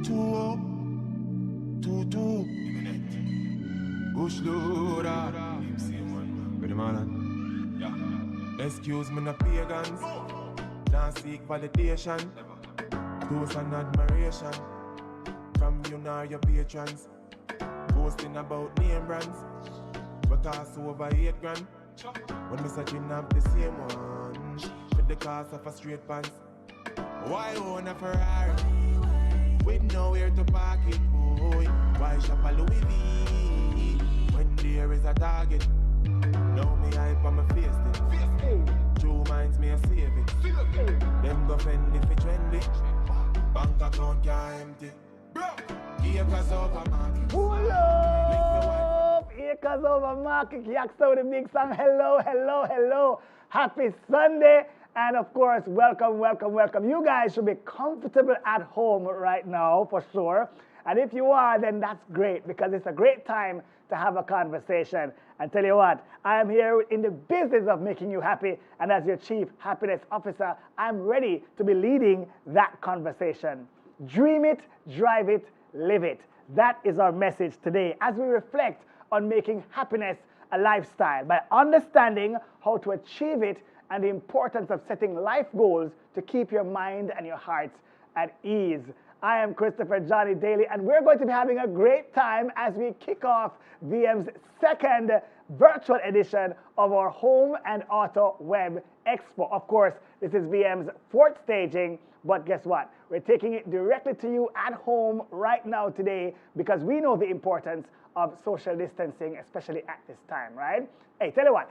Two. Bush loader. With the man. Excuse me, no pagans. Don't seek validation. Those and admiration from you nor your patrons. Boasting about name brands. But cost over 8 grand. When me searching up the same one. With the cost of a straight pants. Why own a Ferrari? With nowhere to park it, boy. Why shop a Louis V? When there is a target. Now me hype on my face thing. True minds me a save it. Them go fend if it trendy. Bank account can't empty. Acres over market. Pull up! Acres over market. Yaksta with the big song. Hello. Happy Sunday. And of course, welcome. You guys should be comfortable at home right now, for sure. And if you are, then that's great, because it's a great time to have a conversation. And tell you what, I am here in the business of making you happy. And as your Chief Happiness Officer, I'm ready to be leading that conversation. Dream it, drive it, live it. That is our message today as we reflect on making happiness a lifestyle by understanding how to achieve it and the importance of setting life goals to keep your mind and your heart at ease. I am Christopher Johnny Daly, and we're going to be having a great time as we kick off VM's second virtual edition of our Home and Auto Web Expo. Of course, this is VM's fourth staging, but guess what? We're taking it directly to you at home right now today because we know the importance of social distancing, especially at this time, right? Hey, tell you what,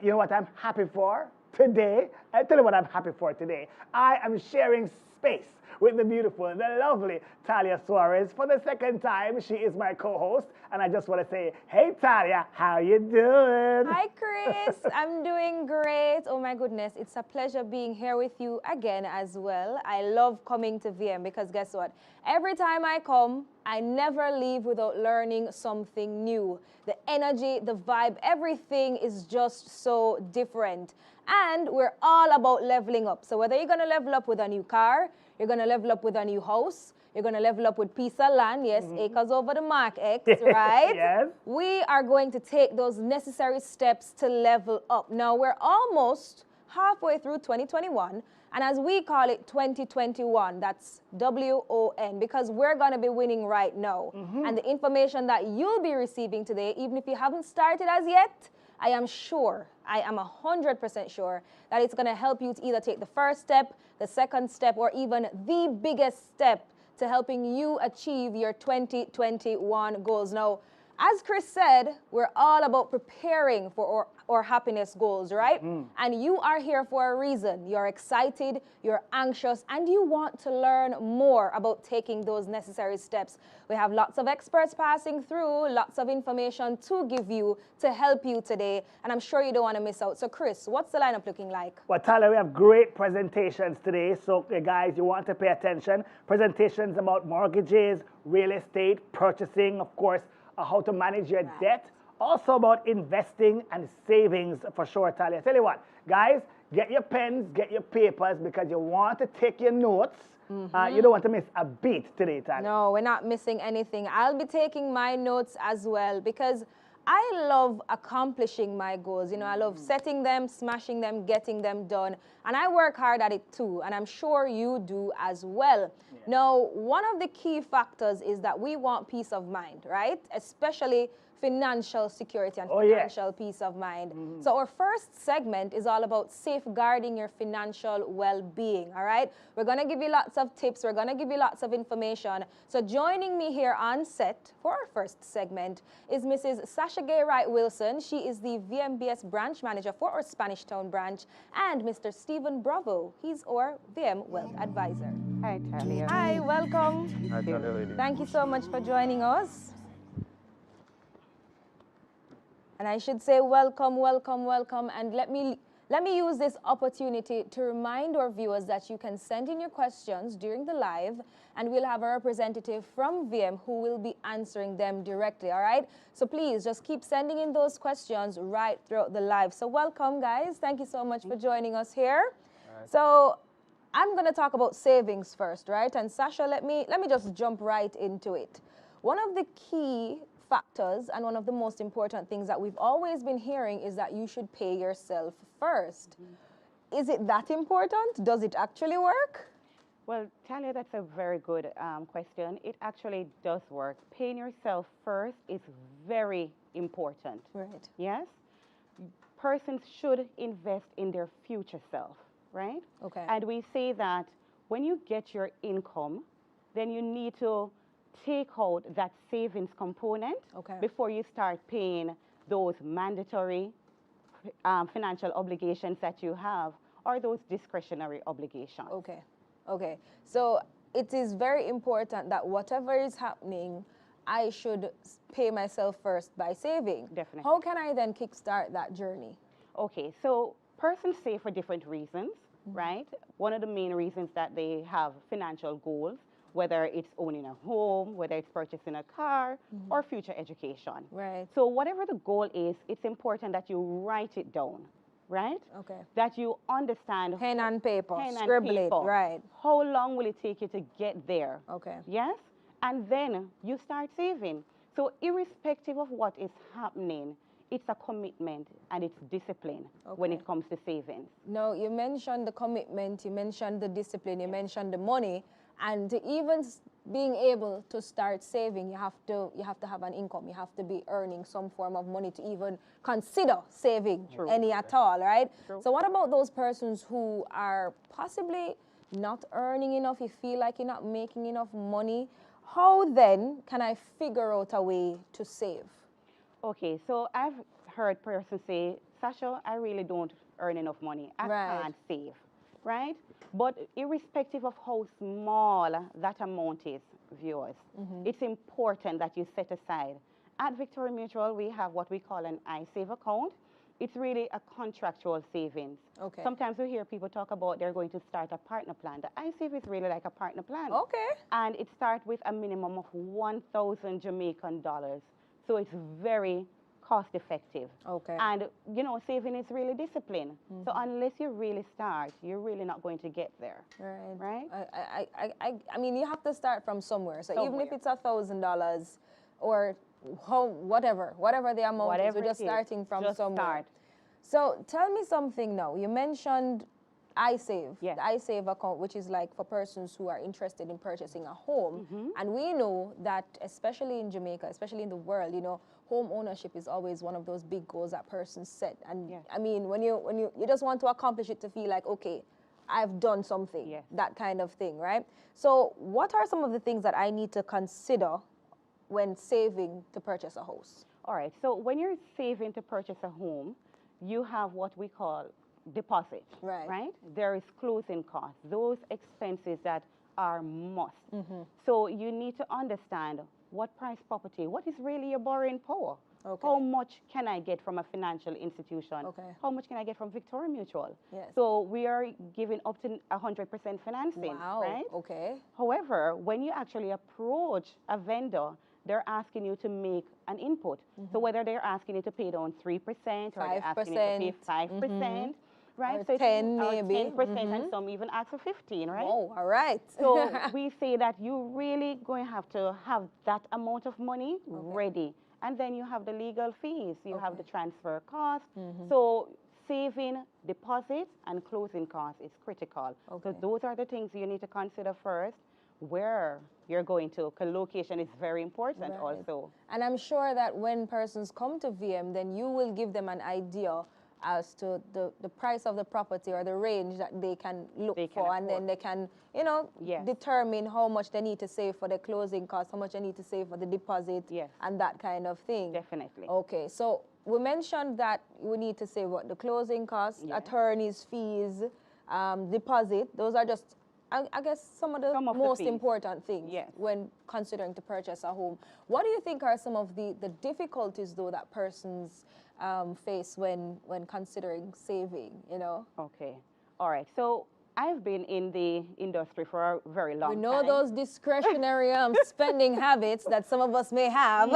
you know what I'm happy for today? I'll tell you what I'm happy for today. I am sharing space with the beautiful, the lovely Talia Suarez for the second time. She is my co-host, and I just want to say, hey Talia, how you doing? Hi Chris, I'm doing great. Oh my goodness, it's a pleasure being here with you again as well. I love coming to VM because guess what? Every time I come, I never leave without learning something new. The energy, the vibe, everything is just so different. And we're all about leveling up. So whether you're going to level up with a new car, you're going to level up with a new house, you're going to level up with piece of land, yes, acres over the mark X, right? Yes. We are going to take those necessary steps to level up. Now, we're almost halfway through 2021, and as we call it 2021, that's WON, because we're going to be winning right now. And the information that you'll be receiving today, even if you haven't started as yet, I am 100% sure that it's going to help you to either take the first step, the second step, or even the biggest step to helping you achieve your 2021 goals. Now, as Chris said, we're all about preparing for our happiness goals, right? And you are here for a reason. You're excited, you're anxious, and you want to learn more about taking those necessary steps. We have lots of experts passing through, lots of information to give you to help you today, and I'm sure you don't want to miss out. So Chris, what's the lineup looking like? Well, Tyler, we have great presentations today, so guys, you want to pay attention. Presentations about mortgages, real estate, purchasing, of course, how to manage your debt, also about investing and savings for sure, Talia. Tell you what, guys, get your pens, get your papers, because you want to take your notes. You don't want to miss a beat today, Talia. No, we're not missing anything. I'll be taking my notes as well because I love accomplishing my goals. You know, I love setting them, smashing them, getting them done. And I work hard at it too, and I'm sure you do as well. Yeah. Now, one of the key factors is that we want peace of mind, right? Especially financial security and financial peace of mind. So our first segment is all about safeguarding your financial well-being, all right? We're going to give you lots of tips. We're going to give you lots of information. So joining me here on set for our first segment is Mrs. Sasha Gay Wright-Wilson. She is the VMBS branch manager for our Spanish Town branch, and Mr. Stephen Bravo. He's our VM Wealth Advisor. Hi, Talia. Hi, welcome. Hi, Talia. Thank you so much for joining us. And I should say welcome, and let me use this opportunity to remind our viewers that you can send in your questions during the live, and we'll have a representative from VM who will be answering them directly, all right? So please just keep sending in those questions right throughout the live. So welcome, guys. Thank you so much for joining us here. Right. So I'm going to talk about savings first, right? And Sasha, let me just jump right into it. One of the key factors and one of the most important things that we've always been hearing is that you should pay yourself first. Is it that important? Does it actually work? Well, Talia, that's a very good question. It actually does work. Paying yourself first is very important. Right. Yes? Persons should invest in their future self, right? Okay. And we say that when you get your income, then you need to take out that savings component Okay. before you start paying those mandatory financial obligations that you have or those discretionary obligations. Okay. Okay. So it is very important that whatever is happening, I should pay myself first by saving. Definitely. How can I then kickstart that journey? Okay, so persons save for different reasons, right? One of the main reasons that they have financial goals, whether it's owning a home, whether it's purchasing a car, or future education. Right. So whatever the goal is, it's important that you write it down, right? Okay. That you understand Pen and paper, pen and scribble it, paper. right. How long will it take you to get there? Okay. Yes? And then you start saving. So irrespective of what is happening, it's a commitment and it's discipline when Okay. it comes to savings. Now, you mentioned the commitment, you mentioned the discipline, you mentioned the money, and to even being able to start saving, you have to have an income. You have to be earning some form of money to even consider saving any at all, right? True. So what about those persons who are possibly not earning enough? You feel like you're not making enough money. How then can I figure out a way to save? Okay, so I've heard persons say, Sasha, I really don't earn enough money. I Right. can't save, right? But irrespective of how small that amount is, viewers, it's important that you set aside. At Victoria Mutual, we have what we call an iSave account. It's really a contractual savings. Okay. Sometimes we hear people talk about they're going to start a partner plan. The iSave is really like a partner plan. Okay. And it starts with a minimum of 1,000 Jamaican dollars. So it's very cost effective. Okay. And, you know, saving is really discipline. So unless you really start, you're really not going to get there. Right. Right? I mean, you have to start from somewhere. So even if Somewhere. it's $1,000 or whatever the amount Whatever is, we're just it is, starting from just somewhere. start. So tell me something now. You mentioned iSave, Yes. the iSave account, which is like for persons who are interested in purchasing a home. And we know that, especially in Jamaica, especially in the world, you know, home ownership is always one of those big goals that persons set. And Yes. I mean, when you just want to accomplish it to feel like, okay, I've done something, Yes. that kind of thing, right? So what are some of the things that I need to consider when saving to purchase a house? All right. So when you're saving to purchase a home, you have what we call deposit. Right. There is closing costs, those expenses that are must. So you need to understand what price property, what is really your borrowing power? Okay. How much can I get from a financial institution? Okay. How much can I get from Victoria Mutual? Yes. So we are giving up to 100% financing, Wow. right? Okay. However, when you actually approach a vendor, they're asking you to make an input. So whether they're asking you to pay down 3% or they're asking you to pay 5%, right? Or So 10 or maybe. 10%, and some even ask for 15, right? Oh, all right. So we say that you really going to have that amount of money ready. And then you have the legal fees, you have the transfer costs. So saving deposits and closing costs is critical. Okay. So those are the things you need to consider first. Where you're going to, because location is very important Right. also. And I'm sure that when persons come to VM, then you will give them an idea as to the price of the property or the range that they can look They can for, and then afford. they can, you know, Yes. determine how much they need to save for the closing costs, how much they need to save for the deposit, Yes. and that kind of thing. Definitely. Okay, so we mentioned that we need to save what the closing costs, Yes. attorney's fees, deposit. Those are just, I guess, some of the Some of the most fees. important things Yes. when considering to purchase a home. What do you think are some of the difficulties, though, that persons face when considering saving, you know? Okay. All right. So I've been in the industry for a very long We time. know those discretionary spending habits that some of us may have.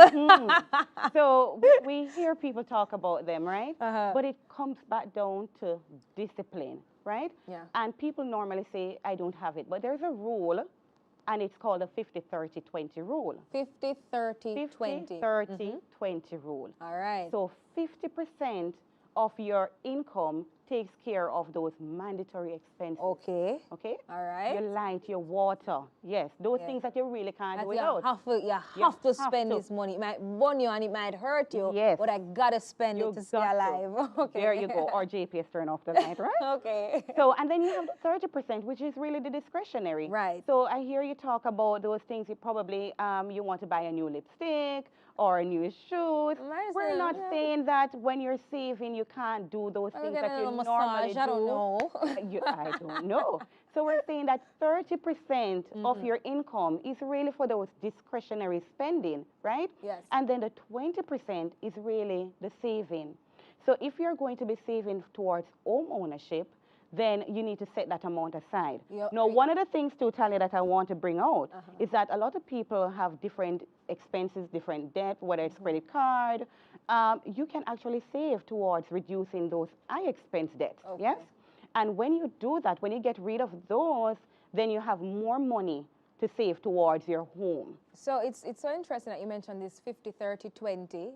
So we hear people talk about them, right? But it comes back down to discipline, right? Yeah. And people normally say, I don't have it. But there's a rule, and it's called a 50-30-20 rule. 50, 30, 20. 50-30-20 rule. All right. So 50% of your income takes care of those mandatory expenses. Okay. Okay? All right. Your light, your water. Yes, those things that you really can't do without. You have to spend this money. It might burn you and it might hurt you. Yes. But I gotta spend it to stay alive. Okay. There you go. Or JPS turn off the light, right? Okay. So, and then you have the 30%, which is really the discretionary. Right. So I hear you talk about those things. You probably, you want to buy a new lipstick or a new shoes. We're not saying that when you're saving, you can't do those things that you normally do. I don't know. I don't know. So we're saying that 30% of your income is really for those discretionary spending, right? Yes. And then the 20% is really the saving. So if you're going to be saving towards home ownership, then you need to set that amount aside. Now, one of the things, to Talia, that I want to bring out is that a lot of people have different expenses, different debt, whether it's credit card. You can actually save towards reducing those high expense debts, yes? And when you do that, when you get rid of those, then you have more money to save towards your home. So it's so interesting that you mentioned this 50, 30, 20.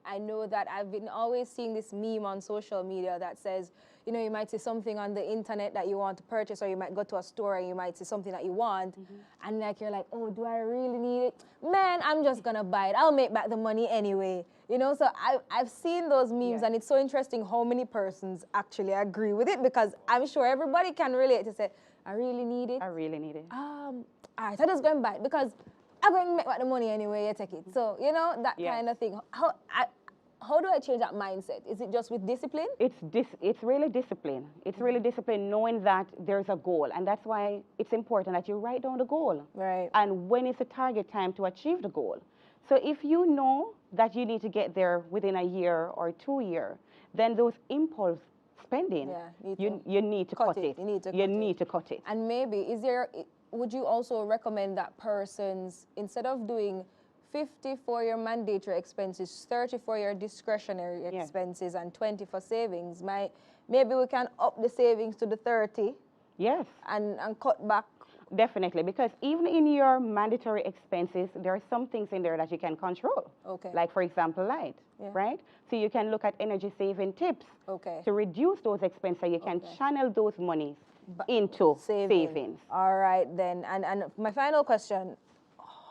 I know that I've been always seeing this meme on social media that says, you know, you might see something on the internet that you want to purchase, or you might go to a store and you might see something that you want, and like you're like, oh, do I really need it? Man, I'm just gonna buy it. I'll make back the money anyway. You know, so I've seen those memes, and it's so interesting how many persons actually agree with it, because I'm sure everybody can relate to say, I really need it. I really need it. All right, I just go and buy it because I'm going to make back the money anyway, you take it. So, you know, that kind of thing. How do I change that mindset? Is it just with discipline? It's really discipline. It's really discipline, knowing that there's a goal. And that's why it's important that you write down the goal. Right. And when is the target time to achieve the goal? So if you know that you need to get there within a year or 2 years, then those impulse spending, you need to cut it. You need to cut it. And maybe, would you also recommend that persons, instead of doing 50 for your mandatory expenses, 30 for your discretionary expenses, and 20 for savings, maybe we can up the savings to the 30? Yes. And cut back? Definitely, because even in your mandatory expenses, there are some things in there that you can control. Okay. Like, for example, light, right? So you can look at energy saving tips to reduce those expenses. You can channel those monies into savings. All right, then. And my final question,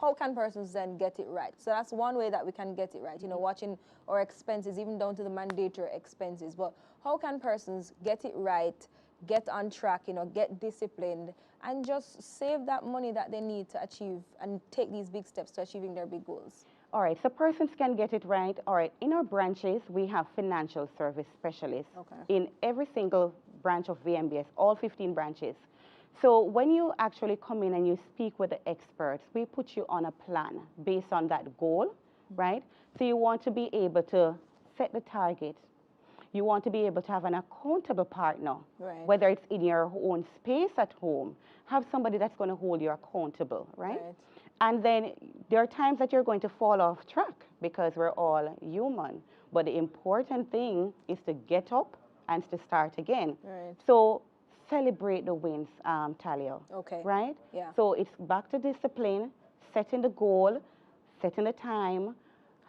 how can persons then get it right? So that's one way that we can get it right, you know, watching our expenses, even down to the mandatory expenses. But how can persons get it right, get on track, you know, get disciplined, and just save that money that they need to achieve and take these big steps to achieving their big goals? All right, so persons can get it right. All right, in our branches, we have financial service specialists in every single branch of VMBS, all 15 branches. So when you actually come in and you speak with the experts, we put you on a plan based on that goal, right? So you want to be able to set the target. You want to be able to have an accountable partner, whether it's in your own space at home. Have somebody that's going to hold you accountable, right? And then there are times that you're going to fall off track because we're all human. But the important thing is to get up and to start again. So celebrate the wins, Talia. Right? Yeah. So it's back to discipline, setting the goal, setting the time,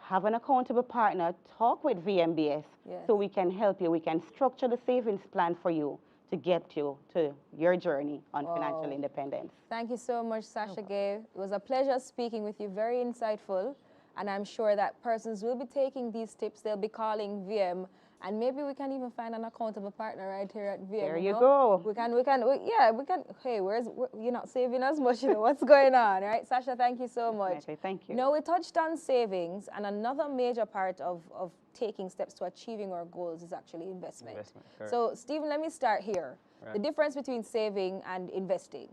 have an accountable partner, talk with VMBS so we can help you. We can structure the savings plan for you to get you to your journey on financial independence. Thank you so much, Sasha Gay. It was a pleasure speaking with you, very insightful. And I'm sure that persons will be taking these tips. They'll be calling VM, and maybe we can even find an accountable partner right here at VM. There you go. We can, hey, you're not saving as much, you know, what's going on, right? Sasha, thank you so much. Okay, thank you. Now, we touched on savings, and another major part of taking steps to achieving our goals is actually investment. So, Stephen, let me start here. The difference between saving and investing,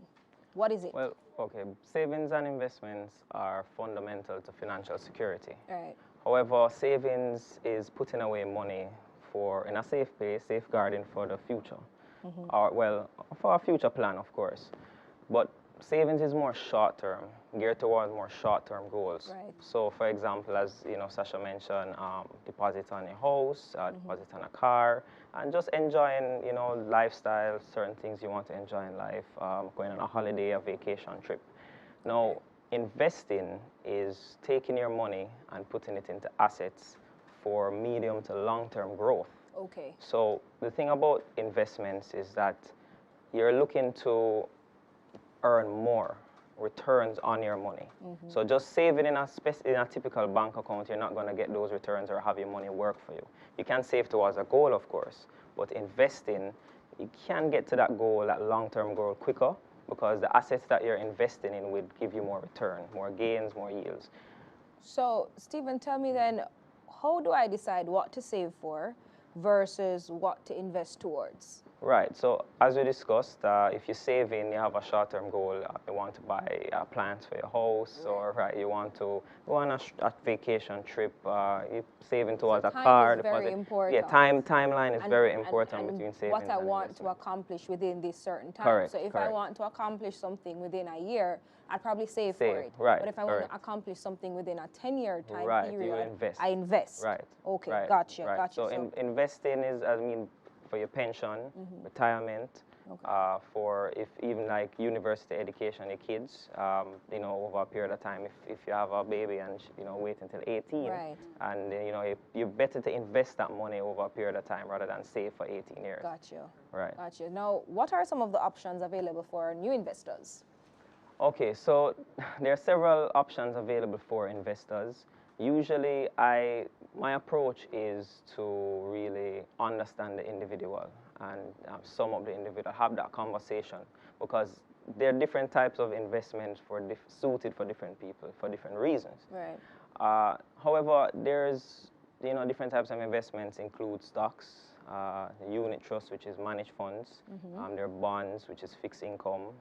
what is it? Well, okay, savings and investments are fundamental to financial security. Right. However, savings is putting away money in a safe place, safeguarding for the future. or well, for a future plan, of course. But savings is more short-term, geared towards more short-term goals. Right. So, for example, as you know, Sasha mentioned, deposit on a house, deposit on a car, and just enjoying, you know, lifestyle, certain things you want to enjoy in life, going on a holiday, a vacation trip. Now, investing is taking your money and putting it into assets for medium to long-term growth. Okay. So the thing about investments is that you're looking to earn more returns on your money. So just save it in a typical bank account, you're not going to get those returns or have your money work for you. You can save towards a goal, of course, but investing, you can get to that goal, that long-term goal quicker, because the assets that you're investing in will give you more return, more gains, more yields. So, Stephen, tell me then, how do I decide what to save for versus what to invest towards? Right. So as we discussed, if you save in, you have a short-term goal. You want to buy plants for your house, or you want to go on a vacation trip. You saving towards a time car. is very important. Yeah, timeline is very important between savings what I and want to investment. accomplish within this certain time. Correct, So if I correct. want to accomplish something within a year, I'd probably save for Save, it. right, But if I want correct. to accomplish something within a 10-year time Right, you period, invest. I invest. Right. Okay, right, gotcha, right. gotcha. So, investing is, I mean, for your pension, retirement, for if even like university education, your kids, you know, over a period of time. If you have a baby and you know wait until 18, Right. and you know you're better to invest that money over a period of time rather than save for 18 years. Gotcha. Right. Gotcha. Now, what are some of the options available for new investors? Okay, so there are several options available for investors. Usually, my approach is to really understand the individual and sum up the individual, have that conversation, because there are different types of investments suited for different people for different reasons. Right. However, there's different types of investments include stocks, unit trust, which is managed funds, there are bonds, which is fixed income,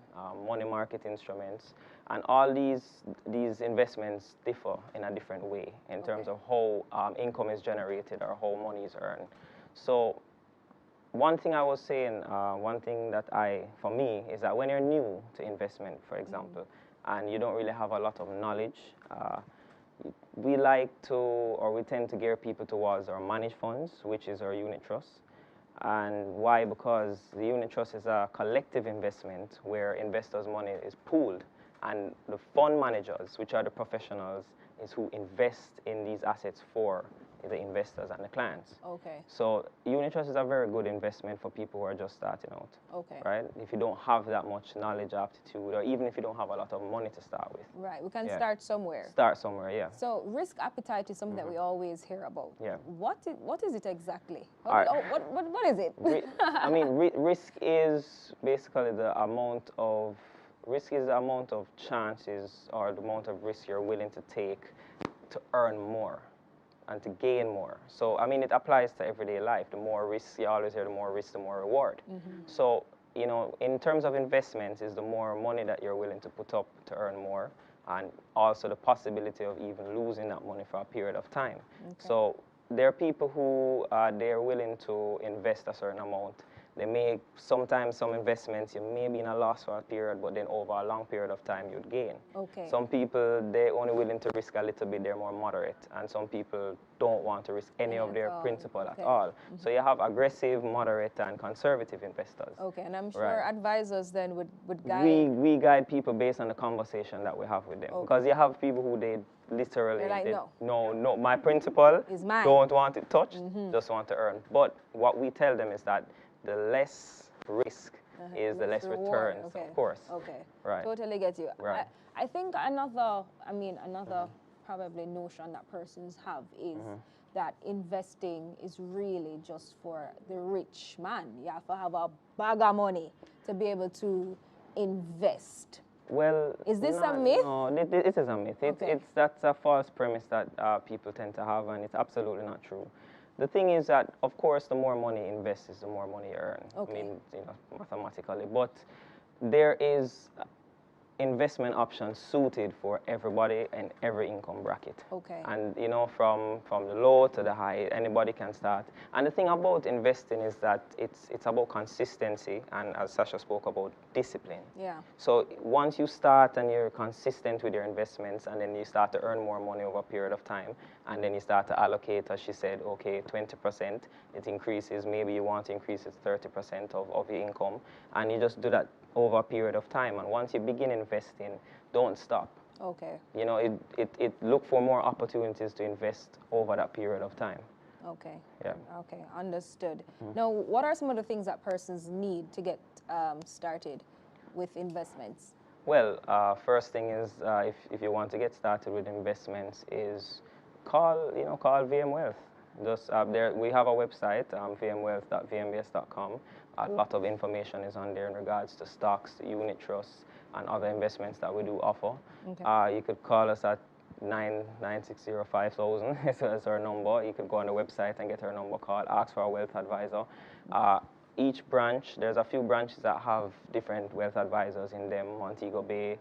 money market instruments, and all these investments differ in a different way in terms of how income is generated or how money is earned. So one thing I was saying, one thing that for me, is that when you're new to investment, for example, and you don't really have a lot of knowledge, we tend to gear people towards our managed funds, which is our unit trust. And why? Because the unit trust is a collective investment where investors' money is pooled, and the fund managers, which are the professionals, is who invest in these assets for the investors and the clients. Okay. So unit trust is a very good investment for people who are just starting out. Okay. Right? If you don't have that much knowledge, aptitude, or even if you don't have a lot of money to start with. Right. We can Yeah. start somewhere. Start somewhere, yeah. So risk appetite is something that we always hear about. Yeah. What is it exactly? All right. What is it? I mean, risk is basically the amount of chances or the amount of risk you're willing to take to earn more and to gain more. So, I mean, it applies to everyday life. The more risk, you always hear the more risk, the more reward. So, in terms of investments, is the more money that you're willing to put up to earn more, and also the possibility of even losing that money for a period of time. So there are people who they're willing to invest a certain amount. They make sometimes some investments, you may be in a loss for a period, but then over a long period of time you'd gain. Okay. Some people, they're only willing to risk a little bit, they're more moderate, and some people don't want to risk any of their principal at all. So you have aggressive, moderate, and conservative investors. Okay, and I'm sure Right. advisors then would guide. We guide people based on the conversation that we have with them. Because you have people who they literally, They're like, no, my principal is mine. don't want it touched, just want to earn. But what we tell them is that the less risk is the less reward. returns, Okay. of course. Okay. Right. Totally get you. Right. I think another probably notion that persons have is that investing is really just for the rich man. You have to have a bag of money to be able to invest. Well, Is this a myth? No, it is a myth. Okay. That's a false premise that people tend to have, and it's absolutely not true. The thing is that, of course, the more money you invest is the more money you earn. Okay. I mean, mathematically. But there is investment options suited for everybody and every income bracket. Okay. And you know, from the low to the high, anybody can start. And the thing about investing is that it's about consistency, and as Sasha spoke about, discipline. Yeah. So once you start and you're consistent with your investments, and then you start to earn more money over a period of time, and then you start to allocate, as she said, okay, 20%, it increases, maybe you want to increase it to 30% of your income, and you just do that over a period of time. And once you begin investing, don't stop. Okay. You know, it look for more opportunities to invest over that period of time. Okay. Yeah. Okay, understood. Now, what are some of the things that persons need to get started with investments? Well, first thing is, if you want to get started with investments, is call VM Wealth. Just there, we have a website, vmwealth.vmbs.com. A lot of information is on there in regards to stocks, unit trusts, and other investments that we do offer. Okay. You could call us at 9605000. That's our number. You could go on the website and get our number, call, ask for a wealth advisor. Each branch, there's a few branches that have different wealth advisors in them: Montego Bay,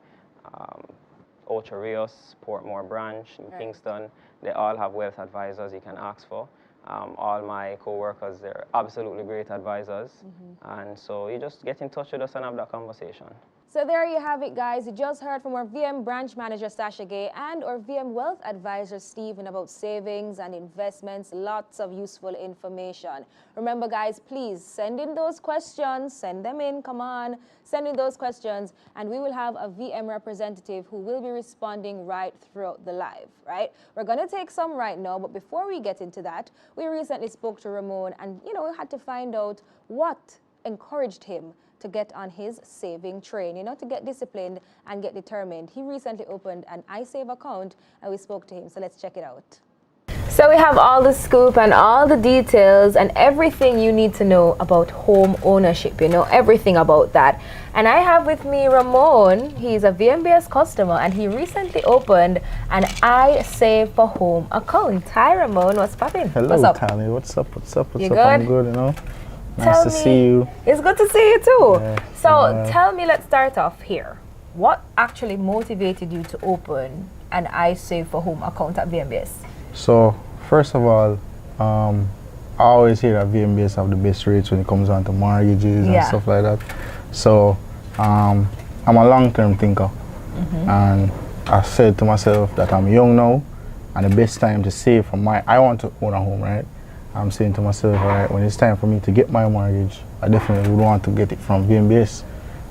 Ocho Rios, Portmore branch, in Right. Kingston. They all have wealth advisors you can ask for. All my co-workers, they're absolutely great advisors. And so you just get in touch with us and have that conversation. So there you have it, guys. You just heard from our VM branch manager, Sasha Gay, and our VM wealth advisor, Stephen, about savings and investments. Lots of useful information. Remember, guys, please send in those questions. Send them in. Come on. Send in those questions, and we will have a VM representative who will be responding right throughout the live, right? We're going to take some right now, but before we get into that, we recently spoke to Ramon, and, we had to find out what encouraged him to get on his saving train, to get disciplined and get determined. He recently opened an iSave account, and we spoke to him, so let's check it out. So we have all the scoop and all the details and everything you need to know about home ownership, everything about that. And I have with me Ramon. He's a VMBS customer, and he recently opened an iSave for Home account. Hi, Ramon. What's poppin'? Hello, what's up? Tally. What's up? You good? I'm good, Nice to see you. It's good to see you too. Yeah, so tell me, let's start off here. What actually motivated you to open an iSave for Home account at VMBS? So, first of all, I always hear that VMBS have the best rates when it comes down to mortgages and stuff like that. So, I'm a long-term thinker. And I said to myself that I'm young now, and the best time to save for I want to own a home, right? I'm saying to myself, all right, when it's time for me to get my mortgage, I definitely would want to get it from VMBS.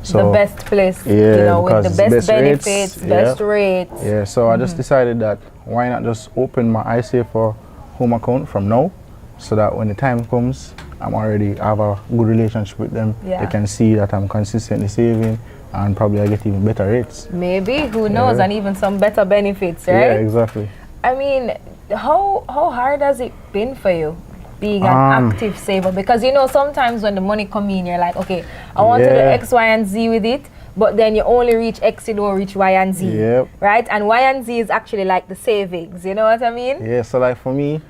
So the best place, yeah, with the best benefits, rates, best rates. Yeah, so I just decided that why not just open my iSave for Home account from now, so that when the time comes, I have a good relationship with them. Yeah. They can see that I'm consistently saving, and probably I get even better rates. Maybe, who knows, and even some better benefits, right? Yeah, exactly. I mean, how hard has it been for you being an active saver? Because sometimes when the money come in, you're like, okay, I want to do X, Y, and Z with it, but then you only reach X, you don't reach Y and Z, right? And Y and Z is actually like the savings, you know what I mean? Yeah, so like for me,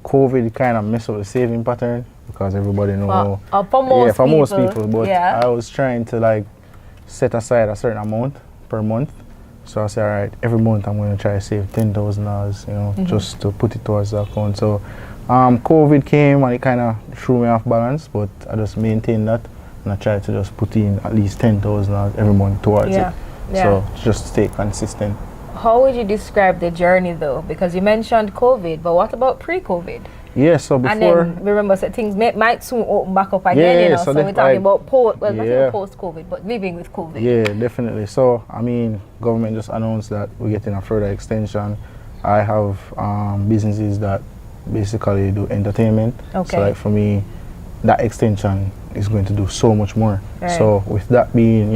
COVID kind of messed up the saving pattern, because everybody know. For most people, but I was trying to set aside a certain amount per month. So I said, all right, every month I'm going to try to save $10,000, just to put it towards the account. So COVID came and it kind of threw me off balance, but I just maintained that, and I tried to just put in at least $10,000 every month towards it. So just stay consistent. How would you describe the journey though? Because you mentioned COVID, but what about pre-COVID? Yeah, so before... And then remember, so things might soon open back up again, so we're talking about not post-COVID, but living with COVID. Yeah, definitely. So, I mean, government just announced that we're getting a further extension. I have businesses that basically do entertainment. Okay. So, for me, that extension is going to do so much more. Right. So, with that being,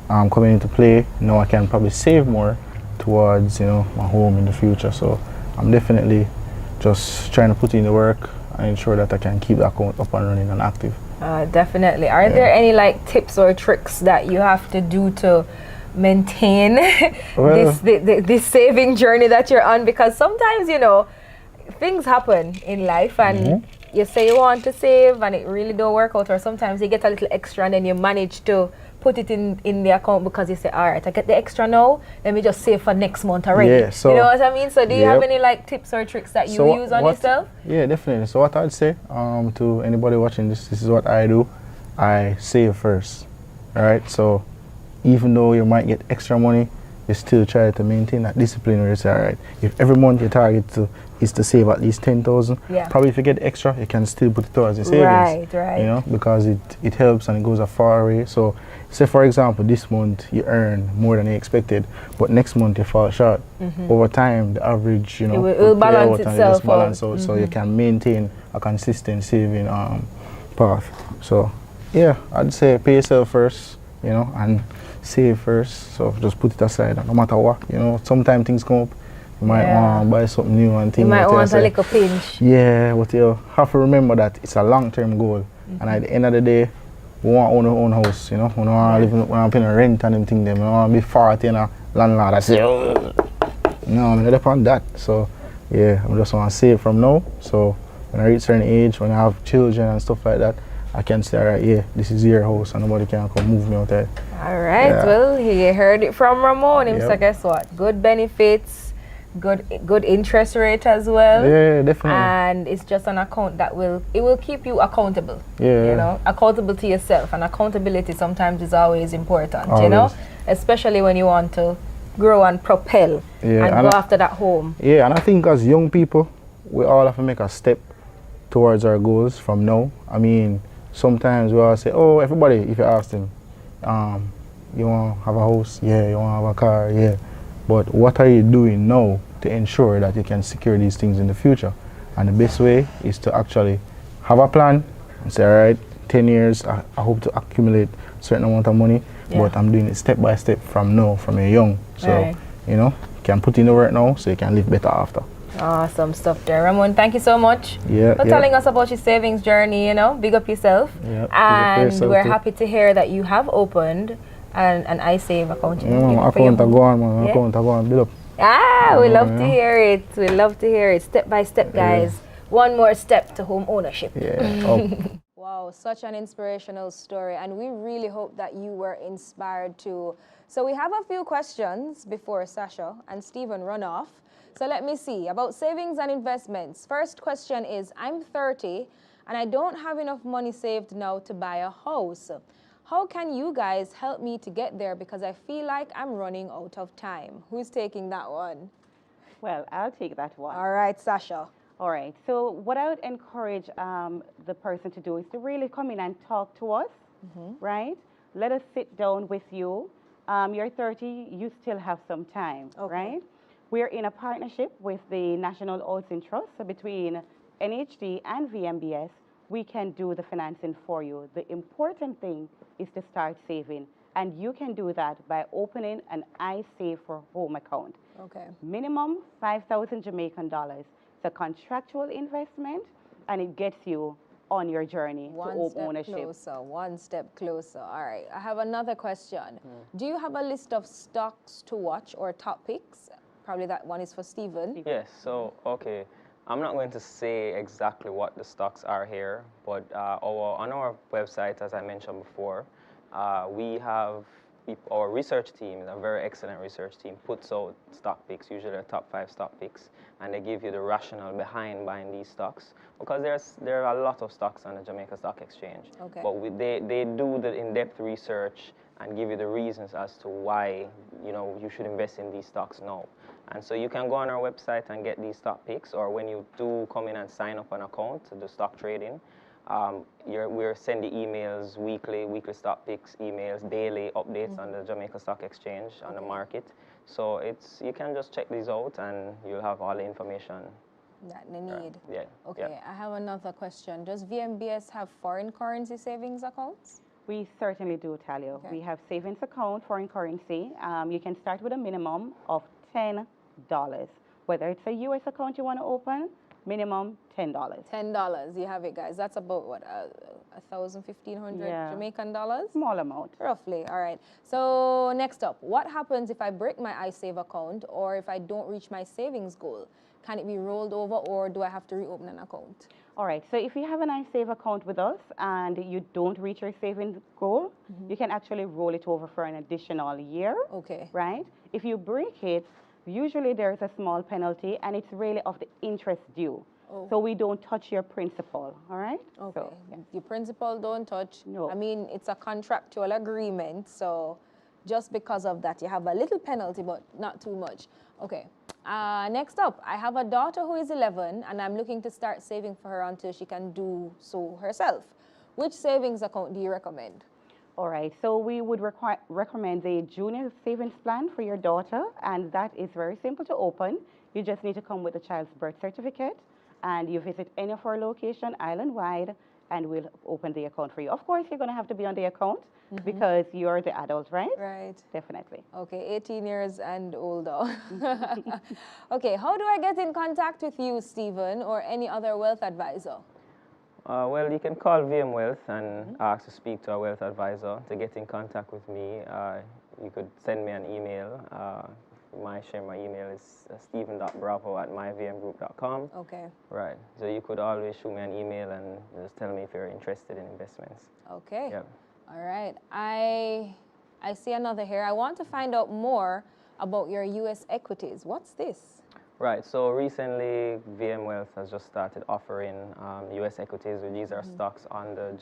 coming into play, now I can probably save more towards, my home in the future. So, I'm definitely just trying to put in the work and ensure that I can keep the account up and running and active. Definitely. Are there any tips or tricks that you have to do to maintain this saving journey that you're on? Because sometimes things happen in life, and you say you want to save and it really don't work out, or sometimes you get a little extra and then you manage to put it in the account because you say, all right, I get the extra now, let me just save for next month already. Yeah, so, you know what I mean? So do you have yep. any like tips or tricks that you So use on yourself? Yeah, definitely. So what I'd say to anybody watching this is what I do. I save first. All right. So even though you might get extra money, you still try to maintain that discipline where you say, all right, if every month your target is to save at least 10,000, probably if you get extra, you can still put it towards the savings. Right. You know, because it helps and it goes a far way. So say for example, this month you earn more than you expected, but next month you fall short. Over time, the average, you know, it will balance out and itself just balance out, so you can maintain a consistent saving path. So yeah, I'd say pay yourself first, you know, and save first. So just put it aside, no matter what. You know, sometimes things come up. You might want to buy something new and things. You might want a little pinch. Yeah, but you have to remember that it's a long-term goal, and at the end of the day, we want to own our own house. You know, we don't want to live, we want to pay rent and them thing. Them, we don't want to be far in a landlord that say, oh. No, I'm not upon that. So yeah, I just want to save from now. So when I reach a certain age, when I have children and stuff like that, I can say, all right, yeah, this is your house and nobody can come move me out there. All right, well, you heard it from Ramon. So guess what? Good benefits, good interest rate as well. Yeah, definitely. And it's just an account that will keep you accountable. Yeah. You know, accountable to yourself, and accountability sometimes is always important. Always. You know, especially when you want to grow and propel and go after that home. Yeah, and I think as young people, we all have to make a step towards our goals from now. I mean, sometimes we all say, oh, everybody, if you ask them, you want to have a house? Yeah. You want to have a car? Yeah. But what are you doing now to ensure that you can secure these things in the future? And the best way is to actually have a plan and say, all right, 10 years, I hope to accumulate a certain amount of money, but I'm doing it step by step from now, from you're young. So, you know, you can put in the work now so you can live better after. Awesome stuff there. Ramon, thank you so much for telling us about your savings journey, you know. Big up yourself. And we're happy to hear that you have opened an iSave account. Account go on, man. Account go on, build up. We love to hear it. We love to hear it. Step by step, guys. One more step to home ownership. Wow, such an inspirational story. And we really hope that you were inspired too. So we have a few questions before Sasha and Stephen run off. So let me see about savings and investments. First question is, I'm 30 and I don't have enough money saved now to buy a house. How can you guys help me to get there, because I feel like I'm running out of time? Who's taking that one? Well, I'll take that one. All right, Sasha. All right. So what I would encourage the person to do is to really come in and talk to us, right? Let us sit down with you. You're 30, you still have some time, right? We're in a partnership with the National Housing Trust. So between NHD and VMBS, we can do the financing for you. The important thing is to start saving. And you can do that by opening an iSave for Home account. Minimum 5,000 Jamaican dollars. It's a contractual investment, and it gets you on your journey to home ownership. One step closer. All right. I have another question. Do you have a list of stocks to watch or top picks? Probably that one is for Stephen. Yes. So, okay. I'm not going to say exactly what the stocks are here, but on our website, as I mentioned before, we have our research team, a very excellent research team, puts out stock picks, usually the top 5 stock picks, and they give you the rationale behind buying these stocks, because there are a lot of stocks on the Jamaica Stock Exchange. But they do the in-depth research and give you the reasons as to why you should invest in these stocks now. And so you can go on our website and get these stock picks, or when you do come in and sign up an account to do stock trading, we're sending emails weekly stock picks, emails, daily updates on the Jamaica Stock Exchange, on the market. So you can just check these out and you'll have all the information that they need. I have another question. Does VMBS have foreign currency savings accounts? We certainly do, Talia. We have savings account, foreign currency. You can start with a minimum of $10. Whether it's a US account you want to open, minimum $10. $10, you have it, guys. That's about what, 1,000, 1,500 Jamaican dollars? Small amount. Roughly. All right. So next up, what happens if I break my iSave account, or if I don't reach my savings goal? Can it be rolled over, or do I have to reopen an account? All right, so if you have an iSave account with us and you don't reach your savings goal, you can actually roll it over for an additional year, Okay. right? If you break it, usually there's a small penalty and it's really of the interest due. Oh. So we don't touch your principal, all right? Okay. So, yeah. Your principal don't touch. No. I mean, it's a contractual agreement, so just because of that, you have a little penalty, but not too much. Okay. Next up, I have a daughter who is 11, and I'm looking to start saving for her until she can do so herself. Which savings account do you recommend? All right, so we would recommend the junior savings plan for your daughter, and that is very simple to open. You just need to come with the child's birth certificate, and you visit any of our location island-wide, and we'll open the account for you. Of course, you're going to have to be on the account because you're the adult, right? Right. Definitely. Okay, 18 years and older. Okay, how do I get in contact with you, Stephen, or any other wealth advisor? Well, you can call VM Wealth and ask to speak to a wealth advisor. To get in contact with me, you could send me an email. My email is stephen.bravo@myvmgroup.com. Okay. Right. So you could always shoot me an email and just tell me if you're interested in investments. Okay. Yeah. All right. I see another here. I want to find out more about your U.S. equities. What's this? Right, so recently VM Wealth has just started offering U.S. equities. These are stocks on the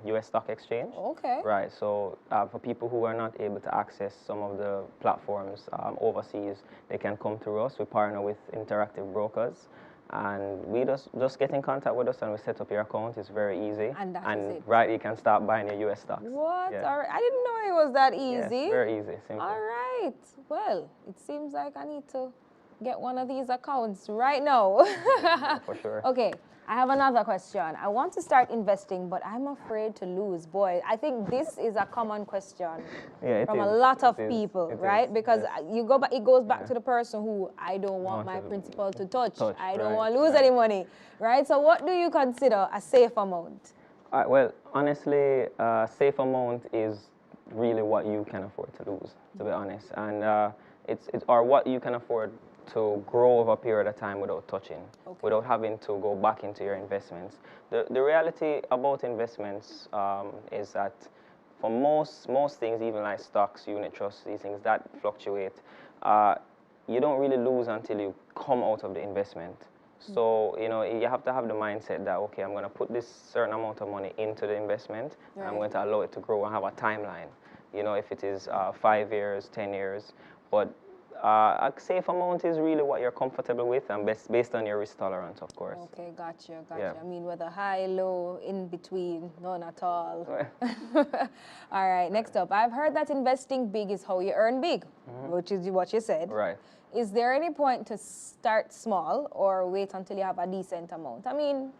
U.S. Stock Exchange. Okay. Right, so for people who are not able to access some of the platforms overseas, they can come through us. We partner with Interactive Brokers, and we just get in contact with us and we set up your account. It's very easy. And that is it. Right, you can start buying your U.S. stocks. What? Yeah. All right. I didn't know it was that easy. Yes, very easy, simple. All right. Well, it seems like I need to get one of these accounts right now. For sure. Okay, I have another question. I want to start investing, but I'm afraid to lose. Boy, I think this is a common question from a lot of people, right? Because you go back, it goes back to the person who I don't want my principal to touch. I don't want to lose any money, right? So what do you consider a safe amount? Well, honestly, safe amount is really what you can afford to lose, to be honest, and it's or what you can afford to grow over a period of time without touching, without having to go back into your investments. The reality about investments is that for most things, even like stocks, unit trusts, these things that fluctuate, you don't really lose until you come out of the investment. So, you know, you have to have the mindset that, okay, I'm going to put this certain amount of money into the investment, and I'm going to allow it to grow and have a timeline. You know, if it is 5 years, 10 years, but a safe amount is really what you're comfortable with and based on your risk tolerance, of course. Okay, gotcha. Yeah. I mean, whether high, low, in between, none at all. All right, next up. I've heard that investing big is how you earn big, which is what you said. Right. Is there any point to start small or wait until you have a decent amount? I mean,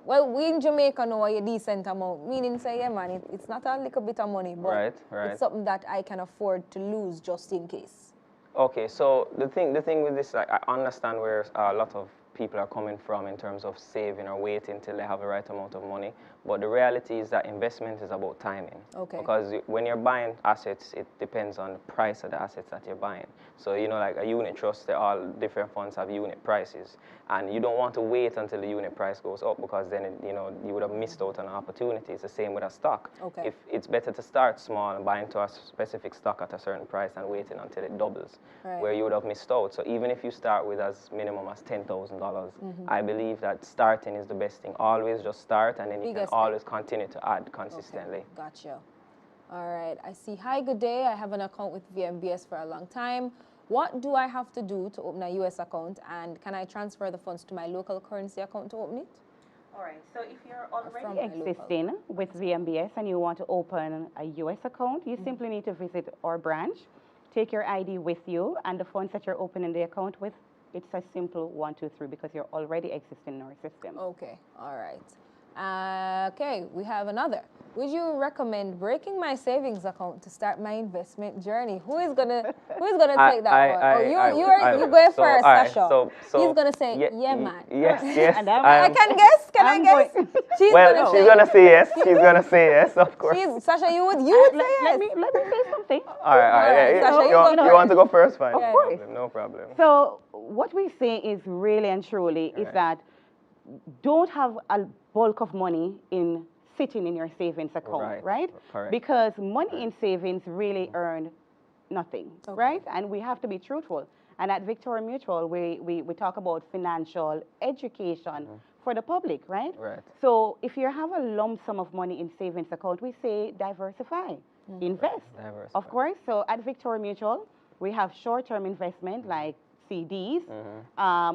well, we in Jamaica know a decent amount, meaning say, yeah, man, it's not a little bit of money, but it's something that I can afford to lose just in case. Okay, so the thing with this, like, I understand where a lot of people are coming from in terms of saving or waiting till they have the right amount of money. But the reality is that investment is about timing. Okay. Because when you're buying assets, it depends on the price of the assets that you're buying. So, you know, like a unit trust, all different funds have unit prices. And you don't want to wait until the unit price goes up because then, you know, you would have missed out on an opportunity. It's the same with a stock. Okay. If it's better to start small and buy into a specific stock at a certain price and waiting until it doubles, where you would have missed out. So even if you start with as minimum as $10,000, I believe that starting is the best thing. Always just start, and then you can always continue to add consistently. Okay. Gotcha. All right. I see. Hi, good day. I have an account with VMBS for a long time. What do I have to do to open a U.S. account, and can I transfer the funds to my local currency account to open it? All right, so if you're already existing with VMBS and you want to open a U.S. account, you simply need to visit our branch, take your ID with you, and the funds that you're opening the account with, it's a simple 1, 2, 3 because you're already existing in our system. Okay, all right. Okay, we have another. Would you recommend breaking my savings account to start my investment journey? Who is gonna take that one? You go first, Sasha. So he's gonna say, yeah, man. Yes. I can guess. Can I guess? She's gonna say yes. She's gonna say yes, of course. Sasha, you would say yes. Let me say something. All right. Sasha, you want to go first? Fine. Of course. No problem. So what we say is really and truly is that don't have a bulk of money in sitting in your savings account, right? Correct. Because money in savings really earn nothing, right? And we have to be truthful. And at Victoria Mutual, we talk about financial education for the public, right? Right. So if you have a lump sum of money in savings account, we say diversify, invest. Diversify. Of course, so at Victoria Mutual, we have short-term investment like CDs.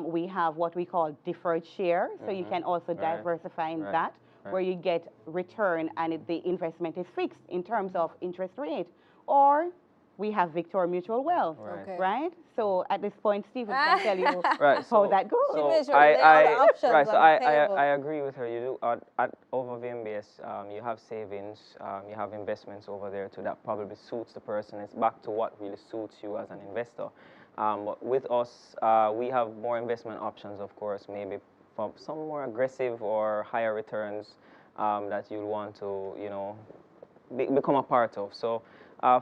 We have what we call deferred share, so you can also diversify in that, where you get return and the investment is fixed in terms of interest rate. Or we have Victoria Mutual Wealth, right? So at this point, Stephen can tell you how that goes. So I agree with her. You do at over VMBS, you have savings, you have investments over there too that probably suits the person. It's back to what really suits you as an investor. But with us, we have more investment options, of course, maybe for some more aggressive or higher returns that you'll want to, you know, become a part of. So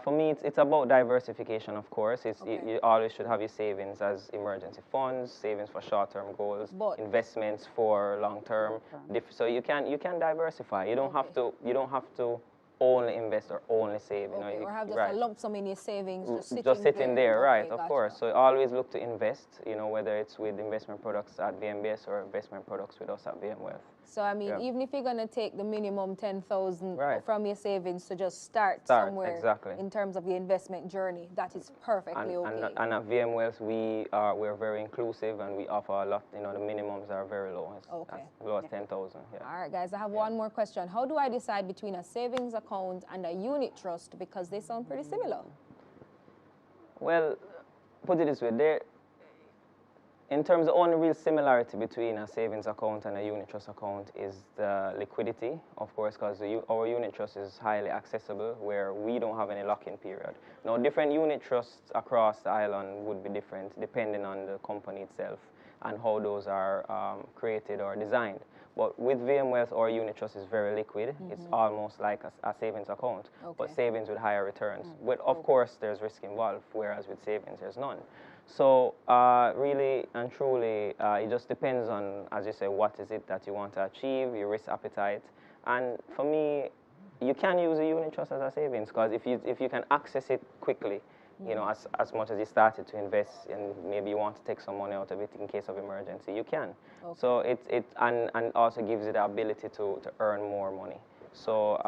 for me, it's about diversification, of course. You always should have your savings as emergency funds, savings for short-term goals, investments for long-term. So you can diversify. You don't have to only invest or only save. You know, or have just a lump sum in your savings, just sitting there, right? Of course. So always look to invest. You know, whether it's with investment products at VMBS or investment products with us at VM Wealth. So I mean, even if you're gonna take the minimum 10,000 from your savings to just start somewhere in terms of your investment journey, that is perfectly okay. And at VM Wealth, we're very inclusive and we offer a lot. You know, the minimums are very low. It's as low as 10,000. Yeah. All right, guys. I have one more question. How do I decide between a savings account and a unit trust, because they sound pretty similar? Well, put it this way, in terms of the only real similarity between a savings account and a unit trust account is the liquidity, of course, because our unit trust is highly accessible, where we don't have any lock-in period. Now, different unit trusts across the island would be different depending on the company itself and how those are created or designed. But with VM Wealth, our unit trust is very liquid. It's almost like a savings account, but savings with higher returns. But of course, there's risk involved, whereas with savings, there's none. So really and truly, it just depends on, as you say, what is it that you want to achieve, your risk appetite. And for me, you can use a unit trust as a savings, because if you can access it quickly, you know, as much as you started to invest and maybe you want to take some money out of it in case of emergency, you can. So it also gives you the ability to earn more money. So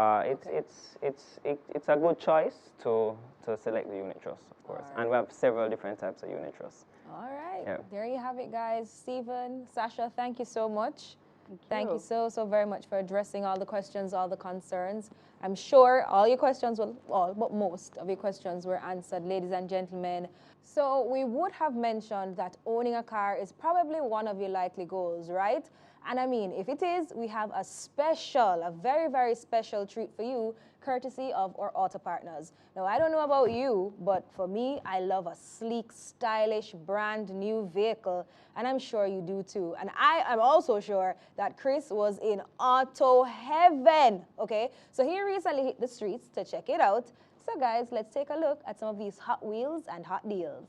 it's a good choice to select the unit trust, of course. And we have several different types of unit trusts. All right. There you have it, guys. Stephen, Sasha, thank you so much. Thank you so very much for addressing all the questions, all the concerns. I'm sure all your questions, but most of your questions were answered, ladies and gentlemen. So we would have mentioned that owning a car is probably one of your likely goals, right? And I mean, if it is, we have a very, very special treat for you, courtesy of our auto partners. Now, I don't know about you, but for me, I love a sleek, stylish, brand new vehicle, and I'm sure you do too. And I am also sure that Chris was in auto heaven, okay? So he recently hit the streets to check it out. So guys, let's take a look at some of these Hot Wheels and hot deals.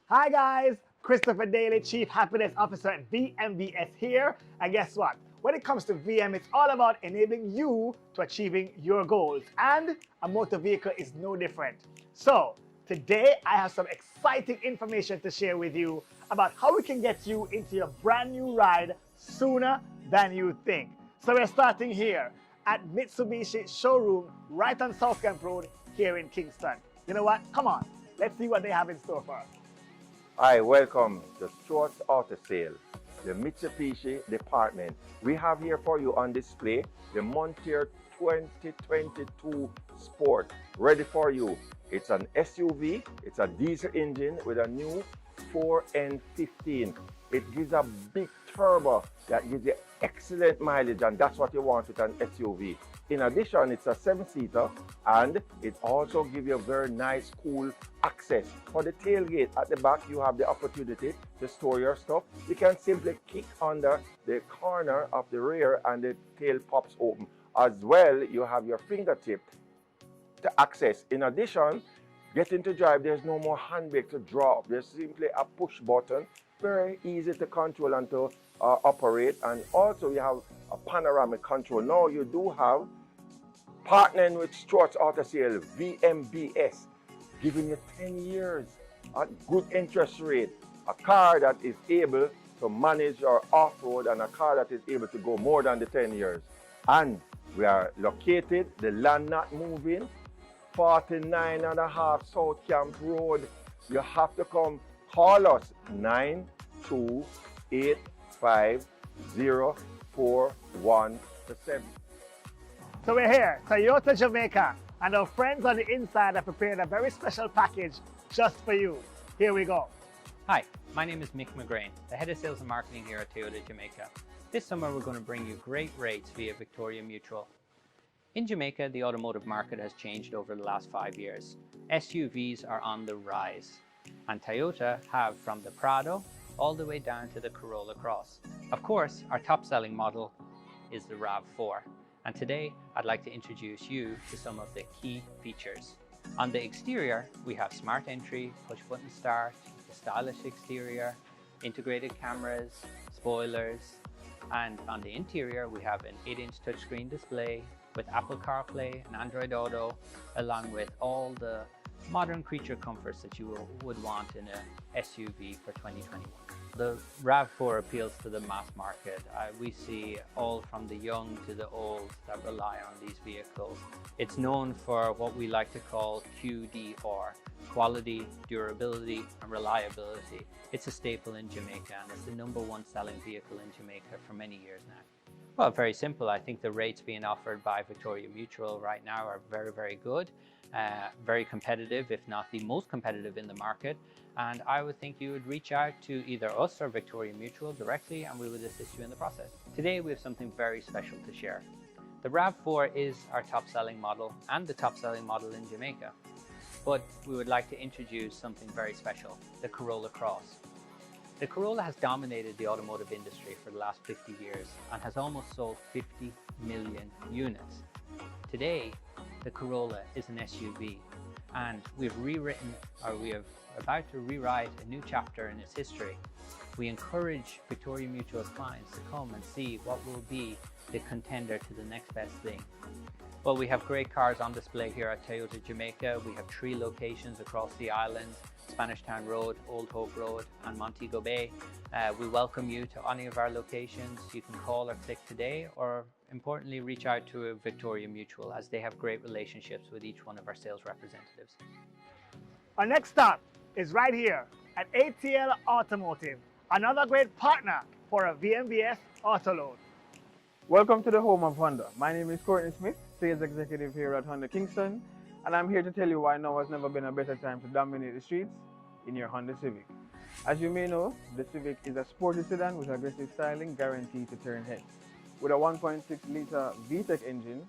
Hi guys, Christopher Daly, Chief Happiness Officer at VMBS here. And guess what? When it comes to VM, it's all about enabling you to achieving your goals. And a motor vehicle is no different. So today I have some exciting information to share with you about how we can get you into your brand new ride sooner than you think. So we're starting here at Mitsubishi showroom right on South Camp Road here in Kingston. You know what? Come on, let's see what they have in store for us. Hi, welcome to Stuart's Auto Sale, the Mitsubishi department. We have here for you on display the Montier 2022 Sport, ready for you. It's an SUV, it's a diesel engine with a new 4N15. It gives a big turbo that gives you excellent mileage, and that's what you want with an SUV. In addition, it's a 7-seater, and it also gives you a very nice, cool access. For the tailgate at the back, you have the opportunity to store your stuff. You can simply kick under the corner of the rear and the tail pops open. As well, you have your fingertip to access. In addition, getting to drive, there's no more handbrake to drop. There's simply a push button, very easy to control and to operate, and also you have a panoramic control. Now you do have partnering with Stuart Auto Sale, VMBS, giving you 10 years at good interest rate, a car that is able to manage your off-road and a car that is able to go more than the 10 years. And we are located, the land not moving, 49.5 South Camp Road. You have to come, call us 928504117. So we're here, Toyota Jamaica, and our friends on the inside have prepared a very special package just for you. Here we go. Hi, my name is Mick McGrain, the Head of Sales and Marketing here at Toyota Jamaica. This summer we're going to bring you great rates via Victoria Mutual. In Jamaica, the automotive market has changed over the last 5 years. SUVs are on the rise, and Toyota have from the Prado all the way down to the Corolla Cross. Of course, our top-selling model is the RAV4. And today, I'd like to introduce you to some of the key features. On the exterior, we have smart entry, push-button start, a stylish exterior, integrated cameras, spoilers, and on the interior, we have an 8-inch touchscreen display with Apple CarPlay and Android Auto, along with all the modern creature comforts that you would want in a SUV for 2021. The RAV4 appeals to the mass market. We see all from the young to the old that rely on these vehicles. It's known for what we like to call QDR, quality, durability, and reliability. It's a staple in Jamaica, and it's the #1 selling vehicle in Jamaica for many years now. Well, very simple. I think the rates being offered by Victoria Mutual right now are very, very good, very competitive, if not the most competitive in the market. And I would think you would reach out to either us or Victoria Mutual directly, and we would assist you in the process. Today, we have something very special to share. The RAV4 is our top-selling model and the top-selling model in Jamaica. But we would like to introduce something very special, the Corolla Cross. The Corolla has dominated the automotive industry for the last 50 years and has almost sold 50 million units. Today, the Corolla is an SUV, and we are about to rewrite a new chapter in its history. We encourage Victoria Mutual's clients to come and see what will be the contender to the next best thing. Well, we have great cars on display here at Toyota Jamaica. We have 3 locations across the island: Spanish Town Road, Old Hope Road, and Montego Bay. We welcome you to any of our locations. You can call or click today, or importantly, reach out to a Victoria Mutual, as they have great relationships with each one of our sales representatives. Our next stop is right here at ATL Automotive, another great partner for a VMBS Autoload. Welcome to the home of Honda. My name is Courtney Smith, Sales Executive here at Honda Kingston, and I'm here to tell you why now has never been a better time to dominate the streets in your Honda Civic. As you may know, the Civic is a sporty sedan with aggressive styling guaranteed to turn heads. With a 1.6-liter VTEC engine,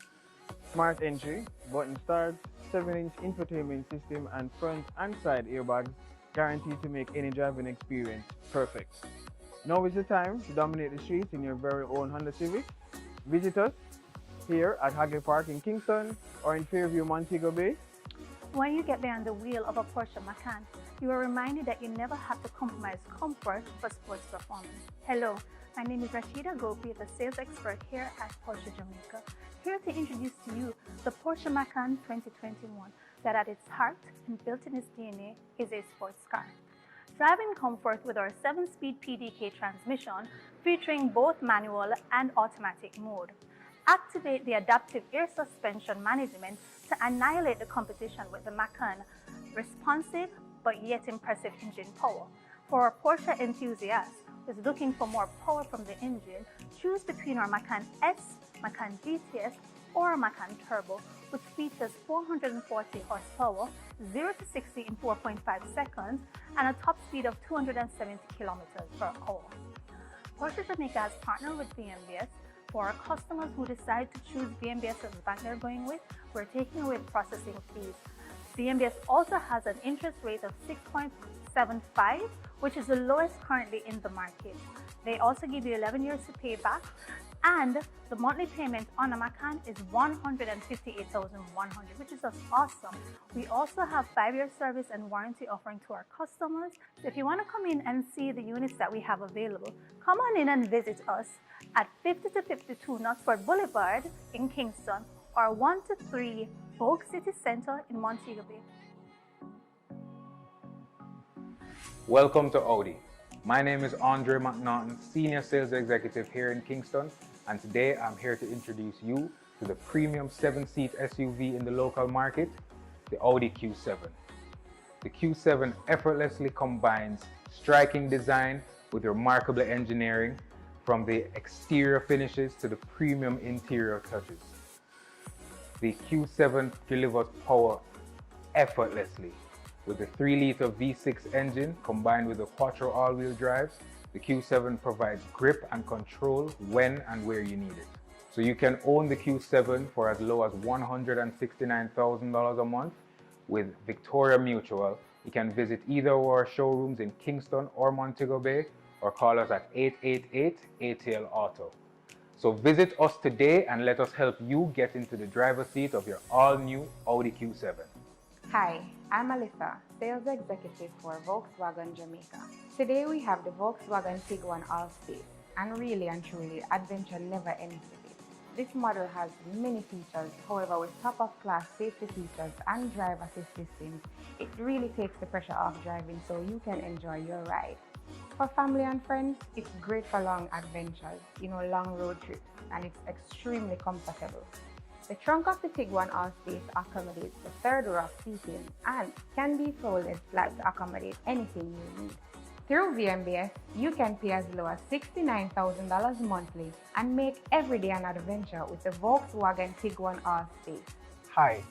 smart entry, button start, 7-inch infotainment system, and front and side airbags guaranteed to make any driving experience perfect. Now is the time to dominate the streets in your very own Honda Civic. Visit us here at Hagley Park in Kingston or in Fairview, Montego Bay. When you get behind the wheel of a Porsche Macan, you are reminded that you never have to compromise comfort for sports performance. Hello, my name is Rashida Gopi, the sales expert here at Porsche Jamaica, here to introduce to you the Porsche Macan 2021, that at its heart and built in its DNA is a sports car. Driving comfort with our 7-speed PDK transmission featuring both manual and automatic mode. Activate the adaptive air suspension management to annihilate the competition with the Macan responsive but yet impressive engine power. For our Porsche enthusiasts who is looking for more power from the engine, choose between our Macan S, Macan GTS, or our Macan Turbo, which features 440 horsepower, 0 to 60 in 4.5 seconds, and a top speed of 270 kilometers per hour. Porsche Jamaica has partnered with VMBS. For our customers who decide to choose VMBS as the bank they're going with, we're taking away processing fees. VMBS also has an interest rate of 6.75, which is the lowest currently in the market. They also give you 11 years to pay back, And the monthly payment on a Macan is $158,100, which is just awesome. We also have 5-year service and warranty offering to our customers. So if you want to come in and see the units that we have available, come on in and visit us at 50 to 52 Knoxford Boulevard in Kingston or 1 to 3 Oak City Center in Montego Bay. Welcome to Audi. My name is Andre McNaughton, Senior Sales Executive here in Kingston, and today I'm here to introduce you to the premium 7-seat SUV in the local market, the Audi Q7. The Q7 effortlessly combines striking design with remarkable engineering, from the exterior finishes to the premium interior touches. The Q7 delivers power effortlessly. With the 3-liter V6 engine combined with the Quattro all-wheel drives, the Q7 provides grip and control when and where you need it. So you can own the Q7 for as low as $169,000 a month. With Victoria Mutual, you can visit either of our showrooms in Kingston or Montego Bay, or call us at 888-ATL Auto. So visit us today and let us help you get into the driver's seat of your all-new Audi Q7. Hi, I'm Alyssa, Sales Executive for Volkswagen Jamaica. Today we have the Volkswagen Tiguan All-Space, and really and truly, adventure never ends with it. This model has many features, however with top-of-class safety features and drive assist systems, it really takes the pressure off driving so you can enjoy your ride. For family and friends, it's great for long adventures, long road trips, and it's extremely comfortable. The trunk of the Tiguan All-Space accommodates the third row of seating and can be folded flat to accommodate anything you need. Through VMBS, you can pay as low as $69,000 monthly and make every day an adventure with the Volkswagen Tiguan All-Space. Hi,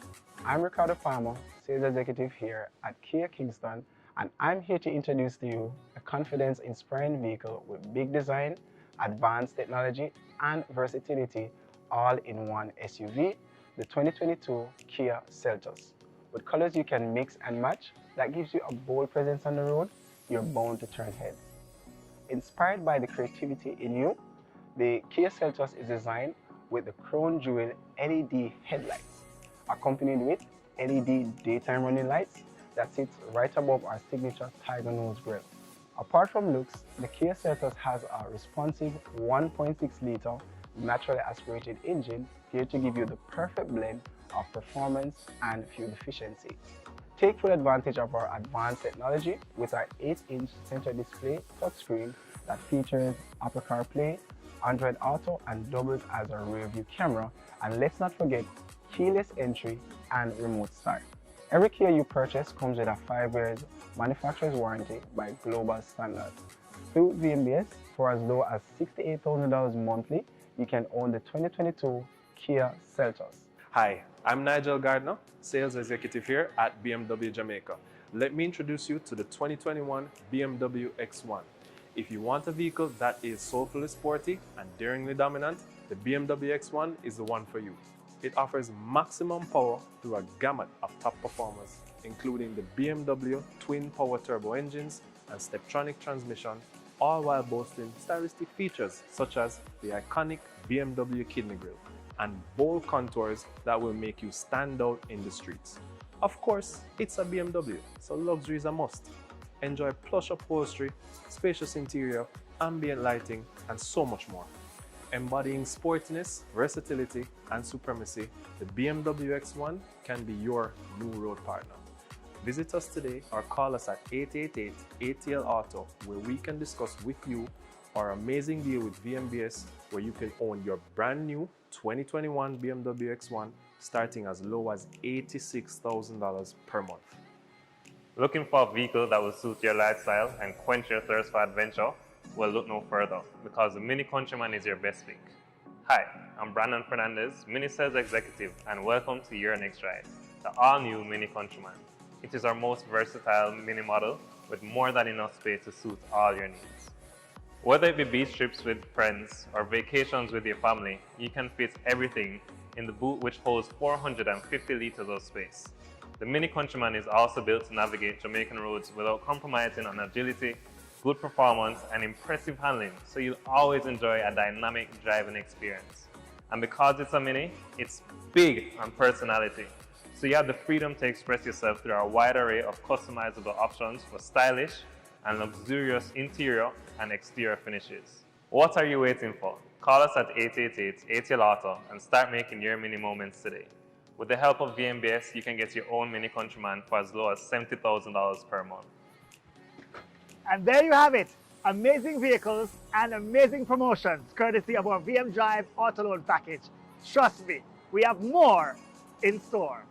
I'm Ricardo Palmer, Sales Executive here at Kia Kingston, and I'm here to introduce to you a confidence-inspiring vehicle with big design, advanced technology, and versatility all in one SUV, the 2022 Kia Seltos. With colors you can mix and match, that gives you a bold presence on the road, you're bound to turn heads. Inspired by the creativity in you, the Kia Seltos is designed with the crown jewel LED headlights, accompanied with LED daytime running lights that sits right above our signature Tiger Nose grille. Apart from looks, the Kia Seltos has a responsive 1.6-liter naturally aspirated engine here to give you the perfect blend of performance and fuel efficiency. Take full advantage of our advanced technology with our 8-inch center display touchscreen that features Apple CarPlay, Android Auto, and doubles as a rear view camera. And let's not forget keyless entry and remote start. Every Kia you purchase comes with a 5 years manufacturer's warranty by global standards. Through VMBS, for as low as $68,000 monthly, you can own the 2022 Kia Seltos. Hi, I'm Nigel Gardner, Sales Executive here at BMW Jamaica. Let me introduce you to the 2021 BMW X1. If you want a vehicle that is soulfully sporty and daringly dominant, the BMW X1 is the one for you. It offers maximum power through a gamut of top performers, including the BMW twin power turbo engines and Steptronic transmission, all while boasting stylistic features such as the iconic BMW kidney grille and bold contours that will make you stand out in the streets. Of course, it's a BMW, so luxury is a must. Enjoy plush upholstery, spacious interior, ambient lighting, and so much more. Embodying sportiness, versatility, and supremacy, the BMW X1 can be your new road partner. Visit us today or call us at 888-ATL Auto, where we can discuss with you our amazing deal with VMBS, where you can own your brand new 2021 BMW X1 starting as low as $86,000 per month. Looking for a vehicle that will suit your lifestyle and quench your thirst for adventure? Well, look no further, because the Mini Countryman is your best pick. Hi, I'm Brandon Fernandez, Mini Sales Executive, and welcome to your next ride, the all-new Mini Countryman. It is our most versatile mini model with more than enough space to suit all your needs. Whether it be beach trips with friends or vacations with your family, you can fit everything in the boot, which holds 450 liters of space. The Mini Countryman is also built to navigate Jamaican roads without compromising on agility, good performance, and impressive handling, so you'll always enjoy a dynamic driving experience. And because it's a Mini, it's big on personality. So you have the freedom to express yourself through our wide array of customizable options for stylish and luxurious interior and exterior finishes. What are you waiting for? Call us at 888-80-LAUTO and start making your Mini moments today. With the help of VMBS, you can get your own Mini Countryman for as low as $70,000 per month. And there you have it. Amazing vehicles and amazing promotions courtesy of our VM Drive Auto Loan package. Trust me, we have more in store.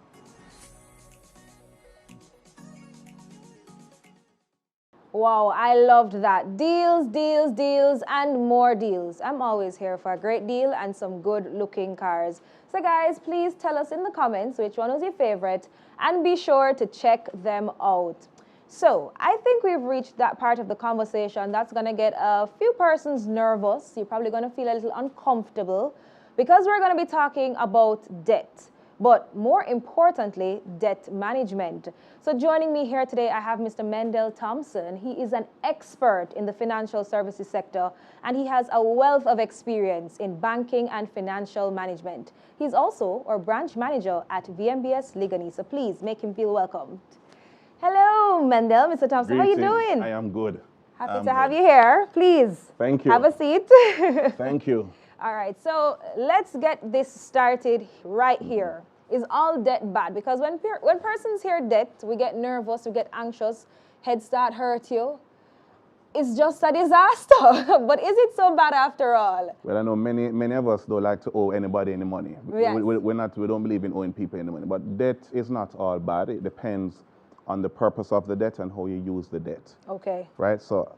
Wow, I loved that. Deals, deals, deals, and more deals. I'm always here for a great deal and some good looking cars. So guys, please tell us in the comments which one was your favorite and be sure to check them out. So I think we've reached that part of the conversation that's going to get a few persons nervous. You're probably going to feel a little uncomfortable because we're going to be talking about debt. But more importantly, debt management. So joining me here today, I have Mr. Mendel Thompson. He is an expert in the financial services sector, and he has a wealth of experience in banking and financial management. He's also our branch manager at VMBS Ligani. So please make him feel welcomed. Hello, Mendel, Mr. Thompson. Greetings. How are you doing? I am good. Happy to have you here. Please. Thank you. Have a seat. Thank you. All right, so let's get this started right here. Is all debt bad? Because when persons hear debt, we get nervous, we get anxious, head start hurt you. It's just a disaster. But is it so bad after all? Well, I know many of us don't like to owe anybody any money. Yes. We don't believe in owing people any money. But debt is not all bad. It depends on the purpose of the debt and how you use the debt. Okay. Right? So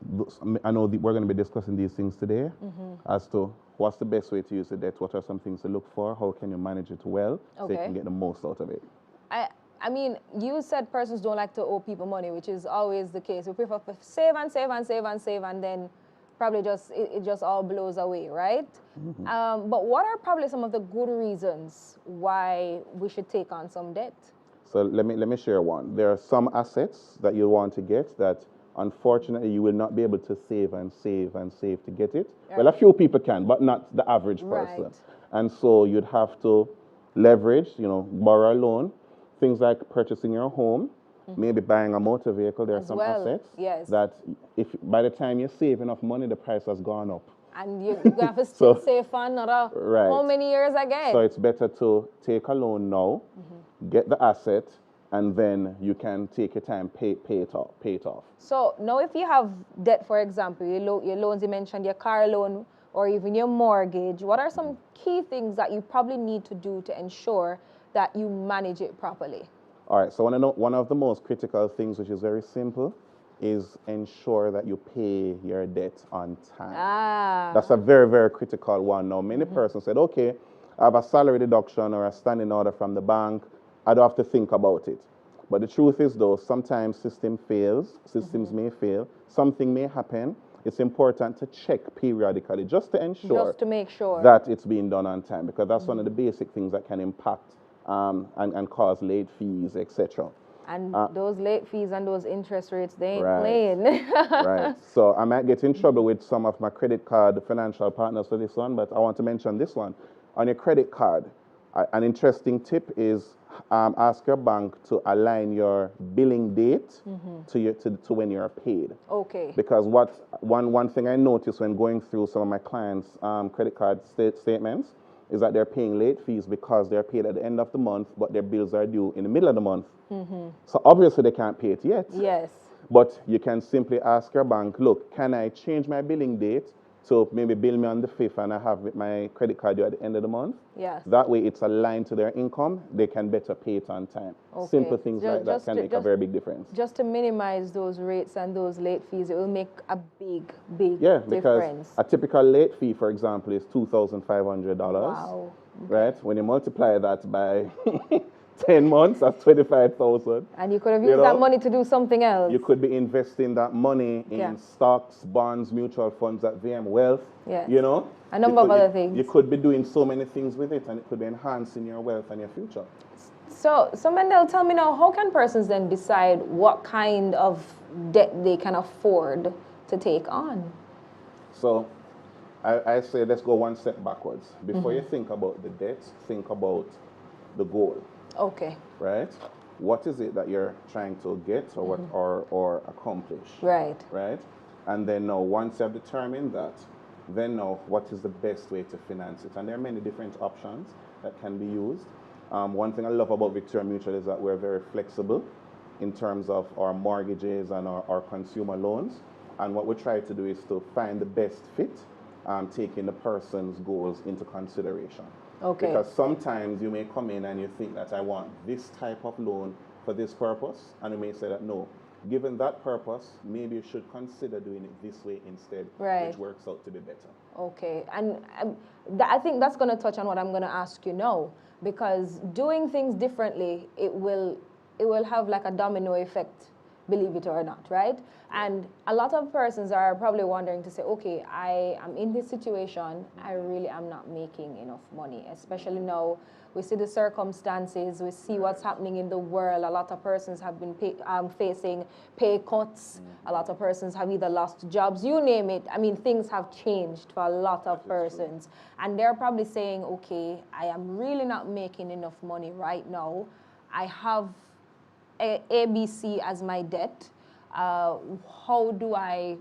I know we're going to be discussing these things today as to what's the best way to use the debt, what are some things to look for, how can you manage it well so you can get the most out of it. I mean, you said persons don't like to owe people money, which is always the case. We prefer to save and save and save and save, and then probably it just all blows away, right? But what are probably some of the good reasons why we should take on some debt? So let me share one. There are some assets that you want to get that unfortunately you will not be able to save and save and save to get it. Right. Well, a few people can, but not the average person. Right. And so you'd have to leverage, borrow a loan, things like purchasing your home, maybe buying a motor vehicle. There are some assets that if by the time you save enough money, the price has gone up. And you have to still save for another how many years again? So it's better to take a loan now, get the asset, and then you can take your time, pay it off. So now if you have debt, for example, your loans, you mentioned your car loan or even your mortgage, what are some key things that you probably need to do to ensure that you manage it properly? All right, so one of the most critical things, which is very simple, is ensure that you pay your debt on time. That's a very, very critical one. Now, many persons said, okay, I have a salary deduction or a standing order from the bank. I don't have to think about it. But the truth is, though, sometimes systems may fail, something may happen. It's important to check periodically just to ensure just to make sure that it's being done on time, because that's one of the basic things that can impact and cause late fees, etc. And those late fees and those interest rates, they ain't playing. Right. So I might get in trouble with some of my credit card financial partners for this one, but I want to mention this one. On your credit card, an interesting tip is ask your bank to align your billing date to when you're paid. Okay. Because one thing I noticed when going through some of my clients' credit card statements is that they're paying late fees because they're paid at the end of the month, but their bills are due in the middle of the month. So obviously they can't pay it yet. Yes. But you can simply ask your bank, look, can I change my billing date? So maybe bill me on the 5th and I have my credit card due at the end of the month. Yes. That way it's aligned to their income. They can better pay it on time. Okay. Simple things like that can make a very big difference. Just to minimize those rates and those late fees, it will make a big because difference. A typical late fee, for example, is $2,500. Wow. Okay. Right? When you multiply that by 10 months, that's $25,000. And you could have used that money to do something else. You could be investing that money in stocks, bonds, mutual funds at VM Wealth. Yes. A number of other things. You could be doing so many things with it, and it could be enhancing your wealth and your future. So Mendel, tell me now, how can persons then decide what kind of debt they can afford to take on? So I say let's go one step backwards. Before you think about the debt, think about the goal. Okay. Right? What is it that you're trying to get or what or accomplish? Right. Right? And then now once you have determined that, then now what is the best way to finance it? And there are many different options that can be used. One thing I love about Victoria Mutual is that we're very flexible in terms of our mortgages and our consumer loans. And what we try to do is to find the best fit, taking the person's goals into consideration. Okay. Because sometimes you may come in and you think that I want this type of loan for this purpose, and you may say that no, given that purpose, maybe you should consider doing it this way instead, right, which works out to be better. Okay, and I think that's going to touch on what I'm going to ask you now, because doing things differently, it will have like a domino effect, believe it or not, right? And a lot of persons are probably wondering to say, okay, I am in this situation, I really am not making enough money, especially now we see the circumstances, we see what's happening in the world. A lot of persons have been facing pay cuts. A lot of persons have either lost jobs, you name it. I mean, things have changed for a lot of persons. And they're probably saying, okay, I am really not making enough money right now. I have ABC as my debt. How do I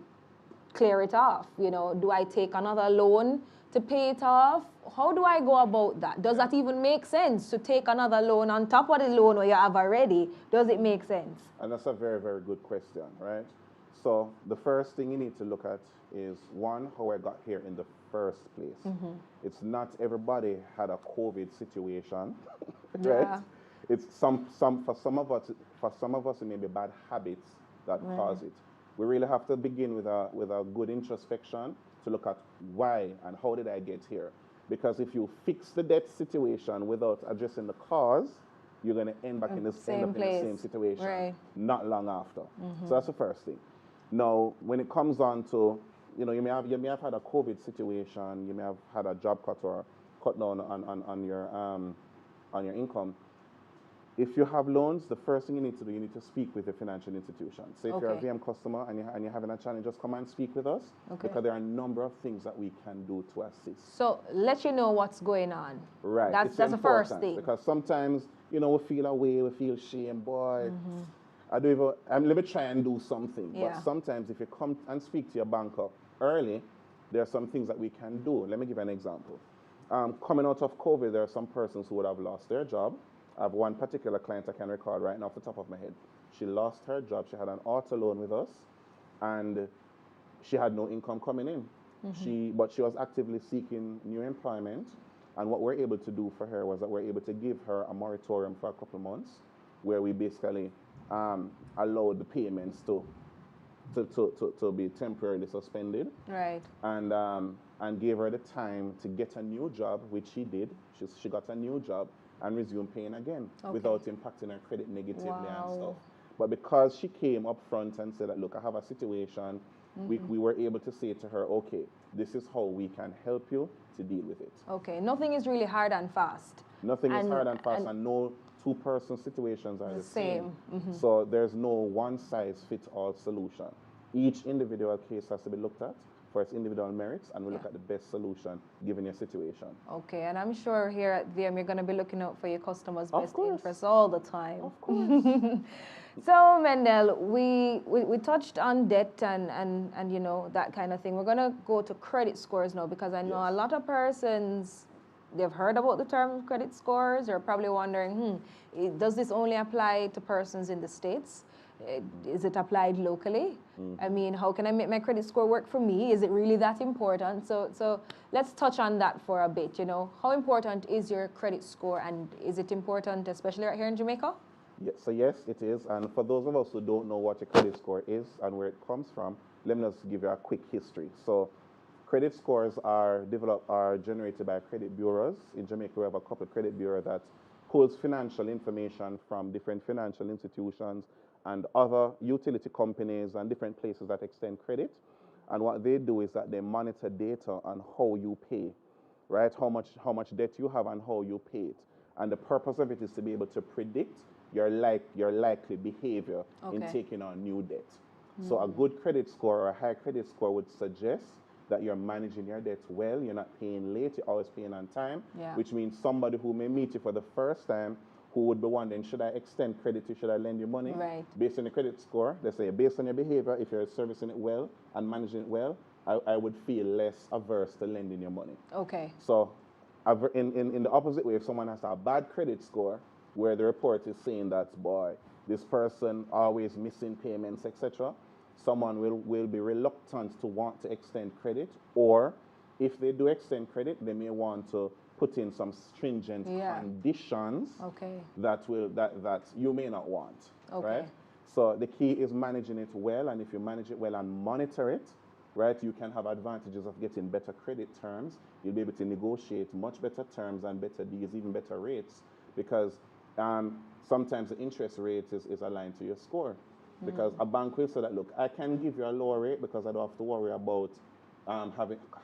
clear it off? You know, do I take another loan to pay it off? How do I go about that? Does that even make sense to take another loan on top of the loan you have already? Does it make sense? And that's a very, very good question, right? So the first thing you need to look at is, one, how I got here in the first place. It's not everybody had a COVID situation, right? Yeah. It's for some of us it may be bad habits that cause it. We really have to begin with a good introspection to look at why and how did I get here. Because if you fix the debt situation without addressing the cause, you're going to end up in the same situation not long after. So that's the first thing. Now, when it comes on to, you know, you may have had a COVID situation, you may have had a job cut or cut down on your income. If you have loans, the first thing you need to do, you need to speak with the financial institution. So if you're a VM customer and you're having a challenge, just come and speak with us, because there are a number of things that we can do to assist. So let you know what's going on. Right. That's the first thing. Because sometimes, you know, we feel away, we feel shame, boy. Let me try and do something. Yeah. But sometimes if you come and speak to your banker early, there are some things that we can do. Let me give you an example. Coming out of COVID, there are some persons who would have lost their job. I have one particular client I can recall right now off the top of my head. She lost her job. She had an auto loan with us, and she had no income coming in. But she was actively seeking new employment, and what we're able to do for her was that we're able to give her a moratorium for a couple of months, where we basically allowed the payments to be temporarily suspended. Right. And gave her the time to get a new job, which she did. She got a new job and resume paying again without impacting her credit negatively and stuff. But because she came up front and said that, look, I have a situation, we were able to say to her, okay, this is how we can help you to deal with it. Okay, nothing is really hard and fast. Nothing is hard and fast, and no two-person situations are the same. So there's no one-size-fits-all solution. Each individual case has to be looked at for its individual merits, and we look at the best solution given your situation. Okay, and I'm sure here at VM you're going to be looking out for your customers' best interests all the time. Of course. So, Mendel, we touched on debt and you know, that kind of thing. We're going to go to credit scores now, because I know a lot of persons, they've heard about the term credit scores. They're probably wondering, does this only apply to persons in the States? Is it applied locally? I mean, how can I make my credit score work for me? Is it really that important? So let's touch on that for a bit. You know, how important is your credit score, and is it important, especially right here in Jamaica? So yes, it is. And for those of us who don't know what your credit score is and where it comes from, let me just give you a quick history. So credit scores are generated by credit bureaus. In Jamaica, we have a couple of credit bureaus that pulls financial information from different financial institutions and other utility companies and different places that extend credit. And what they do is that they monitor data on how you pay, right? How much debt you have and how you pay it. And the purpose of it is to be able to predict your likely behavior in taking on new debt. So a good credit score or a high credit score would suggest that you're managing your debts well, you're not paying late, you're always paying on time, which means somebody who may meet you for the first time who would be wondering, should I extend credit to you, should I lend you money? Right. Based on your credit score, let's say based on your behavior, if you're servicing it well and managing it well, I would feel less averse to lending you money. Okay. So in the opposite way, if someone has a bad credit score where the report is saying that, boy, this person always missing payments, etc., someone will be reluctant to want to extend credit, or if they do extend credit, they may want to put in some stringent conditions that you may not want, right? So the key is managing it well, and if you manage it well and monitor it, right, you can have advantages of getting better credit terms. You'll be able to negotiate much better terms and better deals, even better rates, because sometimes the interest rate is aligned to your score. Because a bank will say that, look, I can give you a lower rate because I don't have to worry about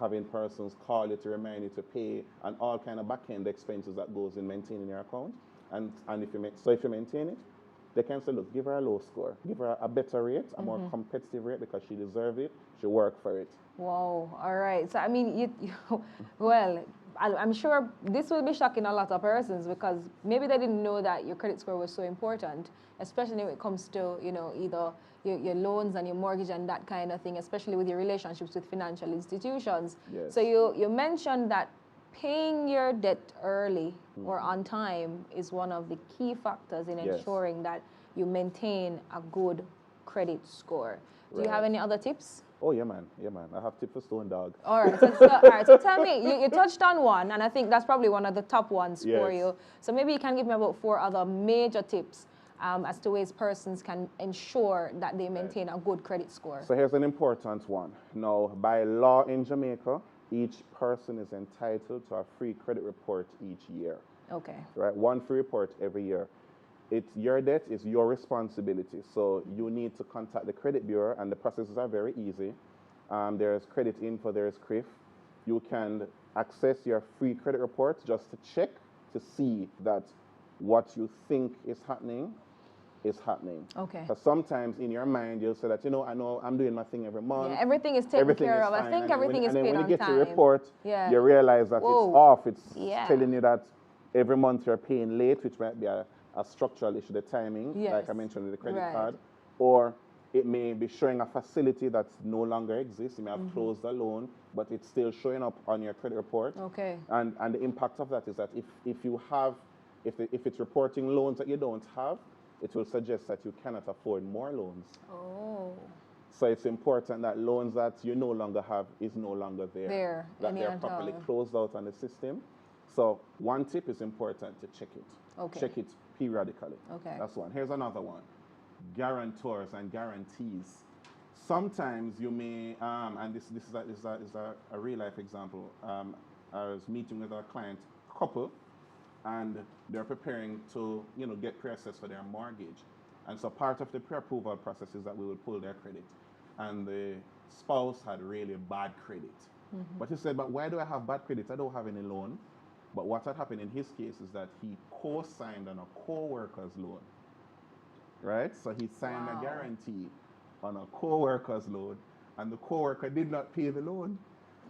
having persons call you to remind you to pay and all kind of back-end expenses that goes in maintaining your account. And if you maintain it, they can say, look, give her a low score, give her a better rate, a more competitive rate because she deserves it, she worked for it. Wow, all right. So, I mean, well, I'm sure this will be shocking a lot of persons because maybe they didn't know that your credit score was so important, especially when it comes to, either your loans and your mortgage and that kind of thing, especially with your relationships with financial institutions. Yes. So you mentioned that paying your debt early or on time is one of the key factors in ensuring that you maintain a good credit score. Do you have any other tips? Oh, yeah, man. Yeah, man. I have tips for Stone Dog. All right. So tell me, you touched on one, and I think that's probably one of the top ones for you. So maybe you can give me about 4 other major tips as to ways persons can ensure that they maintain a good credit score. So here's an important one. Now, by law in Jamaica, each person is entitled to a free credit report each year. Okay. Right? One free report every year. It's your debt, it's your responsibility. So you need to contact the credit bureau, and the processes are very easy. There's credit info, there's CRIF. You can access your free credit report just to check to see that what you think is happening is happening. Okay. Because sometimes in your mind you'll say that, I know I'm doing my thing every month. Yeah, everything is taken care of. I think everything is paid on time. And then when you get your report, you realize that it's off. It's telling you that every month you're paying late, which might be a structural issue, the timing, like I mentioned with the credit card, or it may be showing a facility that no longer exists. You may have closed a loan, but it's still showing up on your credit report. Okay. And the impact of that is that if it's reporting loans that you don't have, it will suggest that you cannot afford more loans. Oh. So it's important that loans that you no longer have is no longer there. That they're properly closed out on the system. So one tip is important to check it. Okay. Check it periodically. Okay. That's one. Here's another one. Guarantors and guarantees. Sometimes you may, and this is a real life example. I was meeting with a client couple, and they're preparing to, get pre-assessed for their mortgage. And so part of the pre-approval process is that we will pull their credit. And the spouse had really bad credit. But he said, but why do I have bad credit? I don't have any loan. But what had happened in his case is that he co-signed on a co-worker's loan, right? So he signed a guarantee on a co-worker's loan, and the co-worker did not pay the loan.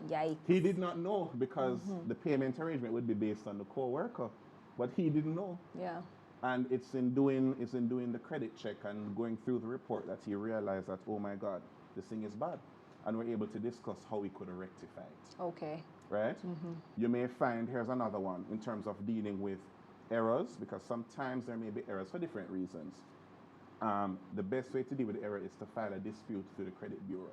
Yikes. He did not know because the payment arrangement would be based on the co-worker, but he didn't know. Yeah. And it's in doing the credit check and going through the report that he realized that, oh my God, this thing is bad. And we're able to discuss how we could rectify it. Okay. Right? You may find, here's another one, in terms of dealing with errors, because sometimes there may be errors for different reasons. The best way to deal with error is to file a dispute through the credit bureau.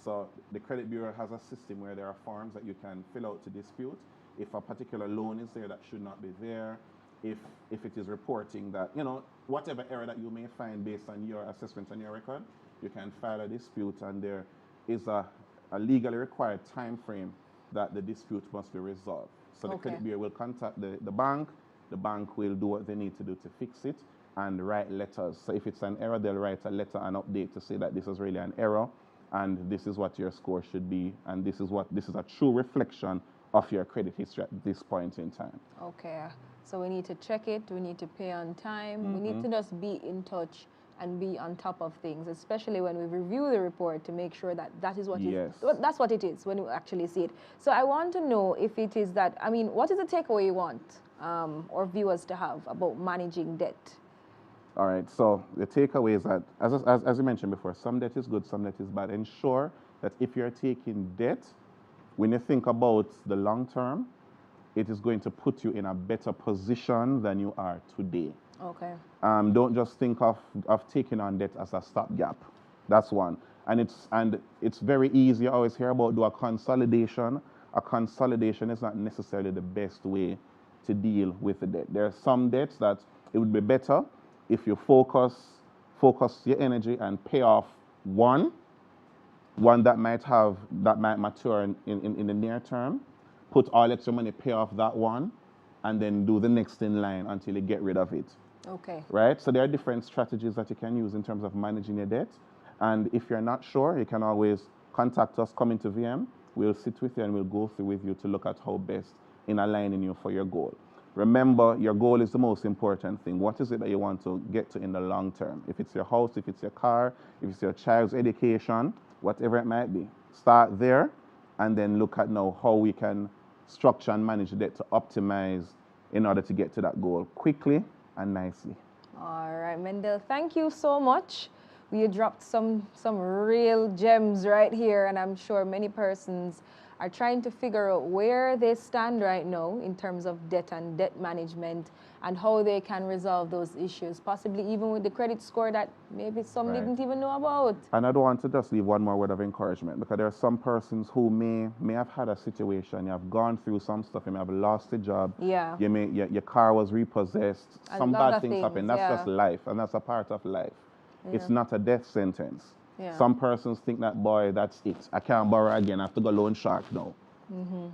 So the credit bureau has a system where there are forms that you can fill out to dispute. If a particular loan is there that should not be there, if it is reporting that, whatever error that you may find based on your assessment and your record, you can file a dispute, and there is a legally required time frame that the dispute must be resolved. So the credit bureau will contact the bank will do what they need to do to fix it and write letters. So if it's an error, they'll write a letter and update to say that this is really an error and this is what your score should be, and this is a true reflection of your credit history at this point in time. Okay. So we need to check it, we need to pay on time, we need to just be in touch and be on top of things, especially when we review the report to make sure that that is what that's what it is when you actually see it. So I want to know if it is that, I mean, what is the takeaway you want our viewers to have about managing debt? All right, so the takeaway is that, as you mentioned before, some debt is good, some debt is bad. Ensure that if you're taking debt, when you think about the long term, it is going to put you in a better position than you are today. Okay. Don't just think of taking on debt as a stopgap. That's one. And it's very easy. I always hear about do a consolidation. A consolidation is not necessarily the best way to deal with the debt. There are some debts that it would be better if you focus your energy and pay off one that might mature in the near term. Put all extra money, pay off that one, and then do the next in line until you get rid of it. Okay. Right? So there are different strategies that you can use in terms of managing your debt. And if you're not sure, you can always contact us, come into VM. We'll sit with you and we'll go through with you to look at how best in aligning you for your goal. Remember, your goal is the most important thing. What is it that you want to get to in the long term? If it's your house, if it's your car, if it's your child's education, whatever it might be. Start there and then look at now how we can structure and manage the debt to optimize in order to get to that goal quickly and nicely. All right, Mendel, thank you so much. We dropped some real gems right here, and I'm sure many persons are trying to figure out where they stand right now in terms of debt and debt management and how they can resolve those issues, possibly even with the credit score that maybe some didn't even know about. And I don't want to just leave one more word of encouragement, because there are some persons who may have had a situation, you have gone through some stuff, you may have lost a job, yeah. Your car was repossessed, some bad things happen. That's just life, and that's a part of life. Yeah. It's not a death sentence. Yeah. Some persons think that, boy, that's it. I can't borrow again. I have to go loan shark now.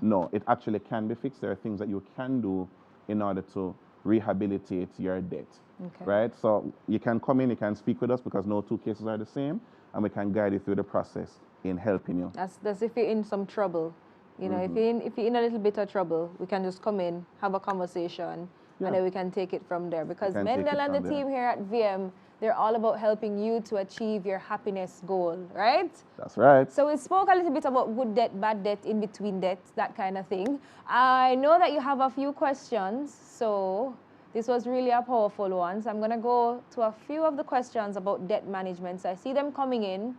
No, it actually can be fixed. There are things that you can do in order to rehabilitate your debt. Okay. Right? So you can come in, you can speak with us, because no two cases are the same, and we can guide you through the process in helping you. That's if you're in some trouble. You know, if you're in a little bit of trouble, we can just come in, have a conversation, and then we can take it from there. Because Mendel and the team here at VM, they're all about helping you to achieve your happiness goal, right? That's right. So we spoke a little bit about good debt, bad debt, in between debts, that kind of thing. I know that you have a few questions, so this was really a powerful one. So I'm going to go to a few of the questions about debt management. So I see them coming in.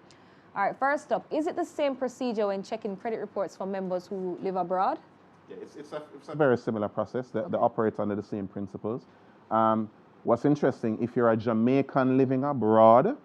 All right, first up, is it the same procedure when checking credit reports for members who live abroad? Yeah, it's a very similar process. They operate under the same principles. What's interesting, if you're a Jamaican living abroad,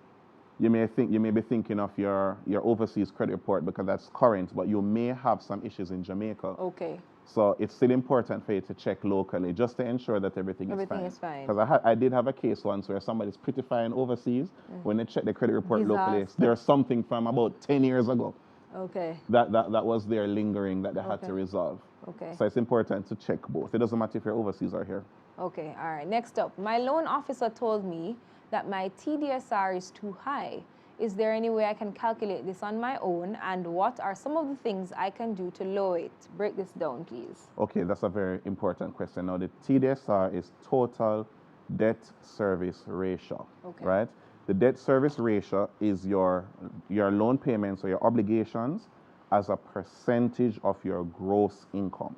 you may be thinking of your overseas credit report because that's current, but you may have some issues in Jamaica. Okay. So it's still important for you to check locally just to ensure that everything is fine. Because I did have a case once where somebody's pretty fine overseas. When they check the credit report locally, there's something from about 10 years ago. Okay. That was there lingering that they had to resolve. Okay. So it's important to check both. It doesn't matter if you're overseas or here. Okay, all right. Next up, my loan officer told me that my TDSR is too high. Is there any way I can calculate this on my own? And what are some of the things I can do to lower it? Break this down, please. Okay, that's a very important question. Now, the TDSR is total debt service ratio, right? The debt service ratio is your loan payments or your obligations as a percentage of your gross income,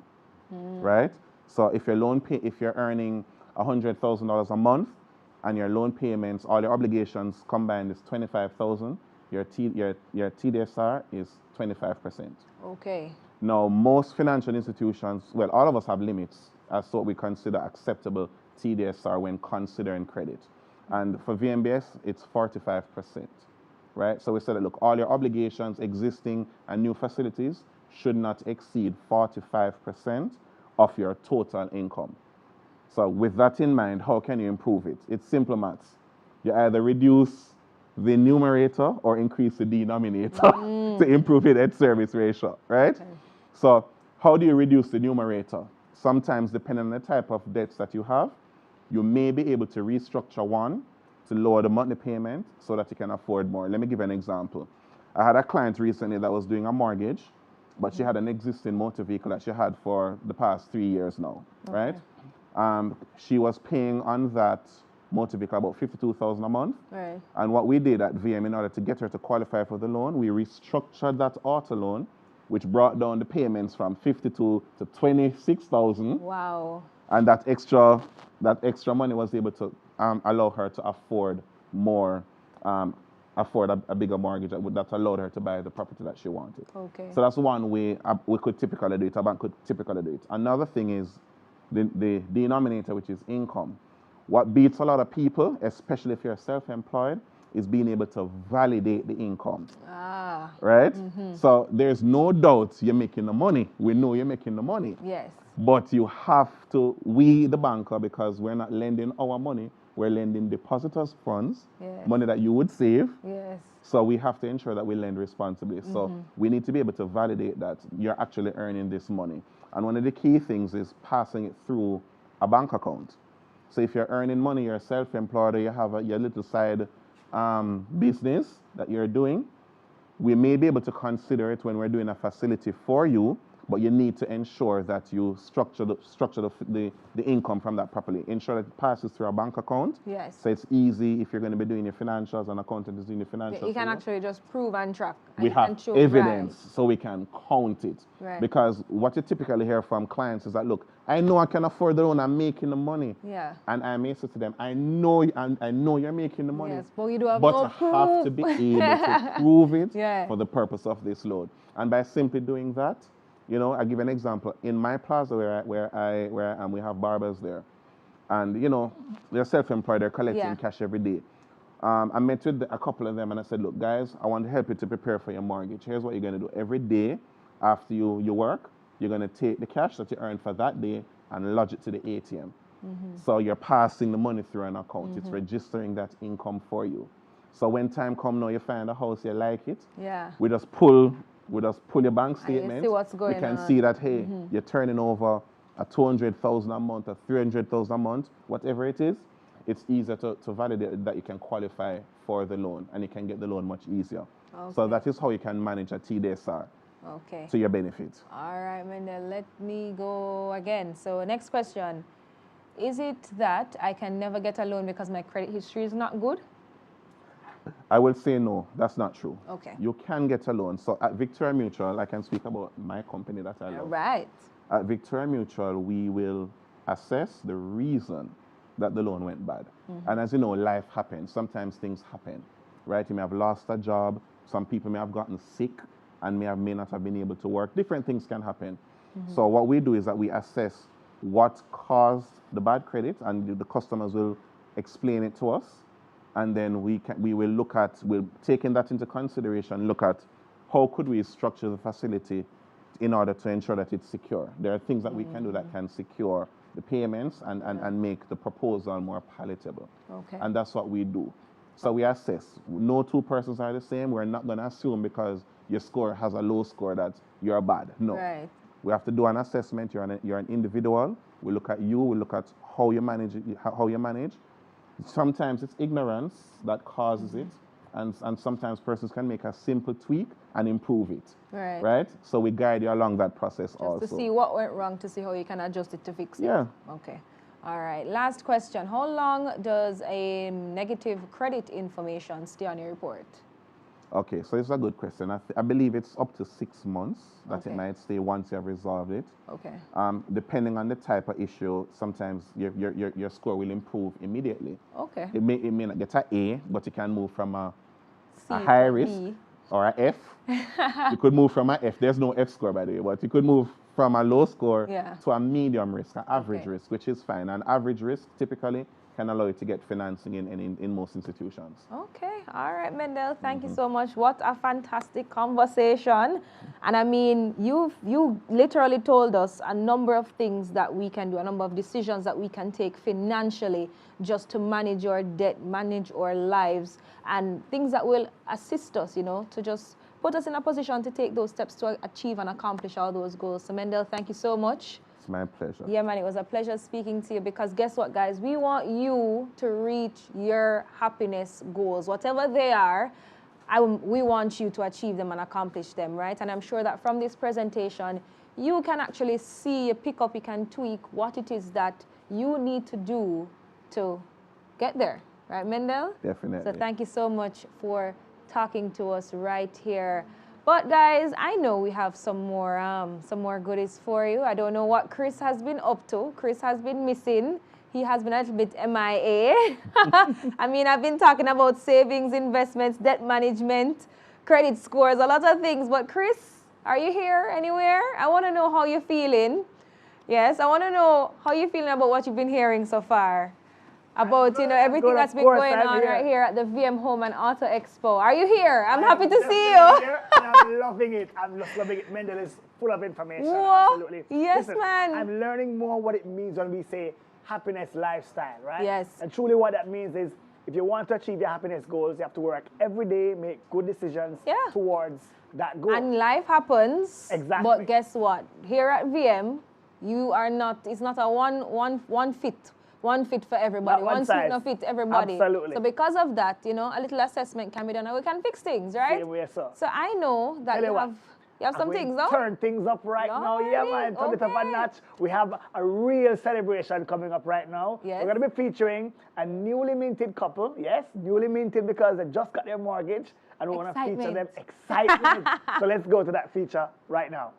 right? So if you're earning $100,000 a month and your loan payments, all your obligations combined is $25,000, your TDSR is 25%. Okay. Now, most financial institutions, well, all of us have limits as to what we consider acceptable TDSR when considering credit. And for VMBS, it's 45%, right? So we said that, look, all your obligations, existing and new facilities, should not exceed 45% of your total income. So with that in mind, how can you improve it? It's simple maths. You either reduce the numerator or increase the denominator to improve your debt service ratio, right? Okay. So how do you reduce the numerator? Sometimes, depending on the type of debts that you have, you may be able to restructure one to lower the monthly payment so that you can afford more. Let me give you an example. I had a client recently that was doing a mortgage, but she had an existing motor vehicle that she had for the past 3 years now, right? She was paying on that motor vehicle, about 52,000 a month. Right. And what we did at VM, in order to get her to qualify for the loan, we restructured that auto loan, which brought down the payments from 52 to 26,000. Wow. And that extra money was able to allow her to afford more, afford a bigger mortgage that allowed her to buy the property that she wanted. Okay. So that's one way we could typically do it. A bank could typically do it. Another thing is the denominator, which is income. What beats a lot of people, especially if you're self-employed, is being able to validate the income. Ah. Right? Mm-hmm. So there's no doubt you're making the money. We know you're making the money. Yes. But you have to, we the banker, because we're not lending our money, we're lending depositors' funds, yes. money that you would save. Yes. So we have to ensure that we lend responsibly. Mm-hmm. So we need to be able to validate that you're actually earning this money. And one of the key things is passing it through a bank account. So if you're earning money, you're self-employed, or you have your little side business that you're doing, we may be able to consider it when we're doing a facility for you, but you need to ensure that you structure the income from that properly. Ensure that it passes through a bank account. Yes. So it's easy if you're going to be doing your financials, an accountant is doing your financials. You can actually just prove and track. And we you have can show, evidence, right. so we can count it. Right. Because what you typically hear from clients is that, look, I know I can afford the loan, I'm making the money. Yeah. And I may say to them, I know you're making the money. Yes, but you do have but no I proof. have to be able to prove it Yeah. for the purpose of this loan. And by simply doing that, you know, I give an example. In my plaza where I am, we have barbers there. And, you know, they're self-employed, they're collecting cash every day. I met with a couple of them and I said, look, guys, I want to help you to prepare for your mortgage. Here's what you're going to do. Every day after you work, you're going to take the cash that you earned for that day and lodge it to the ATM. Mm-hmm. So you're passing the money through an account. Mm-hmm. It's registering that income for you. So when time comes now, you find a house, you like it. Yeah. We just pull your bank statement. And you see what's going on. We can see that, hey, you're turning over a 200,000 a month, a 300,000 a month, whatever it is. It's easier to validate that you can qualify for the loan, and you can get the loan much easier. Okay. So that is how you can manage a TDSR to your benefit. All right, Mendel, let me go again. So next question. Is it that I can never get a loan because my credit history is not good? I will say no, that's not true. Okay. You can get a loan. So at Victoria Mutual, I can speak about my company that I love. All right. At Victoria Mutual, we will assess the reason that the loan went bad. Mm-hmm. And as you know, life happens. Sometimes things happen, right? You may have lost a job. Some people may have gotten sick and may not have been able to work. Different things can happen. Mm-hmm. So what we do is that we assess what caused the bad credit, and the customers will explain it to us. And then we'll taking that into consideration, look at how could we structure the facility in order to ensure that it's secure. There are things that we can do that can secure the payments and make the proposal more palatable. Okay. And that's what we do. So we assess. No two persons are the same. We're not going to assume because your score has a low score that you're bad. No. Right. We have to do an assessment. You're an individual. We look at you. We look at how you manage. Sometimes it's ignorance that causes it, and sometimes persons can make a simple tweak and improve it. Right. Right? So we guide you along that process also. Just to see what went wrong, to see how you can adjust it to fix it. Yeah. Okay. All right. Last question. How long does a negative credit information stay on your report? Okay, so it's a good question. I believe it's up to 6 months that it might stay once you have resolved it. Okay. Depending on the type of issue, sometimes your score will improve immediately. Okay. It may not get an A, but it can move from a high risk or an F. You could move from an F. There's no F score, by the way, but you could move from a low score to a medium risk, an average risk, which is fine. An average risk typically can allow you to get financing in most institutions. Okay. All right, Mendel. Thank you so much. What a fantastic conversation. And I mean, you literally told us a number of things that we can do, a number of decisions that we can take financially just to manage our debt, manage our lives, and things that will assist us, you know, to just put us in a position to take those steps to achieve and accomplish all those goals. So, Mendel, thank you so much. My pleasure. Yeah, man, it was a pleasure speaking to you, because guess what, guys? We want you to reach your happiness goals, whatever they are. We want you to achieve them and accomplish them, right? And I'm sure that from this presentation, you can actually see, pick up, you can tweak what it is that you need to do to get there. Right, Mendel? Definitely. So thank you so much for talking to us right here. But guys, I know we have some more goodies for you. I don't know what Chris has been up to. Chris has been missing. He has been a little bit MIA. I mean, I've been talking about savings, investments, debt management, credit scores, a lot of things. But Chris, are you here anywhere? I want to know how you're feeling. Yes, I want to know how you're feeling about what you've been hearing so far. About, everything that's been going on right here at the VM Home and Auto Expo. Are you here? I'm happy to see you. Here, and I'm loving it. I'm just loving it. Mendel is full of information. Whoa. Absolutely. Yes, Listen, man. I'm learning more what it means when we say happiness lifestyle, right? Yes. And truly what that means is if you want to achieve your happiness goals, you have to work every day, make good decisions towards that goal. And life happens. Exactly. But guess what? Here at VM, you are not, it's not a one fit for everybody. Not one suit size. no fit everybody. Absolutely. So because of that, a little assessment can be done and we can fix things, right? Same way, sir. So I know that you have some things, no? Turn things up right now. Yeah, man. Turn it up a notch. We have a real celebration coming up right now. Yes. We're going to be featuring a newly minted couple. Yes, newly minted because they just got their mortgage. And we want to feature them. Excitement. So let's go to that feature right now.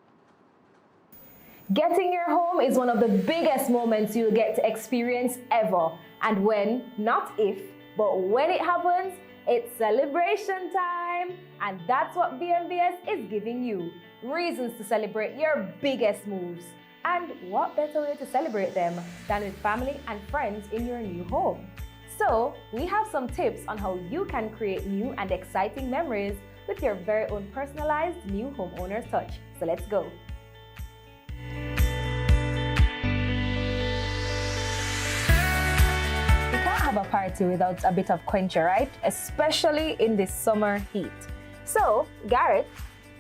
Getting your home is one of the biggest moments you'll get to experience ever. And when, not if, but when it happens, it's celebration time. And that's what BMBS is giving you. Reasons to celebrate your biggest moves. And what better way to celebrate them than with family and friends in your new home? So, we have some tips on how you can create new and exciting memories with your very own personalized new homeowner's touch. So let's go. You can't have a party without a bit of quencher, right? Especially in this summer heat. So, Garrett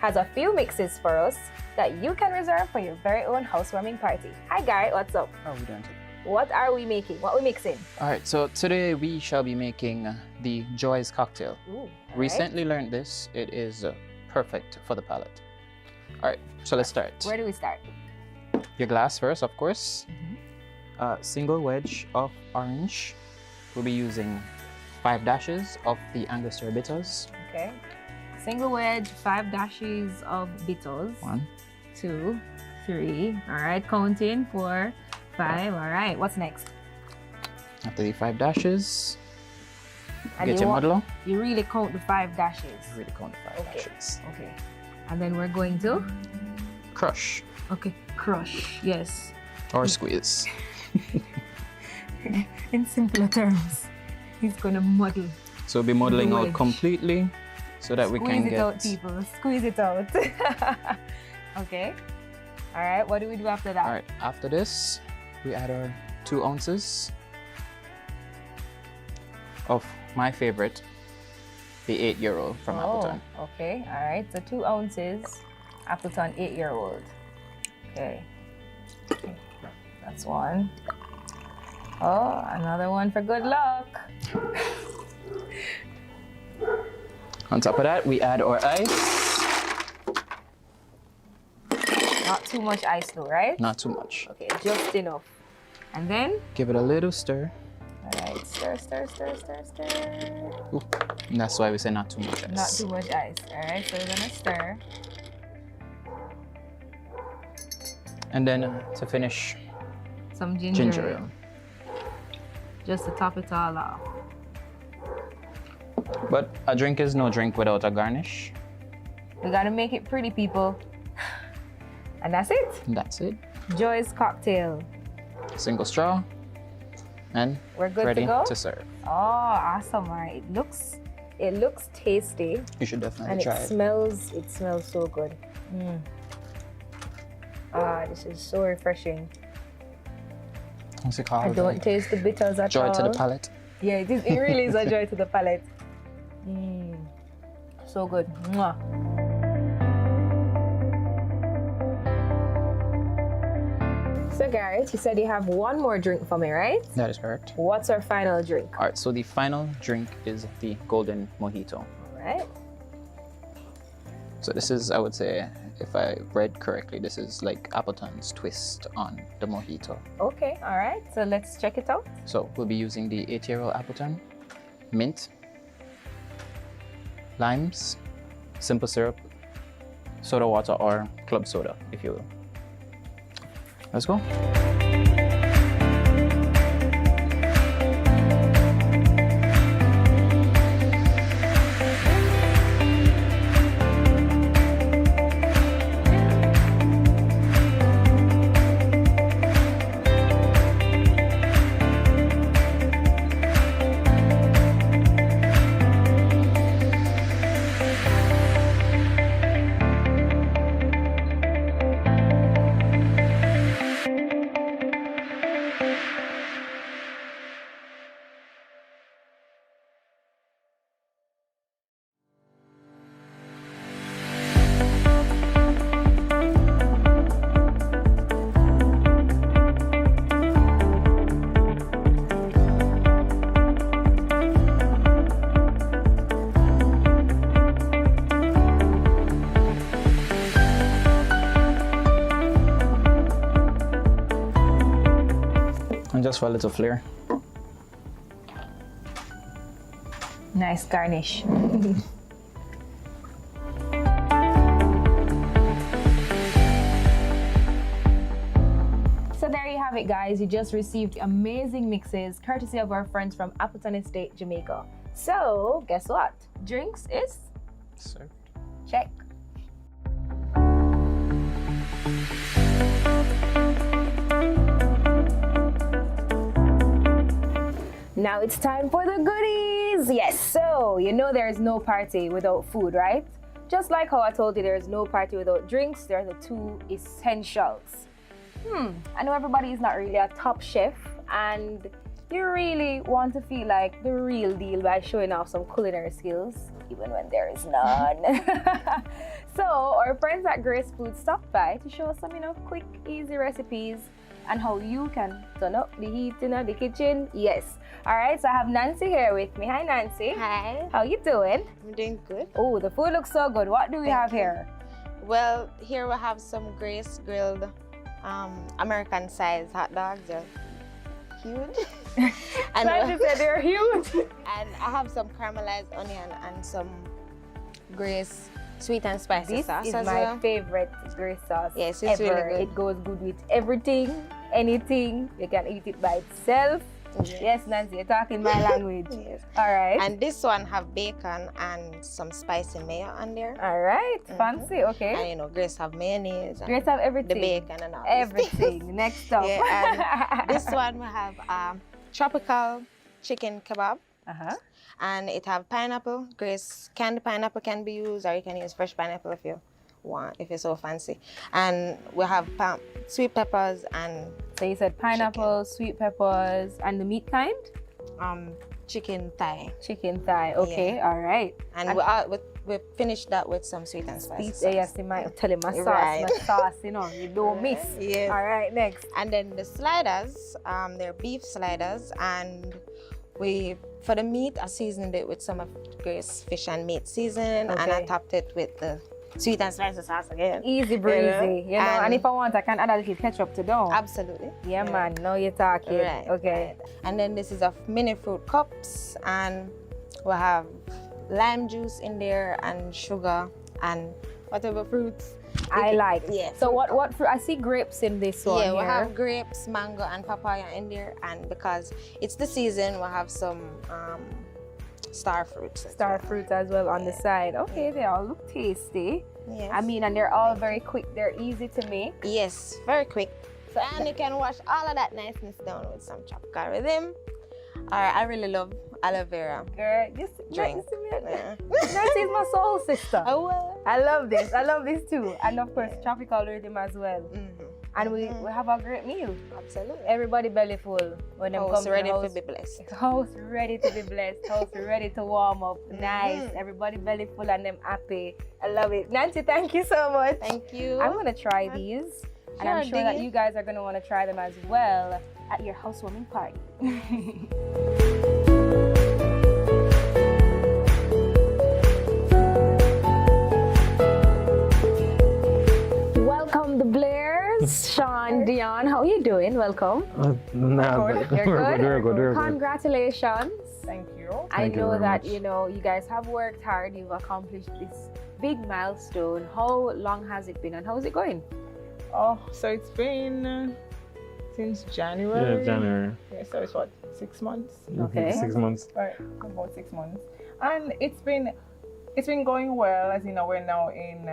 has a few mixes for us that you can reserve for your very own housewarming party. Hi Garrett, what's up? How are we doing today? What are we making? What are we mixing? All right, so today we shall be making the Joy's cocktail. Ooh, Recently learned this. It is perfect for the palate. All right, so let's start. Where do we start? Your glass first, of course. Single wedge of orange. We'll be using 5 dashes of the Angostura bitters. Okay. Single wedge, 5 dashes of bitters. 1, 2, 3. All right, counting. 4, 5. All right, what's next? After the 5 dashes, And get your muddler. You really count the 5 dashes. Really count the 5 dashes. Okay. And then we're going to? Crush. Okay, crush. Yes. Or squeeze. In simpler terms, he's gonna muddle. So we'll be muddling wedge. out completely so that we can Squeeze it get... out, people. Squeeze it out. Okay. All right, what do we do after that? All right, after this, we add our 2 ounces of my favorite, the 8-year-old from Appleton. Okay, all right. So 2 ounces, Appleton 8-year-old. Okay. That's one. Oh, another one for good luck. On top of that, we add our ice. Not too much ice though, right? Not too much. Okay, just enough. And then? Give it a little stir. All right, stir, stir, stir, stir, stir. Ooh, and that's why we say not too much ice. Not too much ice. All right, so we're gonna stir. And then to finish, some ginger ale. Just to top it all off. But a drink is no drink without a garnish. We gotta make it pretty, people. And that's it. And that's it. Joy's cocktail. Single straw. And we're good ready to go? to serve. Oh, awesome. All right. It looks tasty. You should definitely and try it smells so good. Ah, this is so refreshing. What's it called? I don't taste the bitters at all. Joy to the palate. Yeah, it really is a joy to the palate. So good. Mwah. So Garrett, you said you have one more drink for me, right? That is correct. What's our final drink? All right, so the final drink is the golden mojito. All right. So this is, I would say, if I read correctly, this is like Appleton's twist on the mojito. Okay, all right. So let's check it out. So we'll be using the 8-year-old Appleton, mint, limes, simple syrup, soda water, or club soda, if you will. Let's go. And just for a little flair. Nice garnish. So there you have it, guys. You just received amazing mixes courtesy of our friends from Appleton Estate, Jamaica. So guess what? Drinks is served. Check. Now it's time for the goodies. Yes, so you know there is no party without food, right? Just like how I told you there is no party without drinks, there are the two essentials. I know everybody is not really a top chef and you really want to feel like the real deal by showing off some culinary skills, even when there is none. So our friends at Grace Food stopped by to show us some, quick, easy recipes and how you can turn up the heat in the kitchen. Yes. All right, so I have Nancy here with me. Hi, Nancy. Hi. How you doing? I'm doing good. Oh, the food looks so good. What do we have here? Well, here we have some Grace grilled American size hot dogs. They're huge. And Nancy said they're huge. And I have some caramelized onion and some Grace sweet and spicy sauce This is as my well. favorite Grace sauce Yes, it's ever. really good. It goes good with everything, anything. You can eat it by itself. Yes, Nancy, you're talking my language. Yes. All right. And this one have bacon and some spicy mayo on there. All right, fancy, okay. And Grace have mayonnaise. Grace have everything. The bacon and all. Everything. Next up. Yeah, and this one we have tropical chicken kebab. And it have pineapple. Grace candy pineapple can be used, or you can use fresh pineapple if you want, if you're so fancy. And we have sweet peppers and so you said pineapple, sweet peppers, and the meat kind? Chicken thigh. Chicken thigh. Okay, Yeah. all right. And we finished that with some sweet and spicy sauce. Yes, you might tell him my sauce, Right. my sauce, you don't miss. Yes. All right, next. And then the sliders, they're beef sliders, and for the meat, I seasoned it with some of Grace fish and meat seasoning, and I topped it with the sweet and spicy sauce again. Easy breezy, and if I want, I can add a little ketchup to down. Absolutely. Yeah, man, now you're talking. Right. Okay. And then this is of mini fruit cups, and we have lime juice in there and sugar and whatever fruits I like. Yeah. So what fruit? I see grapes in this one. Yeah, we here. have grapes, mango, and papaya in there, and because it's the season, we have some star fruits. Star fruit as well on the side. Okay, they all look tasty. Yes. I mean, and they're all very quick. They're easy to make. Yes, very quick. So, and you can wash all of that niceness down with some tropical rhythm. I really love aloe vera. Girl, this drink. Nancy is my soul sister. Oh, well. I love this. I love this too. And of course, tropical rhythm as well. And we have a great meal. Absolutely. Everybody belly full when them come House to ready the house. to be blessed. House ready to be blessed. House ready to warm up. Nice. Everybody belly full and them happy. I love it. Nancy, thank you so much. Thank you. I'm gonna try these. And I'm sure that you guys are gonna want to try them as well at your housewarming party. welcome. We're good. Congratulations. Thank you. I know that, you guys have worked hard. You've accomplished this big milestone. How long has it been and how's it going? Oh, so it's been since January. Yeah, January. Yeah, so it's what, 6 months? Okay. 6 months. Right, about 6 months. And it's been going well. As you know, we're now in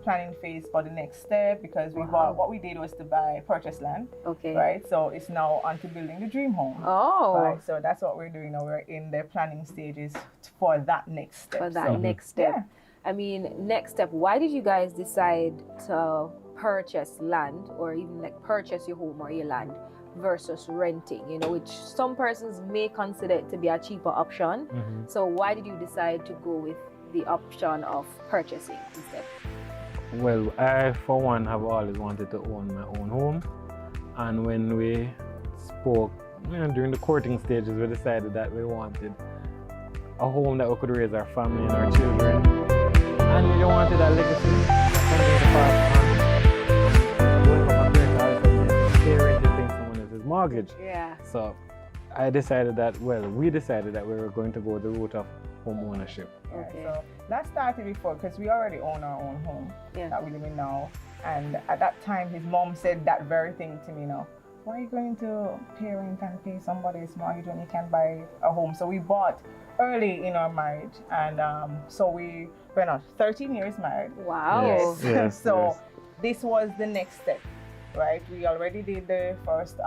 planning phase for the next step because what we did was to purchase land. Okay. Right, so it's now on to building the dream home. Oh. Right, so that's what we're doing now. We're in the planning stages for that next step. For that next step. Yeah. I mean, next step, why did you guys decide to purchase land or even like purchase your home or your land versus renting, which some persons may consider it to be a cheaper option. So why did you decide to go with the option of purchasing instead? Well, I, for one, have always wanted to own my own home. And when we spoke, during the courting stages, we decided that we wanted a home that we could raise our family and our children. And we don't wanted a legacy, something to pass on. Going from America, all of a sudden, pay renting things someone else's mortgage. Yeah. So we decided that we were going to go the route of home ownership. Okay. So that started before because we already own our own home that we live in now. And at that time, his mom said that very thing to me why are you going to pay rent and pay somebody's mortgage when you can buy a home? So we bought early in our marriage. And so we're not 13 years married. Wow. Yes. So this was the next step, right? We already did the first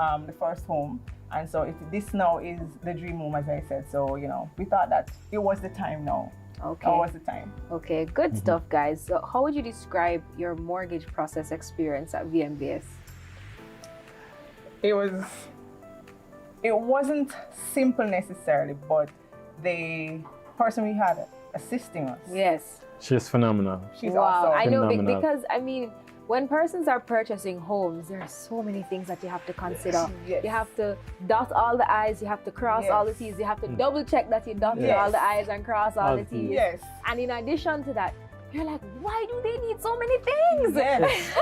home. And so this now is the dream home, as I said. So, we thought that it was the time now. Okay. Now was the time. Okay, good stuff, guys. So how would you describe your mortgage process experience at VMBS? It wasn't simple necessarily, but the person we had assisting us. Yes. She's phenomenal. She's wow. also I know phenomenal. because when persons are purchasing homes, there are so many things that you have to consider. Yes. You have to dot all the I's, you have to cross all the T's, you have to double check that you dotted all the I's and cross all the T's. Yes. And in addition to that, you're like, why do they need so many things? Yes.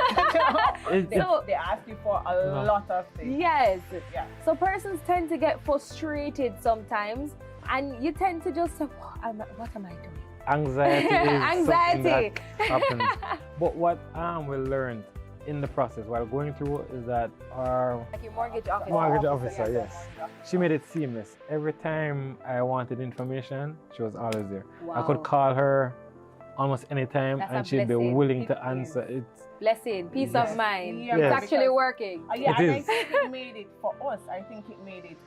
So they ask you for a lot of things. yes. Yeah. So persons tend to get frustrated sometimes, and you tend to just say, what am I doing? Anxiety is something that happens. But what we learned in the process while going through is that our Like your mortgage officer. mortgage officer, yes, she made it seamless. Every time I wanted information, she was always there. I could call her almost any time and she'd be willing to answer. It's blessing, peace of mind. Yeah, It's Yes. actually working. Yeah, It and is. I think it made it, for us, I think it made it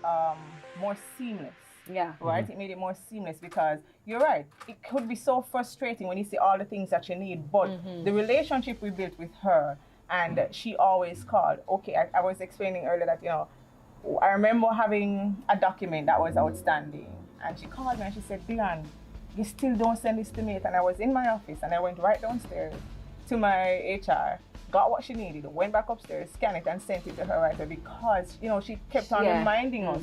more seamless. Yeah. Right? It made it more seamless because you're right. It could be so frustrating when you see all the things that you need, but the relationship we built with her, and she always called. Okay, I was explaining earlier that, I remember having a document that was outstanding, and she called me and she said, Bilan, you still don't send this to me yet. And I was in my office and I went right downstairs to my HR, got what she needed, went back upstairs, scanned it and sent it to her right away because, she kept on reminding us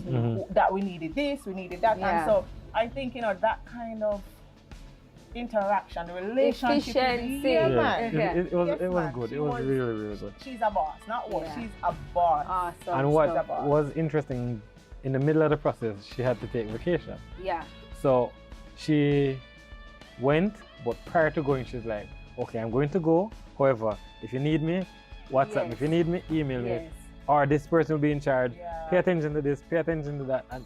that we needed this, we needed that. Yeah. And so I think, that kind of interaction, the relationship. Efficiency. Yeah, man. It was Yes, man. good. She It was really, really good. She's a boss, not what, Yeah. she's a boss. Awesome. And what stuff. was interesting, in the middle of the process, she had to take vacation. Yeah. So she went, but prior to going, she's like, okay, I'm going to go. However, if you need me, WhatsApp me. If you need me, email me. Yes. Or this person will be in charge. Pay attention to this, pay attention to that. And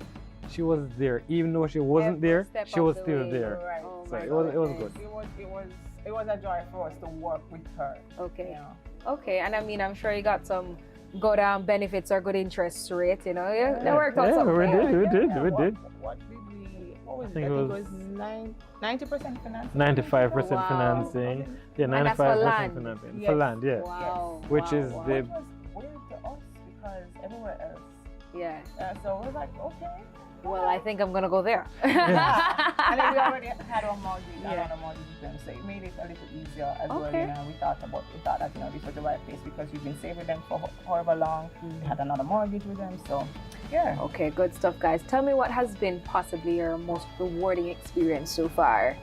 she was there. Even though she wasn't there, step she of was the still way. there. Right. Oh So my it was goodness. good. It was a joy for us to work with her. Okay. Okay, and I'm sure you got some good benefits or good interest rate, Yeah, that worked out something. we did. What did we? What was I it? think I it think was 90% financing. 95% Wow. financing. Yeah, And that's for 95% land? financing. Yes. For land, yeah. Wow. Which is Which the was weird to us because everywhere else. Yeah. So we're like, okay. Well, I think I'm gonna go there. And then we already had our mortgage, Yeah. another mortgage with them, so it made it a little easier as well. Okay. We thought that this was the right place because we've been saving them for however long. We had another mortgage with them, so yeah. Okay, good stuff, guys. Tell me what has been possibly your most rewarding experience so far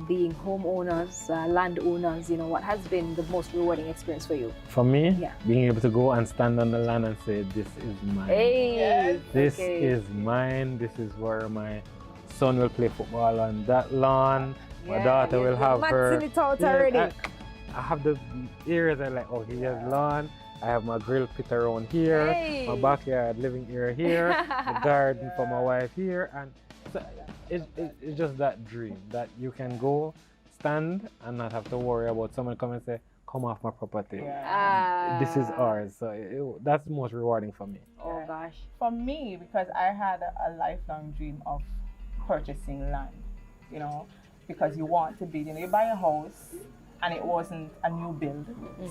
being homeowners, landowners, you know, what has been the most rewarding experience for you? For me, Yeah. being able to go and stand on the land and say, this is mine. Hey, This okay. is mine. This is where my son will play football on that lawn. My daughter will have her. Maxing it out already. I have the areas I like, oh, he has lawn. I have my grill pit around here, my backyard living area here, the garden for my wife here. And so it's just that dream that you can go, stand, and not have to worry about someone come and say, come off my property. This is ours. So that's the most rewarding for me. Oh gosh. For me, because I had a lifelong dream of purchasing land, you know, because you want to build, you know, you buy a house and it wasn't a new build.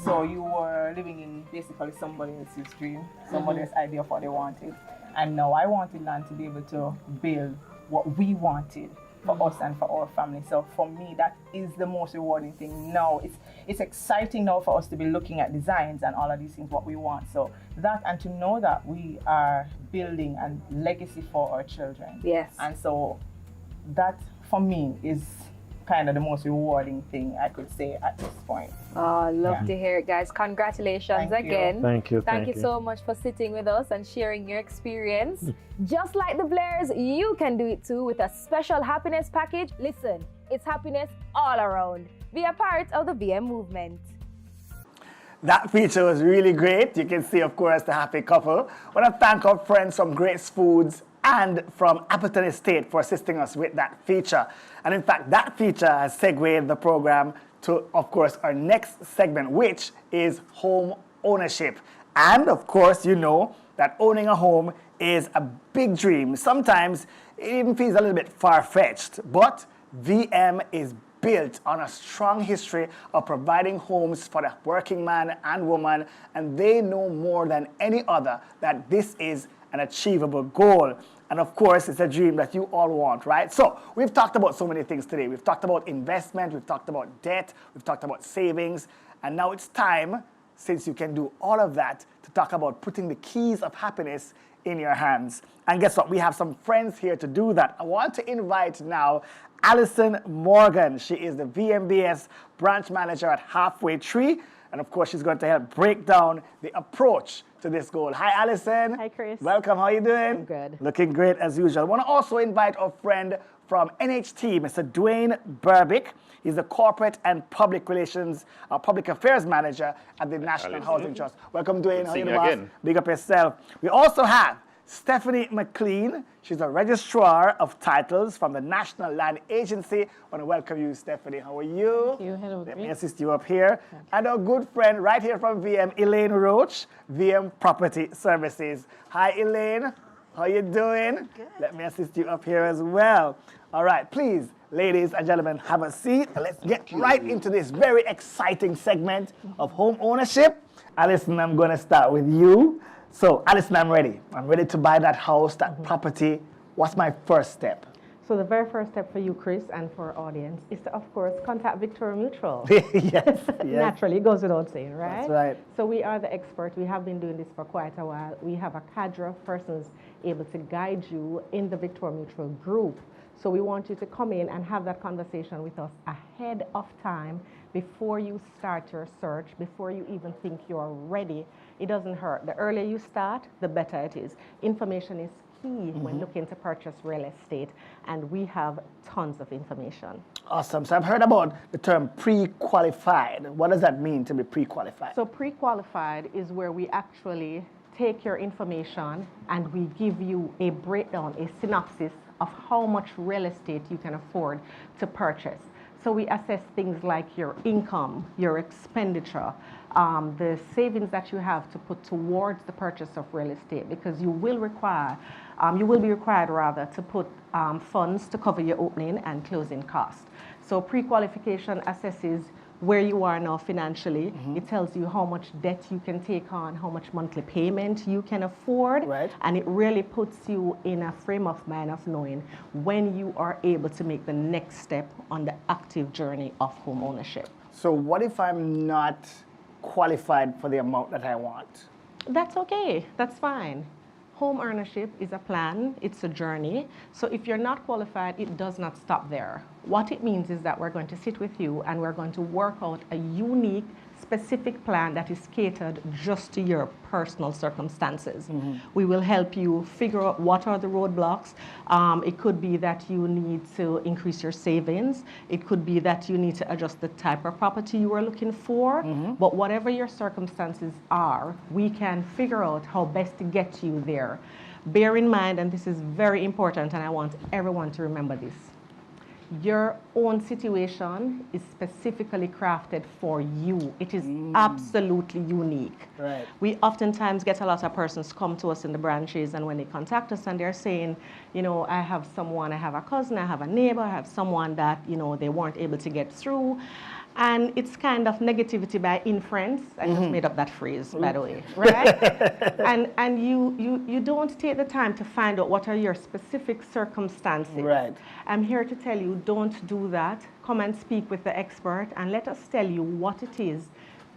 So you were living in basically somebody else's dream, somebody else's idea of what they wanted. And now I wanted land to be able to build what we wanted for us and for our family. So for me, that is the most rewarding thing now. It's exciting now for us to be looking at designs and all of these things, what we want. So that, and to know that we are building a legacy for our children. Yes. And so that for me is kind of the most rewarding thing I could say at this point. Oh, love to hear it, guys. Congratulations Thank you. again. Thank you. Thank you so much for sitting with us and sharing your experience. Just like the Blairs, you can do it too with a special happiness package. Listen, it's happiness all around. Be a part of the BM movement. That feature was really great. You can see, of course, the happy couple. I want to thank our friends from Grace Foods and from Appleton Estate for assisting us with that feature. And in fact, that feature has segued the program to, of course, our next segment, which is home ownership. And of course, you know that owning a home is a big dream. Sometimes it even feels a little bit far-fetched, but VM is built on a strong history of providing homes for the working man and woman, and they know more than any other that this is an achievable goal. And of course, it's a dream that you all want, right? So we've talked about so many things today. We've talked about investment, we've talked about debt, we've talked about savings, and now it's time, since you can do all of that, to talk about putting the keys of happiness in your hands. And guess what? We have some friends here to do that. I want to invite now Alison Morgan. She is the VMBS branch manager at Halfway Tree. And of course, she's going to help break down the approach to this goal. Hi, Alison. Hi, Chris. Welcome. How are you doing? I'm good. Looking great as usual. I want to also invite our friend from NHT, Mr. Dwayne Burbick. He's the Corporate and Public Relations, Public Affairs Manager at the National Housing Trust. Welcome, Dwayne. How are you doing, boss? Big up yourself. We also have Stephanie McLean. She's a registrar of titles from the National Land Agency. I want to welcome you, Stephanie. How are you? Thank you. Hello. Let me assist you up here. And our good friend right here from VM, Elaine Roach, VM Property Services. Hi, Elaine. How you doing? Good. Let me assist you up here as well. All right, please, ladies and gentlemen, have a seat. And let's get right into this very exciting segment of home ownership. Alison, I'm going to start with you. So, Alison, I'm ready. I'm ready to buy that house, that property. What's my first step? So the very first step for you, Chris, and for our audience is to, of course, contact Victoria Mutual. yes. Naturally, it goes without saying, right? That's right. So we are the expert. We have been doing this for quite a while. We have a cadre of persons able to guide you in the Victoria Mutual group. So we want you to come in and have that conversation with us ahead of time before you start your search, before you even think you're ready. It doesn't hurt. The earlier you start, the better it is. Information is key when looking to purchase real estate, and we have tons of information. Awesome. So I've heard about the term pre-qualified. What does that mean to be pre-qualified? So pre-qualified is where we actually take your information and we give you a breakdown, a synopsis of how much real estate you can afford to purchase. So we assess things like your income, your expenditure, the savings that you have to put towards the purchase of real estate, because you will be required to put funds to cover your opening and closing costs. So pre-qualification assesses where you are now financially. It tells you how much debt you can take on, how much monthly payment you can afford, and it really puts you in a frame of mind of knowing when you are able to make the next step on the active journey of home ownership. So what if I'm not qualified for the amount that I want? That's okay. That's fine. Home ownership is a plan, it's a journey. So if you're not qualified, it does not stop there. What it means is that we're going to sit with you and we're going to work out a unique, specific plan that is catered just to your personal circumstances. We will help you figure out what are the roadblocks. It could be that you need to increase your savings. It could be that you need to adjust the type of property you are looking for. But whatever your circumstances are, we can figure out how best to get you there. Bear in mind, and this is very important, and I want everyone to remember this, your own situation is specifically crafted for you. It is absolutely unique. Right. We oftentimes get a lot of persons come to us in the branches, and when they contact us and they're saying, you know, I have someone, I have a cousin, I have a neighbor, I have someone that, you know, they weren't able to get through. And it's kind of negativity by inference. I just made up that phrase, by the way, right? and you don't take the time to find out what are your specific circumstances. Right. I'm here to tell you, don't do that. Come and speak with the expert and let us tell you what it is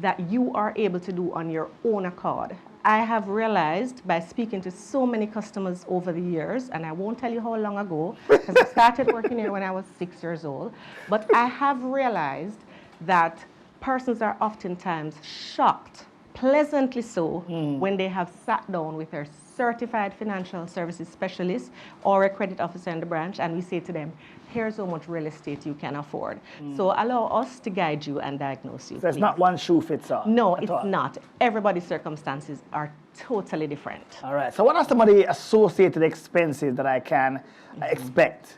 that you are able to do on your own accord. I have realized by speaking to so many customers over the years, and I won't tell you how long ago, because I started working here when I was 6 years old, but I have realized that persons are oftentimes shocked, pleasantly so, when they have sat down with their certified financial services specialist or a credit officer in the branch, and we say to them, here's how much real estate you can afford. So allow us to guide you and diagnose you. So it's not one shoe fits all? No, it's not. Everybody's circumstances are totally different. All right. So what are some of the associated expenses that I can expect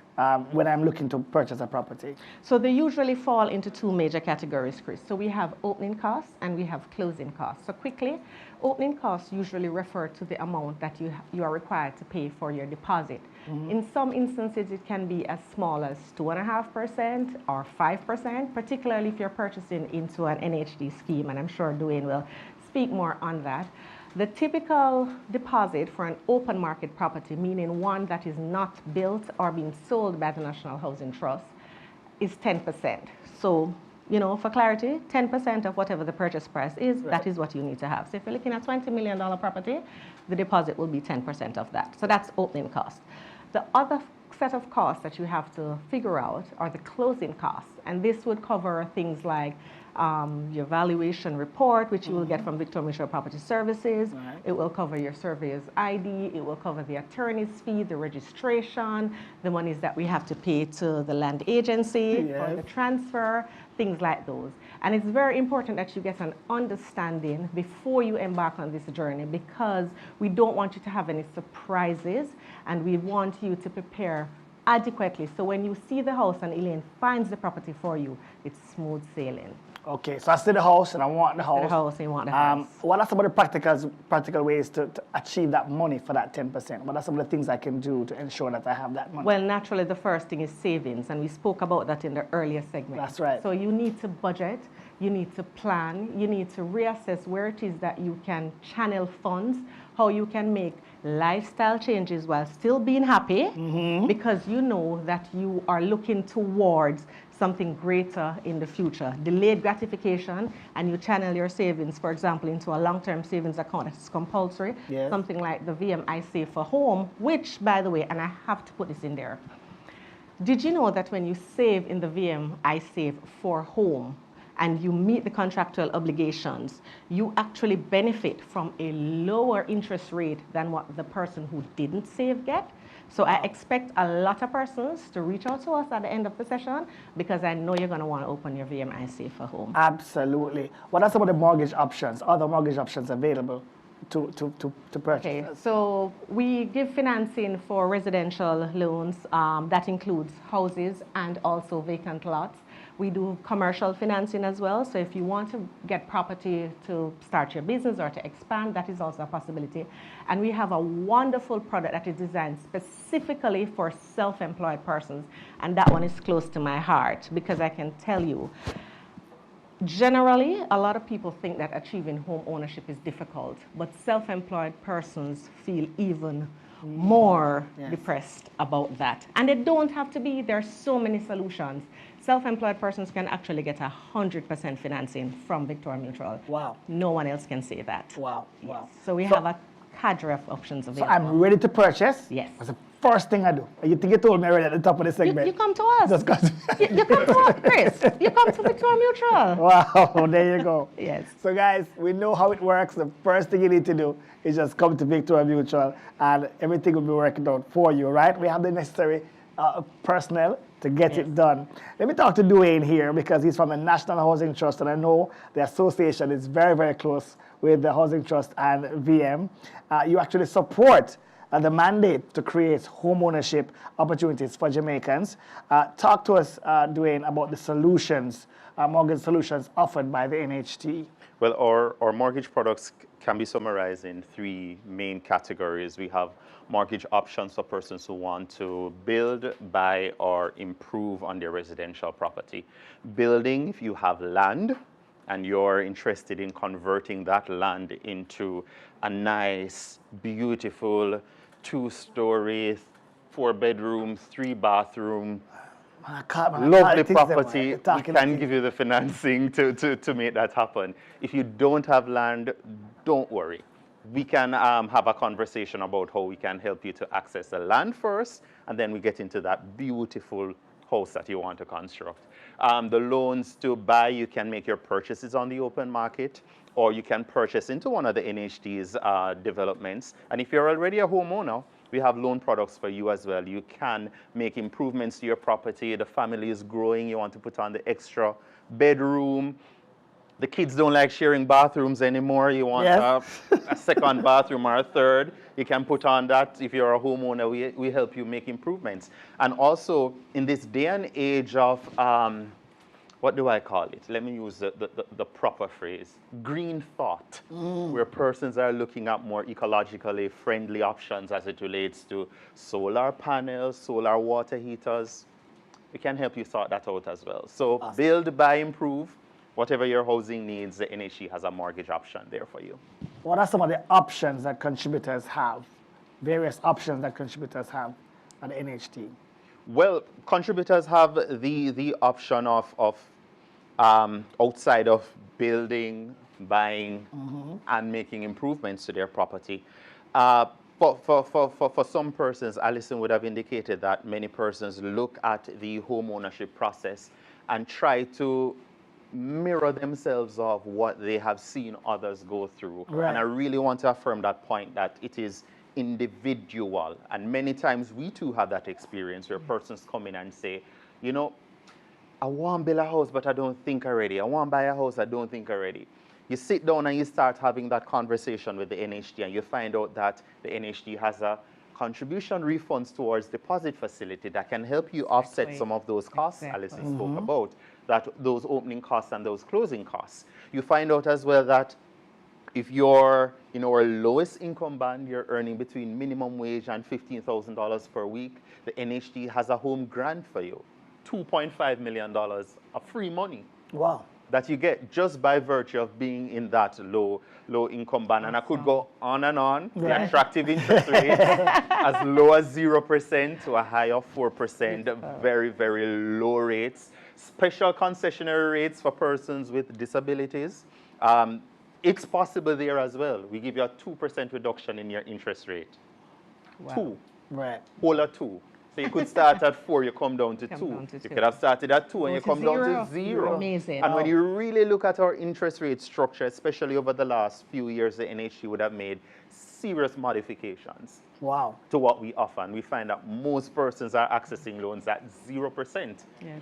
when I'm looking to purchase a property? So they usually fall into two major categories, Chris. So we have opening costs and we have closing costs. So quickly, opening costs usually refer to the amount that you are required to pay for your deposit. In some instances, it can be as small as 2.5% or 5%, particularly if you're purchasing into an NHD scheme, and I'm sure Dwayne will speak more on that. The typical deposit for an open market property, meaning one that is not built or being sold by the National Housing Trust, is 10%. So, you know, for clarity, 10% of whatever the purchase price is, that is what you need to have. So if you're looking at $20 million property, the deposit will be 10% of that. So that's opening cost. The other set of costs that you have to figure out are the closing costs. And this would cover things like your valuation report, which you will get from Victoria Mutual Property Services. It will cover your surveyor's ID. It will cover the attorney's fee, the registration, the monies that we have to pay to the land agency for the transfer, things like those. And it's very important that you get an understanding before you embark on this journey, because we don't want you to have any surprises, and we want you to prepare adequately. So when you see the house and Elaine finds the property for you, it's smooth sailing. Okay, so I see the house and I want the house. The house, you want the house. What are some of the practical ways to achieve that money for that 10%? What are some of the things I can do to ensure that I have that money? Well, naturally, the first thing is savings, and we spoke about that in the earlier segment. That's right. So you need to budget, you need to plan, you need to reassess where it is that you can channel funds, how you can make lifestyle changes while still being happy, because you know that you are looking towards something greater in the future. Delayed gratification, and you channel your savings, for example, into a long-term savings account that is compulsory, something like the VMI Save for Home, which, by the way, and I have to put this in there, did you know that when you save in the VMI Save for Home, and you meet the contractual obligations, you actually benefit from a lower interest rate than what the person who didn't save get? So I expect a lot of persons to reach out to us at the end of the session, because I know you're going to want to open your VMI Save for Home. Absolutely. What are some of the mortgage options, other mortgage options available to purchase? Okay, so we give financing for residential loans. That includes houses and also vacant lots. We do commercial financing as well. So if you want to get property to start your business or to expand, that is also a possibility. And we have a wonderful product that is designed specifically for self-employed persons. And that one is close to my heart, because I can tell you, generally, a lot of people think that achieving home ownership is difficult, but self-employed persons feel even more depressed about that. And they don't have to be. There are so many solutions. Self-employed persons can actually get 100% financing from Victoria Mutual. Wow. No one else can say that. Wow, wow. So we have a cadre of options So available. I'm ready to purchase. Yes. That's the first thing I do. You think you told me already at the top of the segment. You come to us. Just come to You come to us, Chris. You come to Victoria Mutual. Wow, there you go. Yes. So guys, we know how it works. The first thing you need to do is just come to Victoria Mutual and everything will be working out for you, right? We have the necessary personnel to get it done. Let me talk to Dwayne here because he's from the National Housing Trust and I know the association is very, very close with the Housing Trust and VM. You actually support the mandate to create home ownership opportunities for Jamaicans. Talk to us, Dwayne, about the solutions, mortgage solutions offered by the NHT. Well, our mortgage products can be summarized in three main categories. We have mortgage options for persons who want to build, buy, or improve on their residential property. Building, if you have land and you're interested in converting that land into a nice, beautiful, 2-story, 4-bedroom, 3-bathroom, lovely property, we can give you the financing to make that happen. If you don't have land, don't worry. We can have a conversation about how we can help you to access the land first, and then we get into that beautiful house that you want to construct. The loans to buy, you can make your purchases on the open market, or you can purchase into one of the NHT's developments. And if you're already a homeowner, we have loan products for you as well. You can make improvements to your property. The family is growing. You want to put on the extra bedroom. The kids don't like sharing bathrooms anymore. You want a second bathroom or a third. You can put on that. If you're a homeowner, we help you make improvements. And also, in this day and age of, what do I call it? Let me use the proper phrase. Green thought, where persons are looking at more ecologically friendly options as it relates to solar panels, solar water heaters. We can help you sort that out as well. So build, buy, improve. Whatever your housing needs, the NHE has a mortgage option there for you. What are some of the options that contributors have? Various options that contributors have at the NHT? Well, contributors have the option of outside of building, buying, and making improvements to their property. For some persons, Alison would have indicated that many persons look at the home ownership process and try to mirror themselves of what they have seen others go through. Right. And I really want to affirm that point, that it is individual. And many times we too have that experience where persons come in and say, you know, I want to build a house, but I don't think already. I want to buy a house, I don't think already. You sit down and you start having that conversation with the NHT and you find out that the NHT has a contribution refunds towards deposit facility that can help you offset some of those costs Alison spoke about, that those opening costs and those closing costs. You find out as well that if you're in our lowest income band, you're earning between minimum wage and $15,000 per week, the NHT has a home grant for you, $2.5 million of free money. Wow. That you get just by virtue of being in that low income band. And I could go on and on. Right. The attractive interest rates as low as 0% to a high of 4%, very, very low rates. Special concessionary rates for persons with disabilities. It's possible there as well. We give you a 2% reduction in your interest rate. Wow. 2. Right. Whole of 2. So you could start at 4, you come down to 2. You could have started at 2 and you come down to 0. Amazing. And when you really look at our interest rate structure, especially over the last few years, the NHG would have made serious modifications to what we offer. And we find that most persons are accessing loans at 0%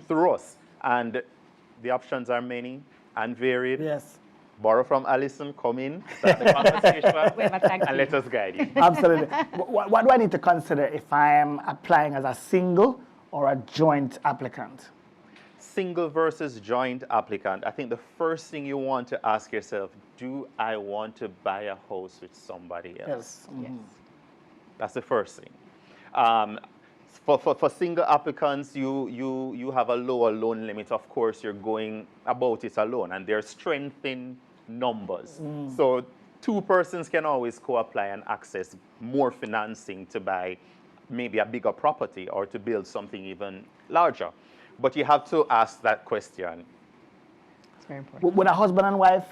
through us. And the options are many and varied. Yes. Borrow from Alison, come in, start the conversation, and let us guide you. Absolutely. What do I need to consider if I am applying as a single or a joint applicant? Single versus joint applicant. I think the first thing you want to ask yourself, do I want to buy a house with somebody else? Yes. That's the first thing. For single applicants, you have a lower loan limit. Of course, you're going about it alone, and there's strength in numbers. So 2 persons can always co-apply and access more financing to buy maybe a bigger property or to build something even larger. But you have to ask that question, Very important. Would a husband and wife,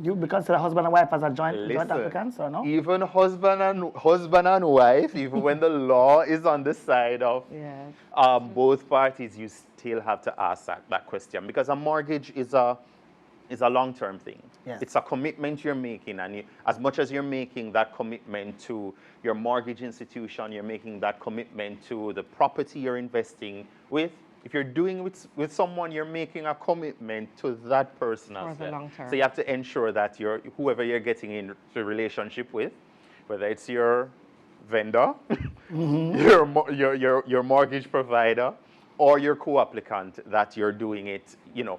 you be consider husband and wife as a joint applicants or no? Even husband and wife, even when the law is on the side of both parties, you still have to ask that question, because a mortgage is a long-term thing. Yes. It's a commitment you're making, and as much as you're making that commitment to your mortgage institution, you're making that commitment to the property you're investing with. If you're doing with someone, you're making a commitment to that person as well. For the long term. So you have to ensure that whoever you're getting into a relationship with, whether it's your vendor, your mortgage provider, or your co-applicant, that you're doing it,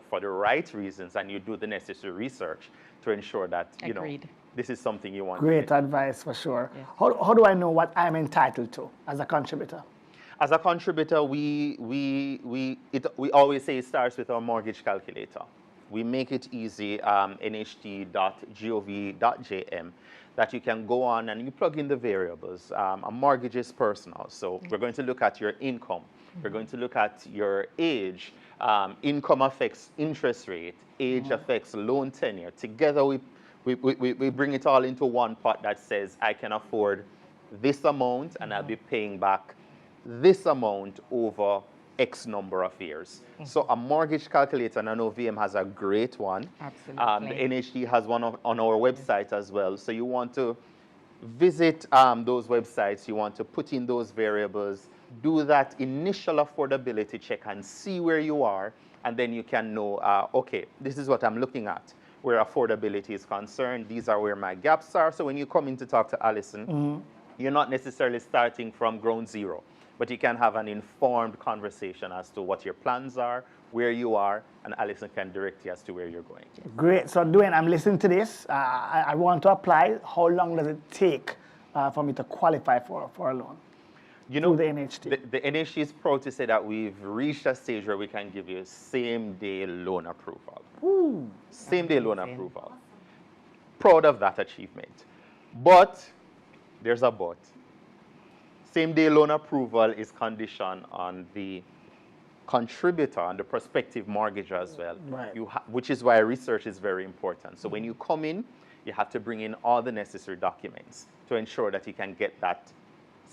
for the right reasons, and you do the necessary research to ensure that, this is something you want. Great advice for sure. Yes. How do I know what I'm entitled to as a contributor? As a contributor, we always say it starts with our mortgage calculator. We make it easy, nht.gov.jm, that you can go on and you plug in the variables. A mortgage is personal, so we're going to look at your income. We're going to look at your age. Income affects interest rate. Age affects loan tenure. Together, we bring it all into one pot that says, I can afford this amount, and I'll be paying back this amount over X number of years. So a mortgage calculator, and I know VM has a great one. Absolutely. The NHD has one on our website as well. So you want to visit those websites. You want to put in those variables, do that initial affordability check and see where you are, and then you can know, okay, this is what I'm looking at, where affordability is concerned. These are where my gaps are. So when you come in to talk to Alison, you're not necessarily starting from ground zero, but you can have an informed conversation as to what your plans are, where you are, and Alison can direct you as to where you're going. Great. So, Dwayne, I'm listening to this. I want to apply. How long does it take for me to qualify for a loan? The NHD. The NHD is proud to say that we've reached a stage where we can give you same-day loan approval. Same-day loan approval. Proud of that achievement. But there's a but. Same-day loan approval is conditioned on the contributor and the prospective mortgage as well, which is why research is very important. So when you come in, you have to bring in all the necessary documents to ensure that you can get that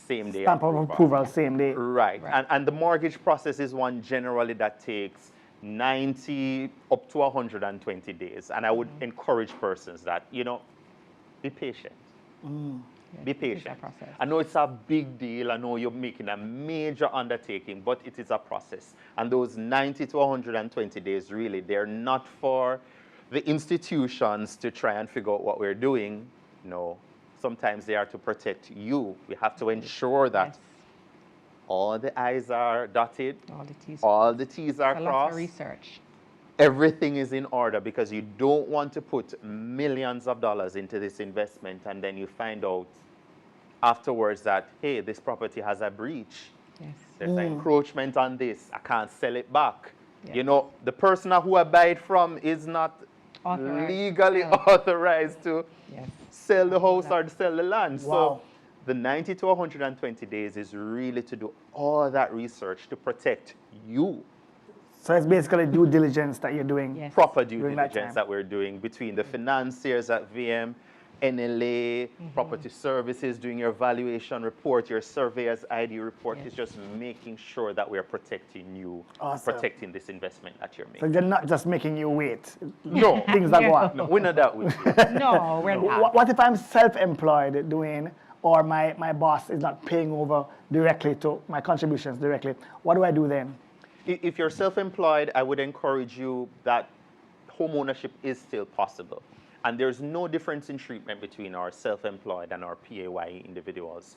same-day approval same day. Right. And the mortgage process is one generally that takes 90 up to 120 days. And I would encourage persons that, be patient. Be patient. I know it's a big deal. I know you're making a major undertaking, but it is a process. And those 90 to 120 days, really, they're not for the institutions to try and figure out what we're doing. No. Sometimes they are to protect you. We have to ensure that all the I's are dotted, all the T's are crossed. A lot of research. Everything is in order, because you don't want to put millions of dollars into this investment and then you find out afterwards that, hey, this property has a breach. Yes. There's an encroachment on this. I can't sell it back. Yes. The person who I buy it from is not legally authorized to sell the house or to sell the land. So the 90 to 120 days is really to do all that research to protect you. So it's basically due diligence that you're doing. Proper due diligence that we're doing between the financiers at VM, NLA, property services, doing your valuation report, your surveyor's ID report. Is just making sure that we're protecting you, protecting this investment that you're making. So they're not just making you wait. No. Things that go up. No, we're not that way. No, we're not. What if I'm self-employed, Dwayne, or my boss is not paying over directly to my contributions directly? What do I do then? If you're self-employed, I would encourage you that home ownership is still possible. And there's no difference in treatment between our self-employed and our PAYE individuals.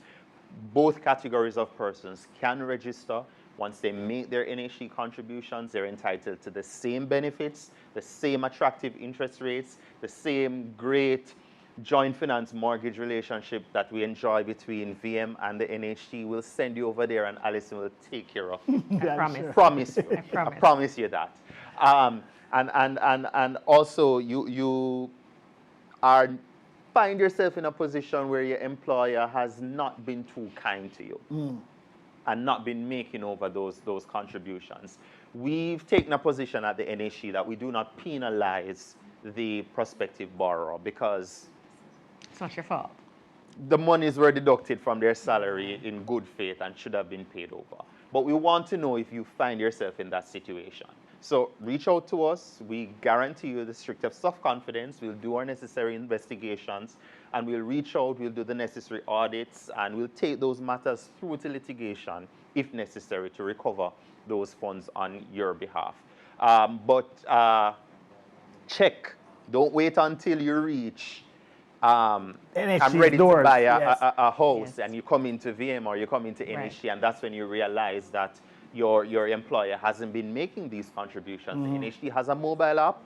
Both categories of persons can register. Once they make their NHE contributions, they're entitled to the same benefits, the same attractive interest rates, the same great joint finance mortgage relationship that we enjoy between VM and the NHT. We'll send you over there and Alison will take care of you. I promise you. I promise you that. And also you find yourself in a position where your employer has not been too kind to you. and not been making over those contributions. We've taken a position at the NHE that we do not penalize the prospective borrower because it's not your fault. The monies were deducted from their salary in good faith and should have been paid over. But we want to know if you find yourself in that situation. So reach out to us. We guarantee you the strictest of confidence. We'll do our necessary investigations and we'll reach out, we'll do the necessary audits, and we'll take those matters through to litigation if necessary to recover those funds on your behalf. Check. Don't wait until you reach I'm ready to buy a house, and you come into VM or you come into NHT, and that's when you realize that your employer hasn't been making these contributions. NHT has a mobile app.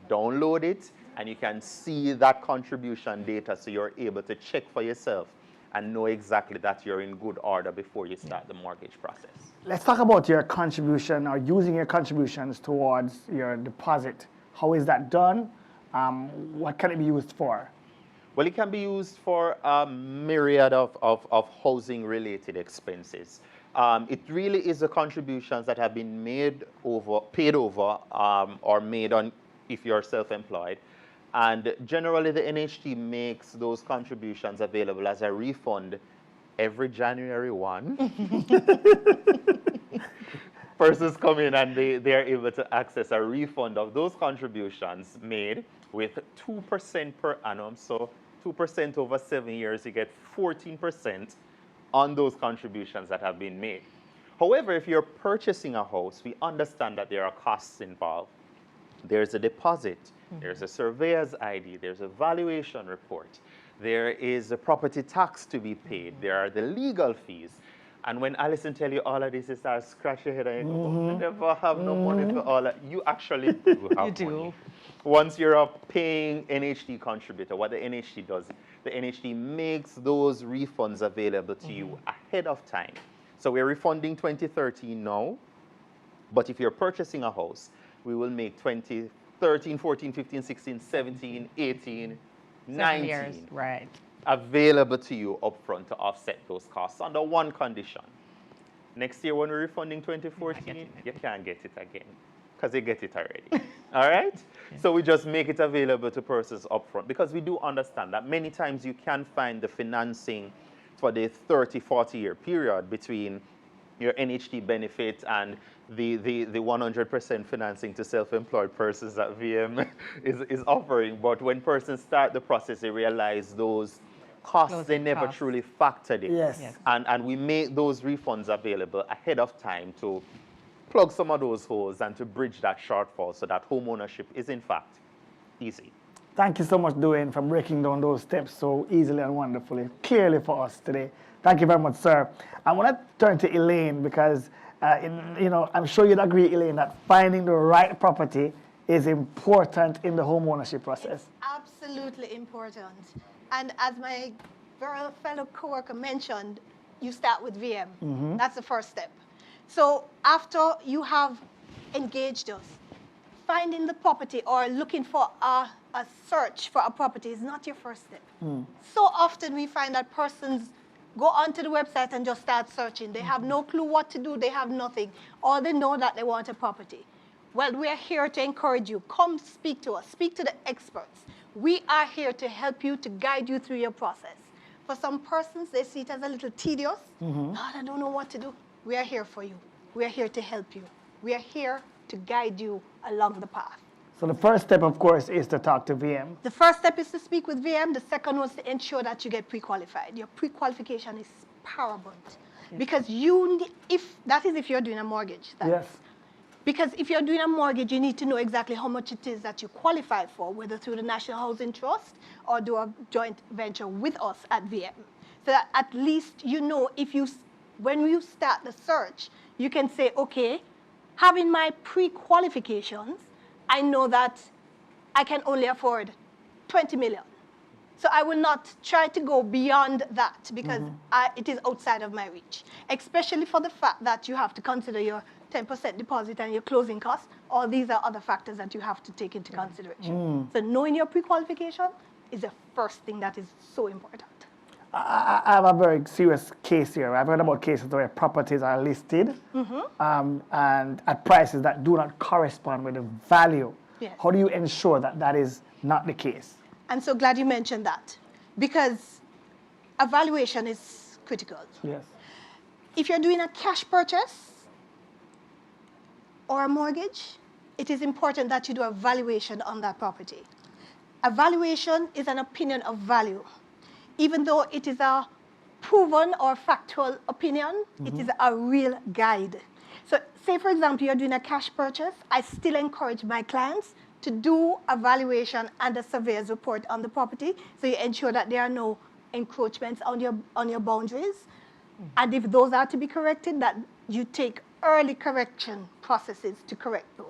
Download it, and you can see that contribution data, so you're able to check for yourself and know exactly that you're in good order before you start the mortgage process. Let's talk about your contribution or using your contributions towards your deposit. How is that done? What can it be used for? Well, it can be used for a myriad of housing-related expenses. It really is the contributions that have been paid over, or made on if you're self-employed. And generally, the NHT makes those contributions available as a refund every January 1. Persons come in and they are able to access a refund of those contributions made with 2% per annum. So 2% over 7 years, you get 14% on those contributions that have been made. However, if you're purchasing a house, we understand that there are costs involved. There's a deposit, there's a surveyor's ID, there's a valuation report, there is a property tax to be paid, there are the legal fees. And when Alison tell you all of this, you start scratching your head and you go, I never have no money for all that. You actually do have money. Once you're a paying NHT contributor, what the NHT does, the NHT makes those refunds available to you ahead of time. So we're refunding 2013 now, but if you're purchasing a house, we will make 2013, 14, 15, 16, 17, 18, 19 years, right, available to you upfront to offset those costs under one condition. Next year when we're refunding 2014, you can't get it again because you get it already. All right? So we just make it available to persons upfront because we do understand that many times you can find the financing for the 30, 40-year period between your NHT benefit and the 100% financing to self-employed persons that VM is offering. But when persons start the process, they realize those costs, they never truly factored in. Yes. And we make those refunds available ahead of time to plug some of those holes and to bridge that shortfall so that home ownership is in fact easy. Thank you so much, Dwayne, for breaking down those steps so easily and wonderfully, clearly for us today. Thank you very much, sir. I want to turn to Elaine because, I'm sure you'd agree, Elaine, that finding the right property is important in the home ownership process. Absolutely important. And as my fellow coworker mentioned, you start with VM. That's the first step. So after you have engaged us, finding the property or looking for a search for a property is not your first step. So often we find that persons go onto the website and just start searching. They have no clue what to do. They have nothing. Or they know that they want a property. Well, we are here to encourage you. Come speak to us. Speak to the experts. We are here to help you, to guide you through your process. For some persons, they see it as a little tedious. God, I don't know what to do. We are here for you. We are here to help you. We are here to guide you along the path. So the first step, of course, is to talk to VM. The first step is to speak with VM. The second was to ensure that you get pre-qualified. Your pre-qualification is paramount. Because if you're doing a mortgage. Yes. Because if you're doing a mortgage, you need to know exactly how much it is that you qualify for, whether through the National Housing Trust or do a joint venture with us at VM. So that at least you know when you start the search, you can say, okay, having my pre-qualifications, I know that I can only afford 20 million. So I will not try to go beyond that because it is outside of my reach, especially for the fact that you have to consider your 10% deposit and your closing costs. All these are other factors that you have to take into consideration. So knowing your pre-qualification is the first thing that is so important. I have a very serious case here. I've heard about cases where properties are listed and at prices that do not correspond with the value. Yes. How do you ensure that that is not the case? I'm so glad you mentioned that because evaluation is critical. Yes. If you're doing a cash purchase or a mortgage, it is important that you do a valuation on that property. A valuation is an opinion of value. Even though it is a proven or factual opinion, it is a real guide. So say, for example, you're doing a cash purchase, I still encourage my clients to do a valuation and a surveyor's report on the property so you ensure that there are no encroachments on your boundaries. And if those are to be corrected, that you take early correction processes to correct those.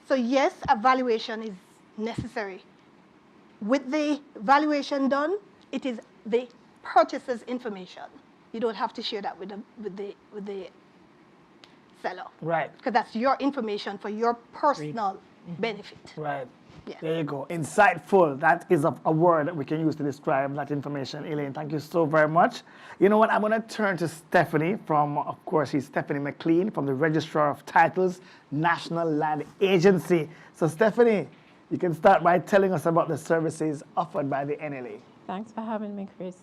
So yes, a valuation is necessary. With the valuation done, it is the purchaser's information. You don't have to share that with the seller. Right. Because that's your information for your personal benefit. Right. Yeah. There you go. Insightful. That is a word that we can use to describe that information. Elaine, thank you so very much. You know what? I'm going to turn to Stephanie from, of course, she's Stephanie McLean from the Registrar of Titles, National Land Agency. So, Stephanie, you can start by telling us about the services offered by the NLA. Thanks for having me, Chris.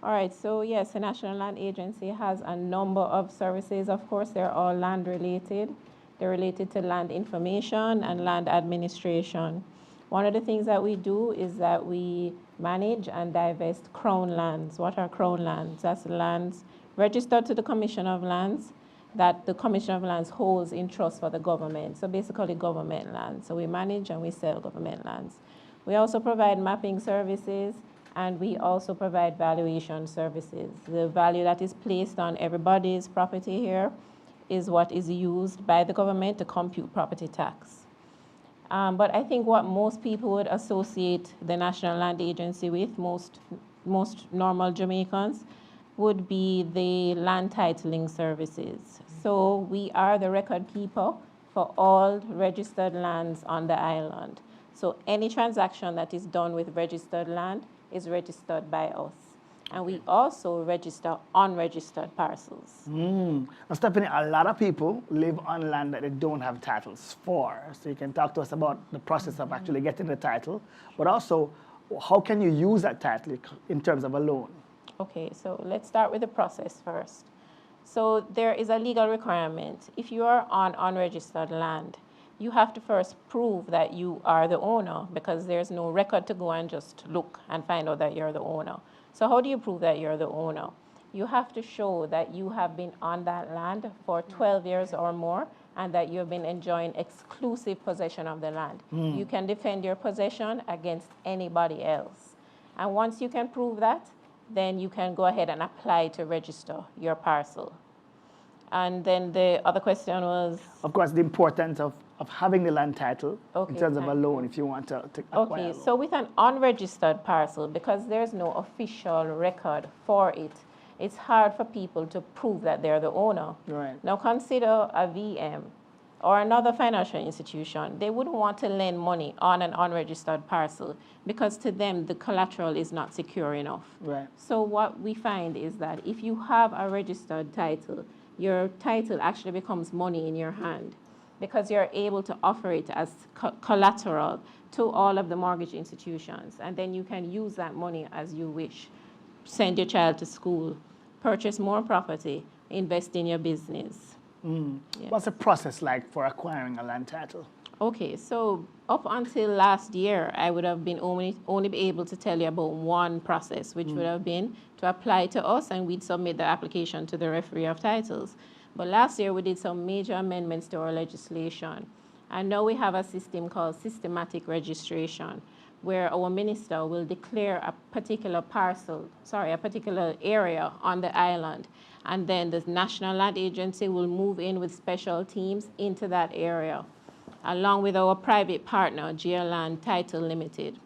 All right, so yes, the National Land Agency has a number of services. Of course, they're all land related. They're related to land information and land administration. One of the things that we do is that we manage and divest crown lands. What are crown lands? That's lands registered to the Commission of Lands that the Commission of Lands holds in trust for the government. So basically government lands. So we manage and we sell government lands. We also provide mapping services and we also provide valuation services. The value that is placed on everybody's property here is what is used by the government to compute property tax. But I think what most people would associate the National Land Agency with, most normal Jamaicans, would be the land titling services. So we are the record keeper for all registered lands on the island. So any transaction that is done with registered land is registered by us. And we also register unregistered parcels. Now, Stephanie, a lot of people live on land that they don't have titles for. So you can talk to us about the process of actually getting the title, but also how can you use that title in terms of a loan? Okay, so let's start with the process first. So there is a legal requirement. If you are on unregistered land, you have to first prove that you are the owner because there's no record to go and just look and find out that you're the owner. So how do you prove that you're the owner? You have to show that you have been on that land for 12 years or more and that you've been enjoying exclusive possession of the land. You can defend your possession against anybody else. And once you can prove that, then you can go ahead and apply to register your parcel. And then the other question was? Of course, the importance of having the land title in terms of a loan if you want to acquire a loan. So with an unregistered parcel, because there's no official record for it, it's hard for people to prove that they're the owner. Right. Now consider a VM or another financial institution. They wouldn't want to lend money on an unregistered parcel because to them the collateral is not secure enough. Right. So what we find is that if you have a registered title, your title actually becomes money in your hand because you're able to offer it as collateral to all of the mortgage institutions. And then you can use that money as you wish. Send your child to school, purchase more property, invest in your business. Yeah. What's the process like for acquiring a land title? Okay, so up until last year, I would have been only be able to tell you about one process, which would have been to apply to us and we'd submit the application to the referee of titles. But last year, we did some major amendments to our legislation. And now we have a system called systematic registration, where our minister will declare a particular a particular area on the island. And then the National Land Agency will move in with special teams into that area, along with our private partner, GeoLand Title Limited.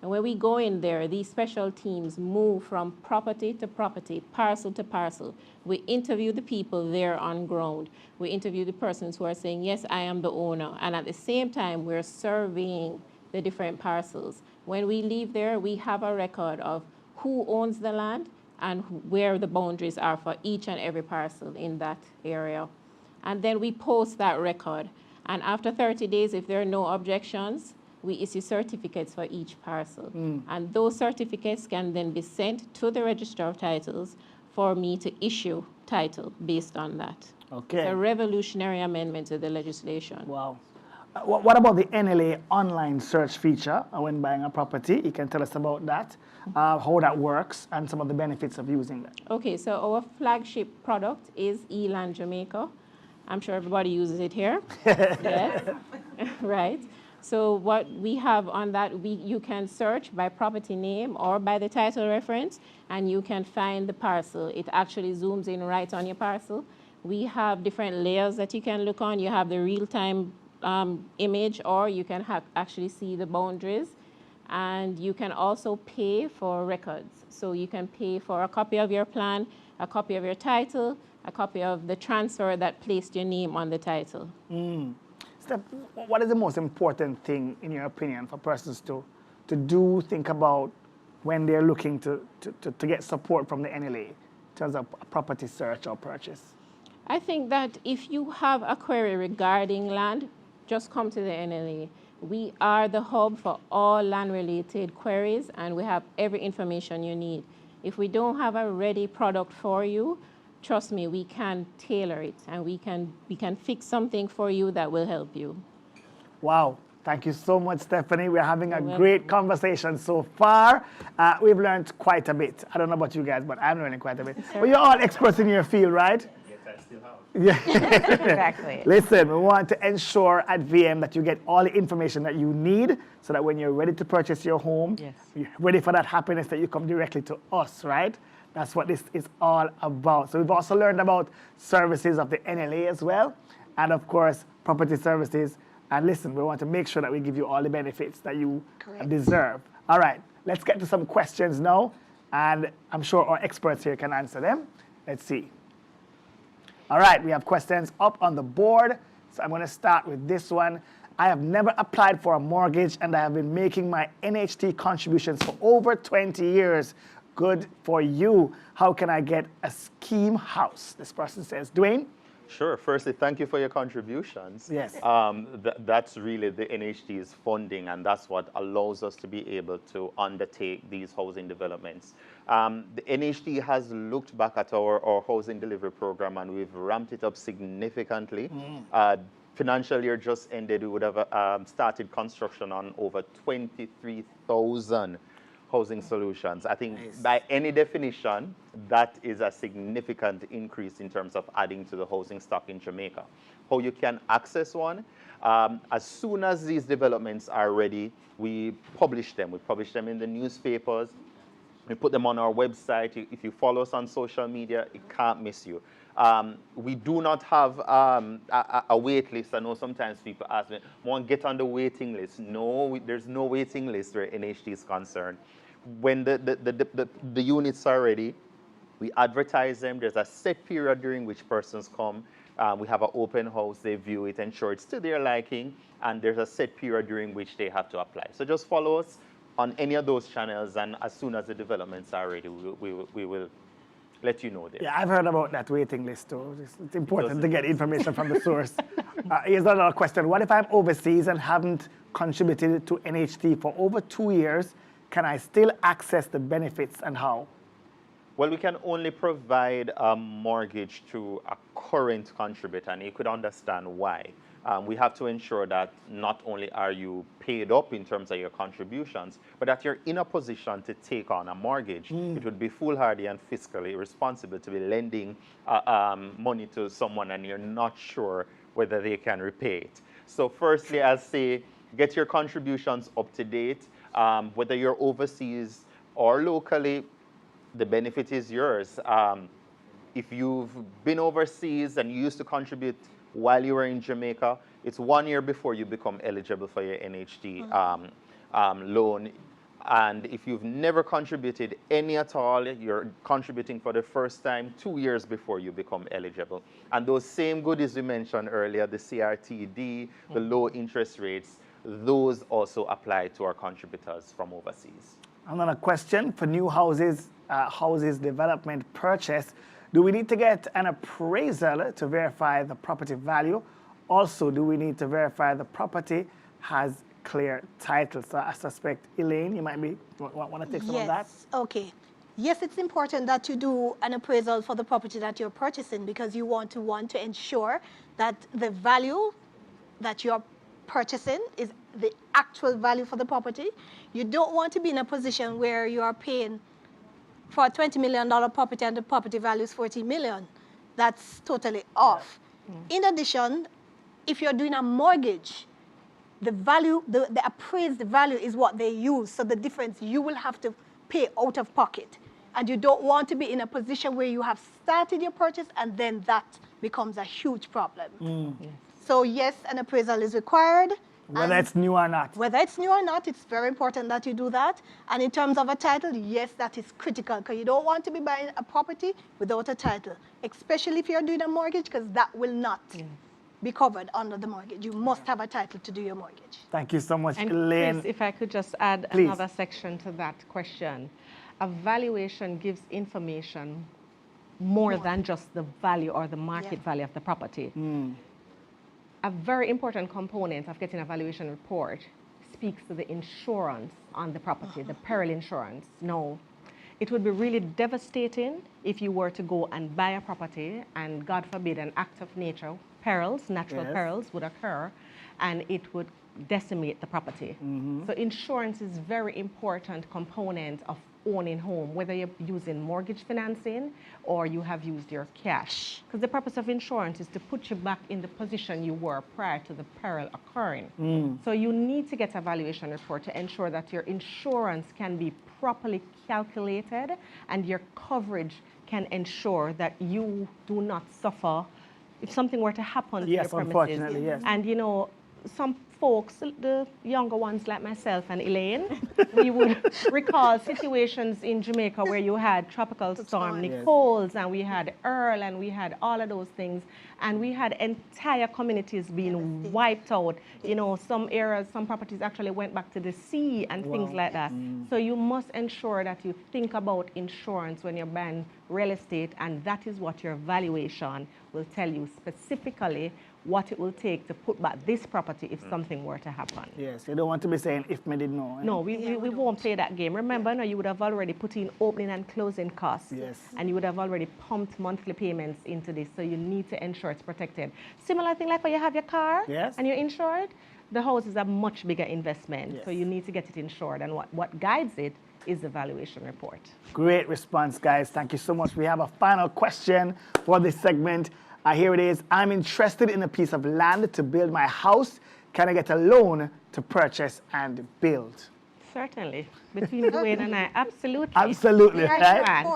And when we go in there, these special teams move from property to property, parcel to parcel. We interview the people there on ground. We interview the persons who are saying, yes, I am the owner. And at the same time, we're surveying the different parcels. When we leave there, we have a record of who owns the land and where the boundaries are for each and every parcel in that area. And then we post that record. And after 30 days, if there are no objections, we issue certificates for each parcel. And those certificates can then be sent to the Register of Titles for me to issue title based on that. Okay. It's a revolutionary amendment to the legislation. Wow. What about the NLA online search feature when buying a property? You can tell us about that, how that works, and some of the benefits of using that. Okay, so our flagship product is Eland Jamaica. I'm sure everybody uses it here. Yes, right. So what we have on that, you can search by property name or by the title reference, and you can find the parcel. It actually zooms in right on your parcel. We have different layers that you can look on. You have the real-time image, or you can actually see the boundaries. And you can also pay for records. So you can pay for a copy of your plan, a copy of your title, a copy of the transfer that placed your name on the title. Steph, what is the most important thing, in your opinion, for persons to think about when they're looking to get support from the NLA in terms of a property search or purchase? I think that if you have a query regarding land, just come to the NLA. We are the hub for all land-related queries, and we have every information you need. If we don't have a ready product for you, trust me, we can tailor it, and we can fix something for you that will help you. Wow. Thank you so much, Stephanie. We're having a great conversation so far. We've learned quite a bit. I don't know about you guys, but I'm learning quite a bit. But you're all experts in your field, right? Yeah. Exactly. Listen, we want to ensure at VM that you get all the information that you need so that when you're ready to purchase your home, you're ready for that happiness, that you come directly to us, right? That's what this is all about. So we've also learned about services of the NLA as well, and of course, property services. And listen, we want to make sure that we give you all the benefits that you deserve. All right, let's get to some questions now, and I'm sure our experts here can answer them. Let's see. All right, we have questions up on the board. So I'm going to start with this one. I have never applied for a mortgage, and I have been making my NHT contributions for over 20 years. Good for you. How can I get a scheme house? This person says. Dwayne? Sure. Firstly, thank you for your contributions. Yes. That's really the NHT's funding, and that's what allows us to be able to undertake these housing developments. The NHT has looked back at our housing delivery program, and we've ramped it up significantly. Financial year just ended, we would have started construction on over 23,000 housing solutions. I think by any definition, that is a significant increase in terms of adding to the housing stock in Jamaica. How you can access one, as soon as these developments are ready, we publish them. We publish them in the newspapers. We put them on our website. If you follow us on social media, it can't miss you. We do not have a wait list. I know sometimes people ask me, "Want to get on the waiting list?" No, there's no waiting list where NHT is concerned. When the units are ready, we advertise them. There's a set period during which persons come. We have an open house. They view it, ensure it's to their liking, and there's a set period during which they have to apply. So just follow us on any of those channels, and as soon as the developments are ready, we will let you know there. Yeah, I've heard about that waiting list too. It's important to get information from the source. Here's another question. What if I'm overseas and haven't contributed to NHT for over 2 years? Can I still access the benefits, and how? Well, we can only provide a mortgage to a current contributor, and you could understand why. We have to ensure that not only are you paid up in terms of your contributions, but that you're in a position to take on a mortgage. It would be foolhardy and fiscally irresponsible to be lending money to someone and you're not sure whether they can repay it. So firstly, I'll say get your contributions up to date. Whether you're overseas or locally, the benefit is yours. If you've been overseas and you used to contribute while you were in Jamaica, it's 1 year before you become eligible for your NHT loan. And if you've never contributed any at all, you're contributing for the first time 2 years before you become eligible. And those same goodies we mentioned earlier, the CRTD, the low interest rates, those also apply to our contributors from overseas. Another question for new houses, houses development purchase. Do we need to get an appraisal to verify the property value? Also, do we need to verify the property has clear title? So I suspect, Elaine, you might want to take some of that? Yes, okay. Yes, it's important that you do an appraisal for the property that you're purchasing because you want to ensure that the value that you're purchasing is the actual value for the property. You don't want to be in a position where you are paying for a $20 million property and the property value is $40 million. That's totally off. In addition, if you're doing a mortgage, the value, the appraised value is what they use. So the difference you will have to pay out of pocket. And you don't want to be in a position where you have started your purchase and then that becomes a huge problem. So yes, an appraisal is required. Whether it's new or not. Whether it's new or not, it's very important that you do that. And in terms of a title, yes, that is critical because you don't want to be buying a property without a title, especially if you're doing a mortgage because that will not be covered under the mortgage. You must have a title to do your mortgage. Thank you so much, And Elaine. Chris, if I could just add Please. another section to that question. A valuation gives information more than just the value or the market value of the property. A very important component of getting a valuation report speaks to the insurance on the property, the peril insurance. No, it would be really devastating if you were to go and buy a property and, God forbid, an act of nature, perils, natural perils would occur, and it would decimate the property. So insurance is very important component of owning home, whether you're using mortgage financing or you have used your cash. Because the purpose of insurance is to put you back in the position you were prior to the peril occurring. So you need to get a valuation report to ensure that your insurance can be properly calculated and your coverage can ensure that you do not suffer if something were to happen to your premises. Unfortunately, yes. And you know, some folks, the younger ones like myself and Elaine, we would recall situations in Jamaica where you had tropical storm Nichols, and we had Earl, and we had all of those things, and we had entire communities being wiped out. You know, some areas, some properties actually went back to the sea and things like that. So you must ensure that you think about insurance when you're buying real estate, and that is what your valuation will tell you specifically what it will take to put back this property if something were to happen. Yes, you don't want to be saying, if me didn't know. No, we won't play that game. Remember, no, you would have already put in opening and closing costs. And you would have already pumped monthly payments into this, so you need to ensure it's protected. Similar thing like when you have your car and you're insured, the house is a much bigger investment, so you need to get it insured, and what guides it is the valuation report. Great response, guys. Thank you so much. We have a final question for this segment. Here it is. I'm interested in a piece of land to build my house. Can I get a loan to purchase and build? Certainly. Between Dwayne and I, absolutely. Absolutely, right?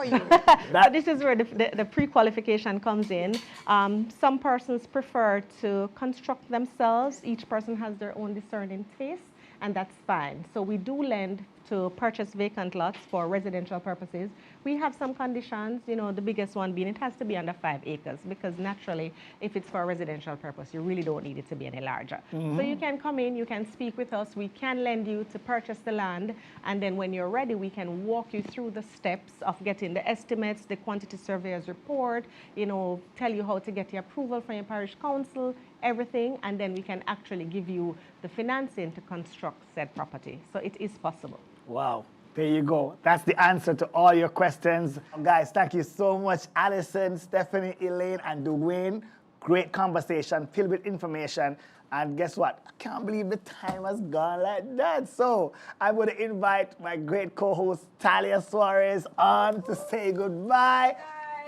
So this is where the pre-qualification comes in. Some persons prefer to construct themselves. Each person has their own discerning taste, and that's fine. So we do lend to purchase vacant lots for residential purposes. We have some conditions, you know, the biggest one being it has to be under 5 acres, because naturally, if it's for a residential purpose, you really don't need it to be any larger. So you can come in, you can speak with us, we can lend you to purchase the land, and then when you're ready, we can walk you through the steps of getting the estimates, the quantity surveyor's report, you know, tell you how to get your approval from your parish council, everything, and then we can actually give you the financing to construct said property. So it is possible. Wow. There you go. That's the answer to all your questions. Guys, thank you so much, Alison, Stephanie, Elaine, and Dwayne. Great conversation, filled with information. And guess what? I can't believe the time has gone like that. So I'm going to invite my great co-host, Talia Suarez, on to say goodbye.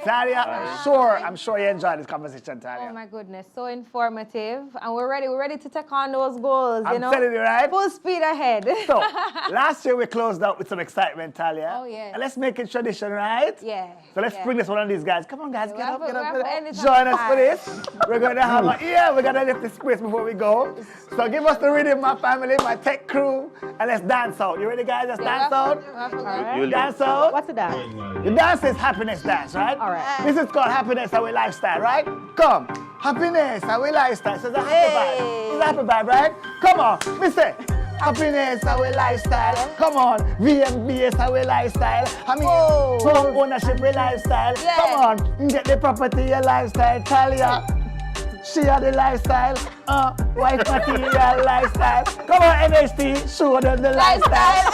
Talia, I'm sure you enjoyed this conversation, Talia. Oh my goodness, so informative. And we're ready to take on those goals, you know? I'm telling you, right? Full speed ahead. So, last year we closed out with some excitement, Talia. Oh, yeah. And let's make it tradition, right? Yeah. So let's bring this one of these guys. Come on, guys, get up. Anytime. Join us for this. We're going to have we're going to lift the space before we go. So give us the rhythm, my family, my tech crew, and let's dance out. You ready, guys? Let's dance out. Right. Dance out. What's the dance? The dance is happiness dance, right? All right. This is called happiness our lifestyle, right? Come. Happiness our lifestyle. So it's a happy vibe. It's a happy vibe, right? Come on. Me say, Happiness our lifestyle. Come on, VMBS our lifestyle. I mean, home ownership our lifestyle. Come on, get the property your lifestyle. Talia, she had the lifestyle. White material lifestyle. Come on, MHT, show them the lifestyle.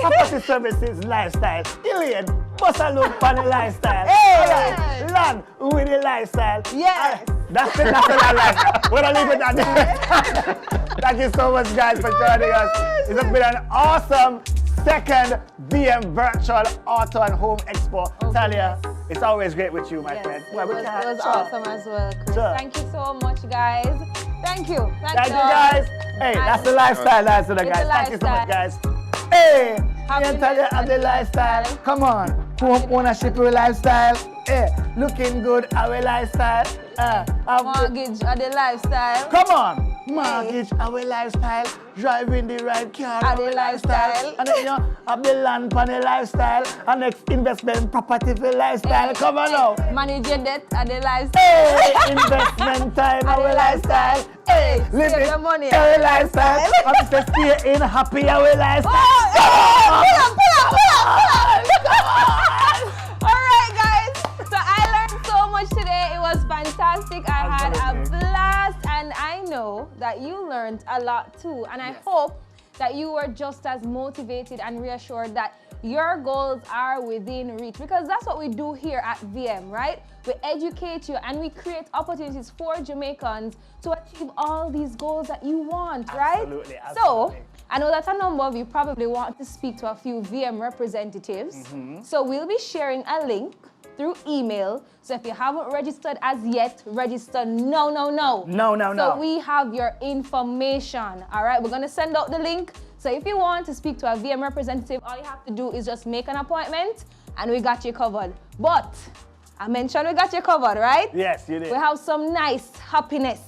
Property services lifestyle. Ilian, bust a look for the lifestyle. Land with the lifestyle. Yes. That's it, that's the lifestyle. We're gonna leave it at that. Thank you so much, guys, for joining us. It's been an awesome second VM Virtual Auto and Home Expo. Talia, it's always great with you, my friend. It was awesome as well, Chris. Thank you so much, guys. Thank you. Thank you, guys. Hey, that's the lifestyle, guys. Thank you so much, guys. Hey, Talia and the lifestyle. Come on, home ownership our lifestyle. Hey, looking good our lifestyle. Mortgage or the lifestyle. Come on, mortgage our lifestyle. Driving the right car our lifestyle. And then you know, have the land for the lifestyle. And next investment property for lifestyle. Come on now. Manage your debt and the lifestyle. Hey, investment time our lifestyle. Hey, living your money. our lifestyle. I'm just stay in happy our lifestyle. Alright guys, so I learned so much today. It was fantastic. I had a blast, and I know that you learned a lot too. And I hope that you were just as motivated and reassured that your goals are within reach, because that's what we do here at VM, right? We educate you and we create opportunities for Jamaicans to achieve all these goals that you want, right? Absolutely. So I know that a number of you probably want to speak to a few VM representatives. So we'll be sharing a link through email. So if you haven't registered as yet, register no. So we have your information, all right? We're gonna send out the link. So if you want to speak to a VM representative, all you have to do is just make an appointment and we got you covered. But I mentioned we got you covered, right? Yes, you did. We have some nice happiness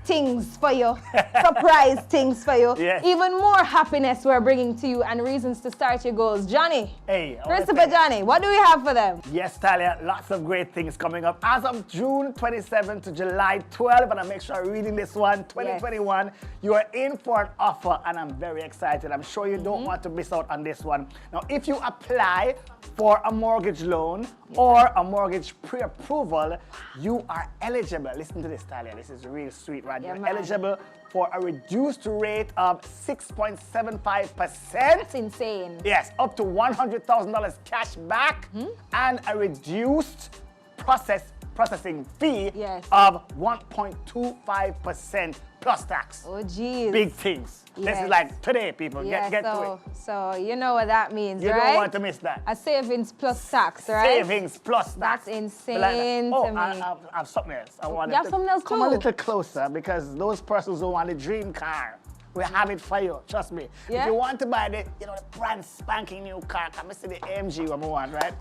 things for you, surprise things for you. Yes. Even more happiness we're bringing to you and reasons to start your goals. Johnny, Christopher Johnny, what do we have for them? Yes, Talia, lots of great things coming up. As of June 27 to July 12, and I make sure I'm reading this one, 2021, you are in for an offer, and I'm very excited. I'm sure you don't want to miss out on this one. Now, if you apply for a mortgage loan or a mortgage pre-approval, you are eligible. Listen to this, Talia. This is real sweet, right? You're eligible for a reduced rate of 6.75%. That's insane. Yes, up to $100,000 cash back and a reduced processing fee of 1.25% plus tax. Oh, geez. Big things. This is like today, people. Get to it. So you know what that means, You right? don't want to miss that. A savings plus tax, right? Savings plus tax. That's insane to me. I have something else. I want You have something else come a too? little closer, because those persons who want the dream car, we have it for you. Trust me. Yeah? If you want to buy the brand spanking new car, come see the AMG one more one, right?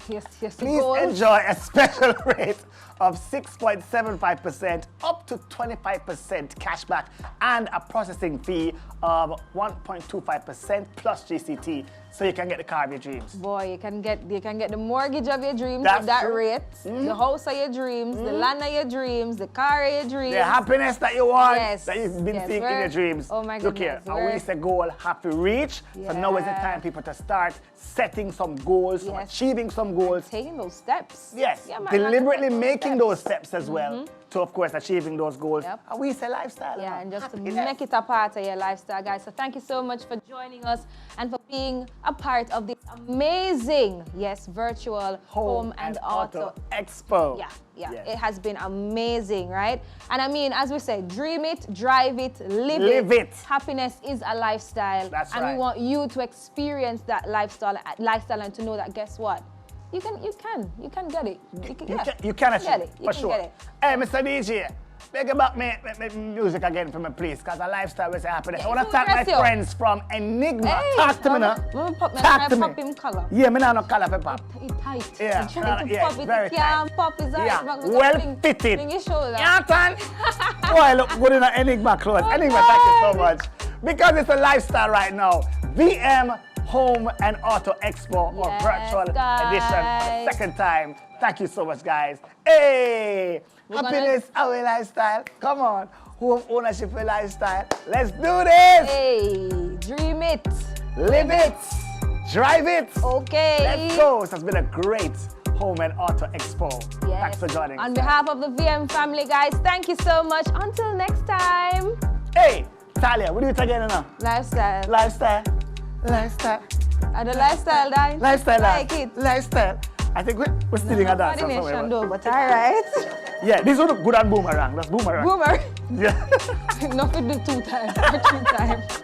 Yes, Please enjoy a special rate of 6.75% up to 25% cashback and a processing fee of 1.25% plus GCT, so you can get the car of your dreams. Boy, you can get the mortgage of your dreams That's at that true. rate, the house of your dreams, the land of your dreams, the car of your dreams. The happiness that you want, Yes. that you've been seeking in we're- your dreams. Oh my Look here, goodness. we set goal have to reach. So now is the time, people, to start setting some goals, achieving some goals. Taking those steps. Yes, Yeah, man, deliberately take those making steps. those steps as well to, of course, achieving those goals. And we say lifestyle. Yeah, and just to make it a part of your lifestyle, guys. So thank you so much for joining us and for being a part of this amazing, virtual Home and Auto Expo. Yeah, it has been amazing, right? And I mean, as we said, dream it, drive it, live it. Happiness is a lifestyle. That's and right. we want you to experience that lifestyle and to know that, guess what? You can get it. You can achieve get it, You for can sure. get it. Hey, Mr. DJ, beg about me music again for me, please, because a lifestyle is happening. I want to thank my friends from Enigma. Hey, Talk to me now. Talk to me. Pop him color. Yeah, me now no color for pop. It tight. Yeah, I'm trying to yeah, pop it. very It can't pop. It's Yeah, alright. well fitted. Bring your shoulder. Yeah, Tan. Boy, look good in an Enigma clothes. Enigma, thank you so much. Because it's a lifestyle right now. VM Home and Auto Expo or virtual edition, second time. Thank you so much, guys. Hey, Happiness our lifestyle. Come on. Home ownership a lifestyle. Let's do this. Hey, dream it. Live it. Drive it. Okay. Let's go. It has been a great Home and Auto Expo. Yes. Thanks for joining us. On behalf of the VM family, guys, thank you so much. Until next time. Hey, Talia, we'll do it again now. Lifestyle. Lifestyle. Lifestyle. And the lifestyle, guys. Lifestyle. Like it. Lifestyle. I think we're stealing a dance. Coordination though, but all right. Yeah, this one good on boomerang. That's boomerang. Boomerang. Yeah. Nothing do 2 times or 3 times.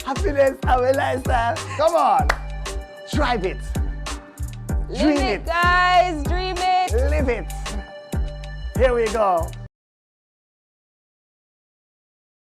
Happiness, our lifestyle. Come on. Drive it. Dream it, guys. Dream it. Live it. Here we go.